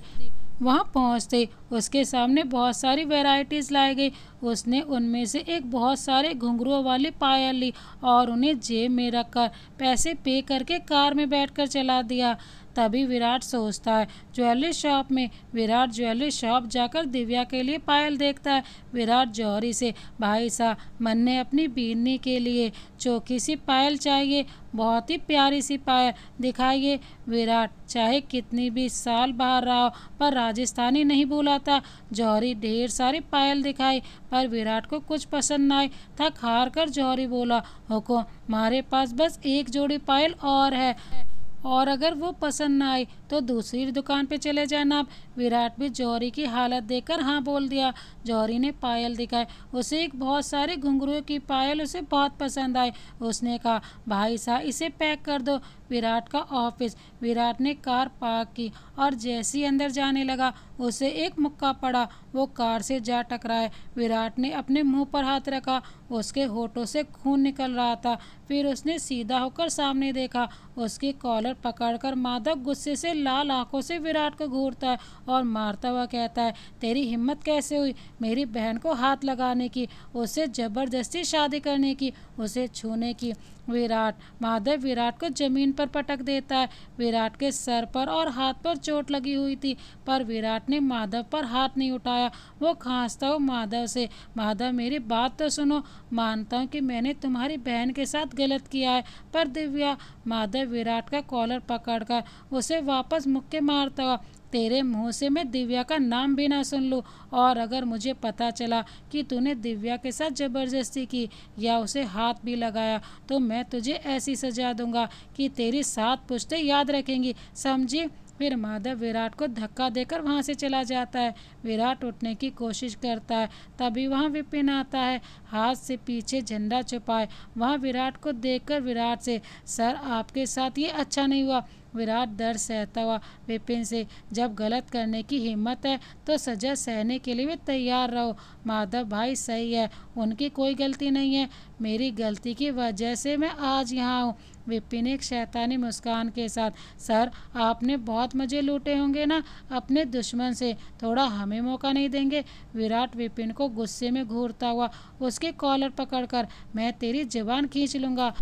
वहाँ पहुँचते उसके सामने बहुत सारी वैरायटीज़ लाई गई। उसने उनमें से एक बहुत सारे घुंघरुओं वाली पायल ली और उन्हें जेब में रखकर पैसे पे करके कार में बैठकर चला दिया। तभी विराट सोचता है ज्वेलरी शॉप में। विराट ज्वेलरी शॉप जाकर दिव्या के लिए पायल देखता है। विराट जौहरी से, भाई साहब मन्ने अपनी बीनी के लिए चौकी सी पायल चाहिए, बहुत ही प्यारी सी पायल दिखाइए। विराट चाहे कितनी भी साल बाहर रहा हो पर राजस्थानी नहीं भूलाता। जौहरी ढेर सारी पायल दिखाई पर विराट को कुछ पसंद न आई। थक हार कर जौहरी बोला, हुकुम हमारे पास बस एक जोड़ी पायल और है, और अगर वो पसंद ना आई तो दूसरी दुकान पे चले जाना आप। विराट भी जौहरी की हालत देखकर हाँ बोल दिया। जौहरी ने पायल दिखाई। उसे एक बहुत सारे घुंघरुओं की पायल उसे बहुत पसंद आई। उसने कहा, भाई साहब इसे पैक कर दो। विराट का ऑफिस। विराट ने कार पार्क की और जैसे ही अंदर जाने लगा उसे एक मुक्का पड़ा। वो कार से जा टकराए। विराट ने अपने मुंह पर हाथ रखा। उसके होठों से खून निकल रहा था। फिर उसने सीधा होकर सामने देखा। उसकी कॉलर पकड़कर माधव गुस्से से लाल आंखों से विराट को घूरता है और मारता हुआ कहता है, तेरी हिम्मत कैसे हुई मेरी बहन को हाथ लगाने की, उससे जबरदस्ती शादी करने की, उसे छूने की। माधव विराट को जमीन पर पटक देता है। विराट के सर पर और हाथ पर चोट लगी हुई थी पर विराट ने माधव पर हाथ नहीं उठाया। वो खांसता हुआ माधव से, माधव मेरी बात तो सुनो, मानता हूँ कि मैंने तुम्हारी बहन के साथ गलत किया है पर दिव्या। माधव विराट का कॉलर पकड़कर उसे वापस मुक्के मारता हुआ, तेरे मुंह से मैं दिव्या का नाम भी ना सुन लूं, और अगर मुझे पता चला कि तूने दिव्या के साथ जबरदस्ती की या उसे हाथ भी लगाया तो मैं तुझे ऐसी सजा दूंगा कि तेरी 7 पुश्तें याद रखेंगी, समझी। फिर माधव विराट को धक्का देकर वहां से चला जाता है। विराट उठने की कोशिश करता है तभी वहां विपिन आता है, हाथ से पीछे झंडा छुपाए। वहां विराट को देखकर विराट से, सर आपके साथ ये अच्छा नहीं हुआ। विराट डर सहता हुआ विपिन से, जब गलत करने की हिम्मत है तो सजा सहने के लिए भी तैयार रहो। माधव भाई सही है, उनकी कोई गलती नहीं है, मेरी गलती की वजह से मैं आज यहाँ हूँ। विपिन एक शैतानी मुस्कान के साथ, सर आपने बहुत मजे लूटे होंगे ना अपने दुश्मन से, थोड़ा हमें मौका नहीं देंगे। विराट विपिन को गुस्से में घूरता हुआ उसके कॉलर पकड़कर, मैं तेरी जुबान खींच लूंगा,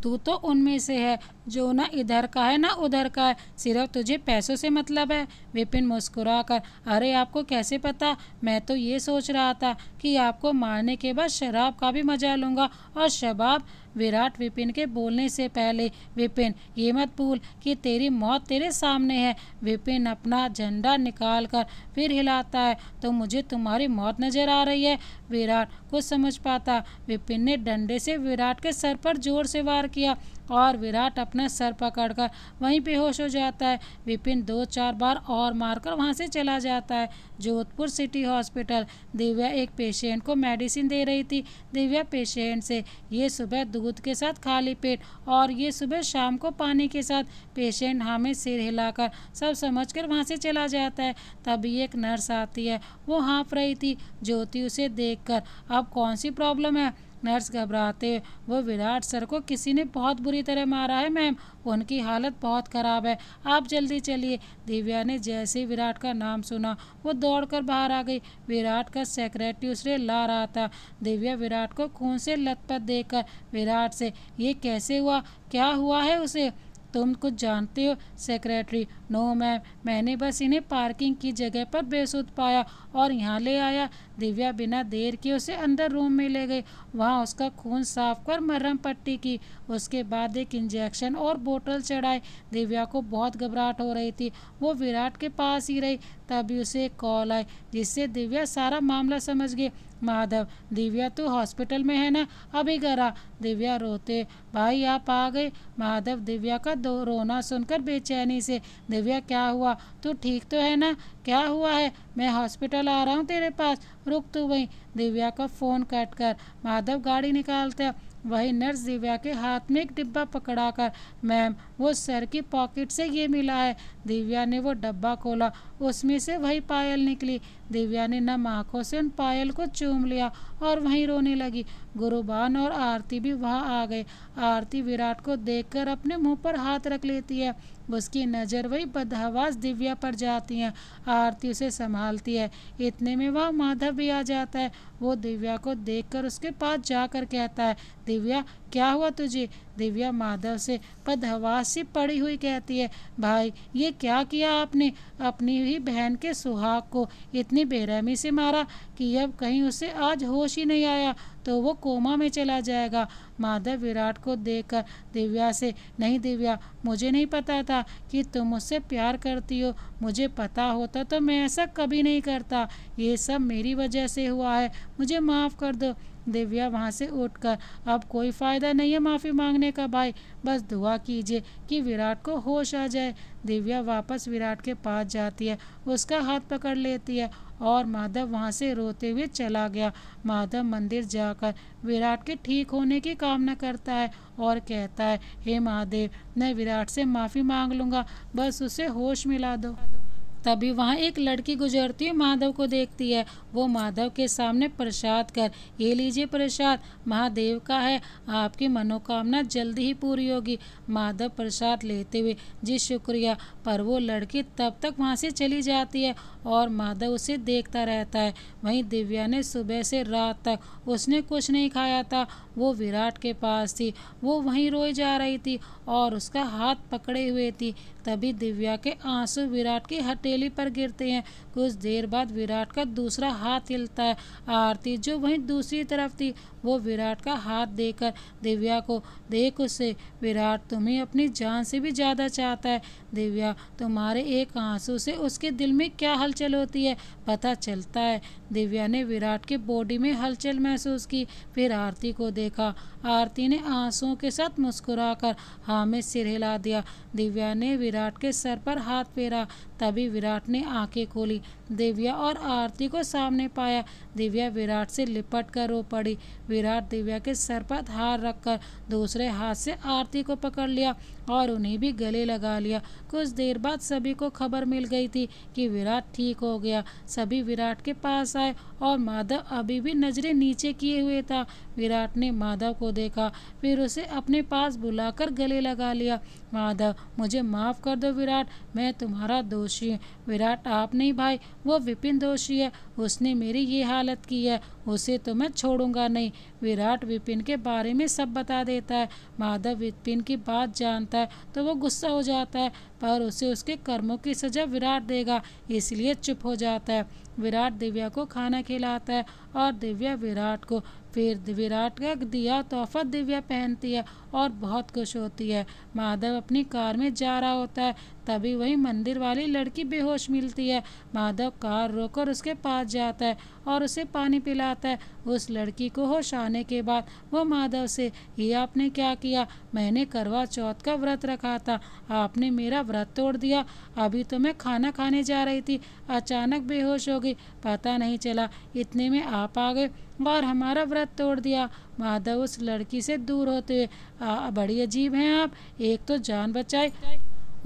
तू तो उनमें से है जो ना इधर का है ना उधर का है, सिर्फ तुझे पैसों से मतलब है। विपिन मुस्कुराकर, अरे आपको कैसे पता, मैं तो ये सोच रहा था कि आपको मारने के बाद शराब का भी मजा लूंगा। और शबाब। विराट विपिन के बोलने से पहले, विपिन ये मत भूल कि तेरी मौत तेरे सामने है। विपिन अपना झंडा निकाल कर फिर हिलाता है, तो मुझे तुम्हारी मौत नजर आ रही है। विराट कुछ समझ पाता। विपिन ने डंडे से विराट के सर पर जोर से वार किया और विराट अपना सर पकड़कर वहीं बेहोश हो जाता है। विपिन 2-4 बार और मारकर वहां से चला जाता है। Jodhpur city hospital. दिव्या एक पेशेंट को मेडिसिन दे रही थी। दिव्या पेशेंट से, ये सुबह दूध के साथ खाली पेट और ये सुबह शाम को पानी के साथ। पेशेंट हाँ में सिर हिलाकर सब समझकर वहां से चला जाता है। तभी एक नर्स आती है, वो हाँफ रही थी। ज्योति उसे देखकर, अब कौन सी प्रॉब्लम है। नर्स घबराते, वो विराट सर को किसी ने बहुत बुरी तरह मारा है मैम, उनकी हालत बहुत ख़राब है, आप जल्दी चलिए। दिव्या ने जैसे ही विराट का नाम सुना वो दौड़कर बाहर आ गई। विराट का सेक्रेटरी उसे ला रहा था। दिव्या विराट को खून से लथपथ देखकर विराट से, ये कैसे हुआ, क्या हुआ है उसे, तुम कुछ जानते हो। सेक्रेटरी, नो मैम, मैंने बस इन्हें पार्किंग की जगह पर बेसुध पाया और यहाँ ले आया। दिव्या बिना देर के उसे अंदर रूम में ले गई। वहाँ उसका खून साफ कर मरहम पट्टी की, उसके बाद एक इंजेक्शन और बोतल चढ़ाई। दिव्या को बहुत घबराहट हो रही थी। वो विराट के पास ही रही। तभी उसे एक कॉल आई जिससे दिव्या सारा मामला समझ गई। माधव, दिव्या तू हॉस्पिटल में है ना, अभी घर आ। दिव्या रोते, भाई आप आ गए। माधव दिव्या का रोना सुनकर बेचैनी से, दिव्या क्या हुआ, तू ठीक तो है ना, क्या हुआ है, मैं हॉस्पिटल आ रहा हूँ तेरे पास, रुक तू वहीं। दिव्या का फ़ोन कट कर माधव गाड़ी निकालता है वही नर्स दिव्या के हाथ में एक डिब्बा पकड़ाकर, मैम वो सर की पॉकेट से ये मिला है। दिव्या ने वो डब्बा खोला, उसमें से वही पायल निकली। दिव्या ने नम आंखों से उन पायल को चूम लिया और वहीं रोने लगी। गुरुबान और आरती भी वहां आ गए। आरती विराट को देखकर अपने मुंह पर हाथ रख लेती है। उसकी नज़र वही बदहवास दिव्या पर जाती है। आरती उसे संभालती है। इतने में वह माधव भी आ जाता है। वो दिव्या को देखकर उसके पास जाकर कहता है, दिव्या क्या हुआ तुझे? दिव्या माधव से बदहवास सी पड़ी हुई कहती है, भाई ये क्या किया आपने? अपनी ही बहन के सुहाग को इतनी बेरहमी से मारा कि अब कहीं उसे आज होश ही नहीं आया तो वो कोमा में चला जाएगा। माधव विराट को देखकर दिव्या से, नहीं दिव्या, मुझे नहीं पता था कि तुम मुझसे प्यार करती हो। मुझे पता होता तो मैं ऐसा कभी नहीं करता। ये सब मेरी वजह से हुआ है, मुझे माफ़ कर दो। दिव्या वहाँ से उठकर, अब कोई फ़ायदा नहीं है माफ़ी मांगने का भाई, बस दुआ कीजिए कि विराट को होश आ जाए। दिव्या वापस विराट के पास जाती है, उसका हाथ पकड़ लेती है और माधव वहाँ से रोते हुए चला गया। माधव मंदिर जाकर विराट के ठीक होने की कामना करता है और कहता है, हे महादेव, मैं विराट से माफ़ी मांग लूँगा, बस उसे होश मिला दो। तभी वहाँ एक लड़की गुजरती हुई माधव को देखती है। वो माधव के सामने प्रसाद कर, ये लीजिए प्रसाद, महादेव का है, आपकी मनोकामना जल्दी ही पूरी होगी। माधव प्रसाद लेते हुए, जी शुक्रिया, पर वो लड़की तब तक वहाँ से चली जाती है और माधव उसे देखता रहता है। वहीं दिव्या ने सुबह से रात तक उसने कुछ नहीं खाया था। वो विराट के पास थी, वो वहीं रोई जा रही थी और उसका हाथ पकड़े हुए थी। तभी दिव्या के आंसू विराट की हथेली पर गिरते हैं। कुछ देर बाद विराट का दूसरा हाथ हिलता है। आरती जो वहीं दूसरी तरफ थी, वो विराट का हाथ देकर दिव्या को, देख उसे, विराट तुम्हें अपनी जान से भी ज़्यादा चाहता है। दिव्या, तुम्हारे एक आंसू से उसके दिल में क्या हलचल होती है पता चलता है। दिव्या ने विराट के बॉडी में हलचल महसूस की, फिर आरती को देखा। आरती ने आंसुओं के साथ मुस्कुराकर हाँ में सिर हिला दिया। दिव्या ने विराट के सर पर हाथ फेरा। तभी विराट ने आंखें खोली। दिव्या और आरती को सामने पाया। दिव्या विराट से लिपट कर रो पड़ी। विराट दिव्या के सर पर हाथ रखकर दूसरे हाथ से आरती को पकड़ लिया और उन्हें भी गले लगा लिया। कुछ देर बाद सभी को खबर मिल गई थी कि विराट ठीक हो गया। सभी विराट के पास आए और माधव अभी भी नजरें नीचे किए हुए था। विराट ने माधव को देखा, फिर उसे अपने पास बुलाकर गले लगा लिया। माधव, मुझे माफ़ कर दो विराट, मैं तुम्हारा दोषी हूँ। विराट, आप नहीं भाई, वो विपिन दोषी है, उसने मेरी ये हालत की है, उसे तो मैं छोड़ूंगा नहीं। विराट विपिन के बारे में सब बता देता है। माधव विपिन की बात जानता है तो वो गुस्सा हो जाता है, पर उसे उसके कर्मों की सजा विराट देगा, इसलिए चुप हो जाता है। विराट दिव्या को खाना खिलाता है और दिव्या विराट को। फिर विराट का दिया तोहफा दिव्या पहनती है और बहुत खुश होती है। माधव अपनी कार में जा रहा होता है, तभी वही मंदिर वाली लड़की बेहोश मिलती है। माधव कार रोककर उसके पास जाता है और उसे पानी पिलाता है। उस लड़की को होश आने के बाद वो माधव से, ये आपने क्या किया? मैंने करवा चौथ का व्रत रखा था, आपने मेरा व्रत तोड़ दिया। अभी तो मैं खाना खाने जा रही थी, अचानक बेहोश हो गई, पता नहीं चला, इतने में आप आ गए और हमारा व्रत तोड़ दिया। माधव उस लड़की से दूर होते हुए, बड़ी अजीब हैं आप, एक तो जान बचाए,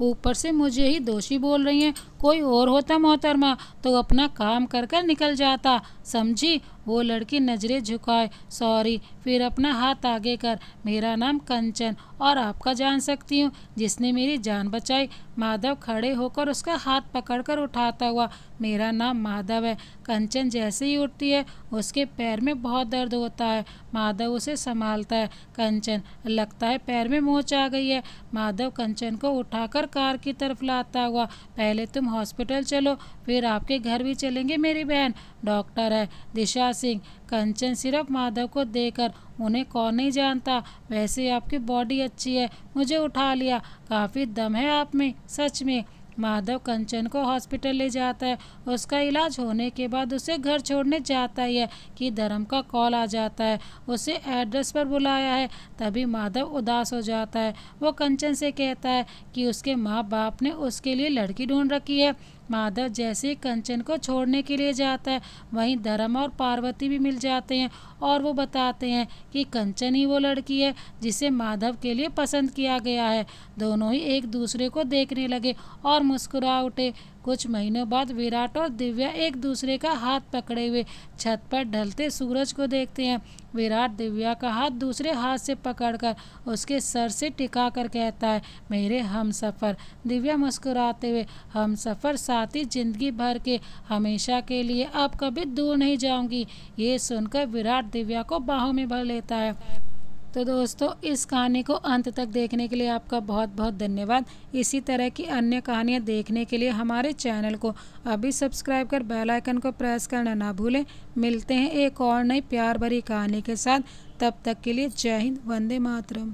ऊपर से मुझे ही दोषी बोल रही हैं। कोई और होता मोहतरमा तो अपना काम कर कर निकल जाता, समझी? वो लड़की नज़रें झुकाए, सॉरी, फिर अपना हाथ आगे कर, मेरा नाम कंचन, और आपका जान सकती हूँ, जिसने मेरी जान बचाई। माधव खड़े होकर उसका हाथ पकड़कर उठाता हुआ, मेरा नाम माधव है। कंचन जैसे ही उठती है उसके पैर में बहुत दर्द होता है। माधव उसे संभालता है। कंचन, लगता है पैर में मोच आ गई है। माधव कंचन को उठाकर कार की तरफ लाता हुआ, पहले तुम हॉस्पिटल चलो, फिर आपके घर भी चलेंगे। मेरी बहन डॉक्टर है, दिशा सिंह। कंचन सिर्फ माधव को देकर, उन्हें कौन नहीं जानता, वैसे आपकी बॉडी अच्छी है, मुझे उठा लिया, काफ़ी दम है आप में, सच में। माधव कंचन को हॉस्पिटल ले जाता है। उसका इलाज होने के बाद उसे घर छोड़ने जाता ही है कि धर्म का कॉल आ जाता है, उसे एड्रेस पर बुलाया है। तभी माधव उदास हो जाता है। वो कंचन से कहता है कि उसके माँ बाप ने उसके लिए लड़की ढूंढ रखी है, माधव जैसे कंचन को छोड़ने के लिए जाता है, वहीं धर्म और पार्वती भी मिल जाते हैं और वो बताते हैं कि कंचन ही वो लड़की है जिसे माधव के लिए पसंद किया गया है। दोनों ही एक दूसरे को देखने लगे और मुस्कुरा उठे। कुछ महीनों बाद विराट और दिव्या एक दूसरे का हाथ पकड़े हुए छत पर ढलते सूरज को देखते हैं। विराट दिव्या का हाथ दूसरे हाथ से पकड़कर उसके सर से टिका कर कहता है, मेरे हमसफ़र। दिव्या मुस्कुराते हुए, हमसफ़र साथी जिंदगी भर के, हमेशा के लिए, अब कभी दूर नहीं जाऊंगी। ये सुनकर विराट दिव्या को बाहों में भर लेता है। तो दोस्तों, इस कहानी को अंत तक देखने के लिए आपका बहुत बहुत धन्यवाद। इसी तरह की अन्य कहानियाँ देखने के लिए हमारे चैनल को अभी सब्सक्राइब कर बेल आइकन को प्रेस करना ना भूलें। मिलते हैं एक और नई प्यार भरी कहानी के साथ। तब तक के लिए जय हिंद, वंदे मातरम।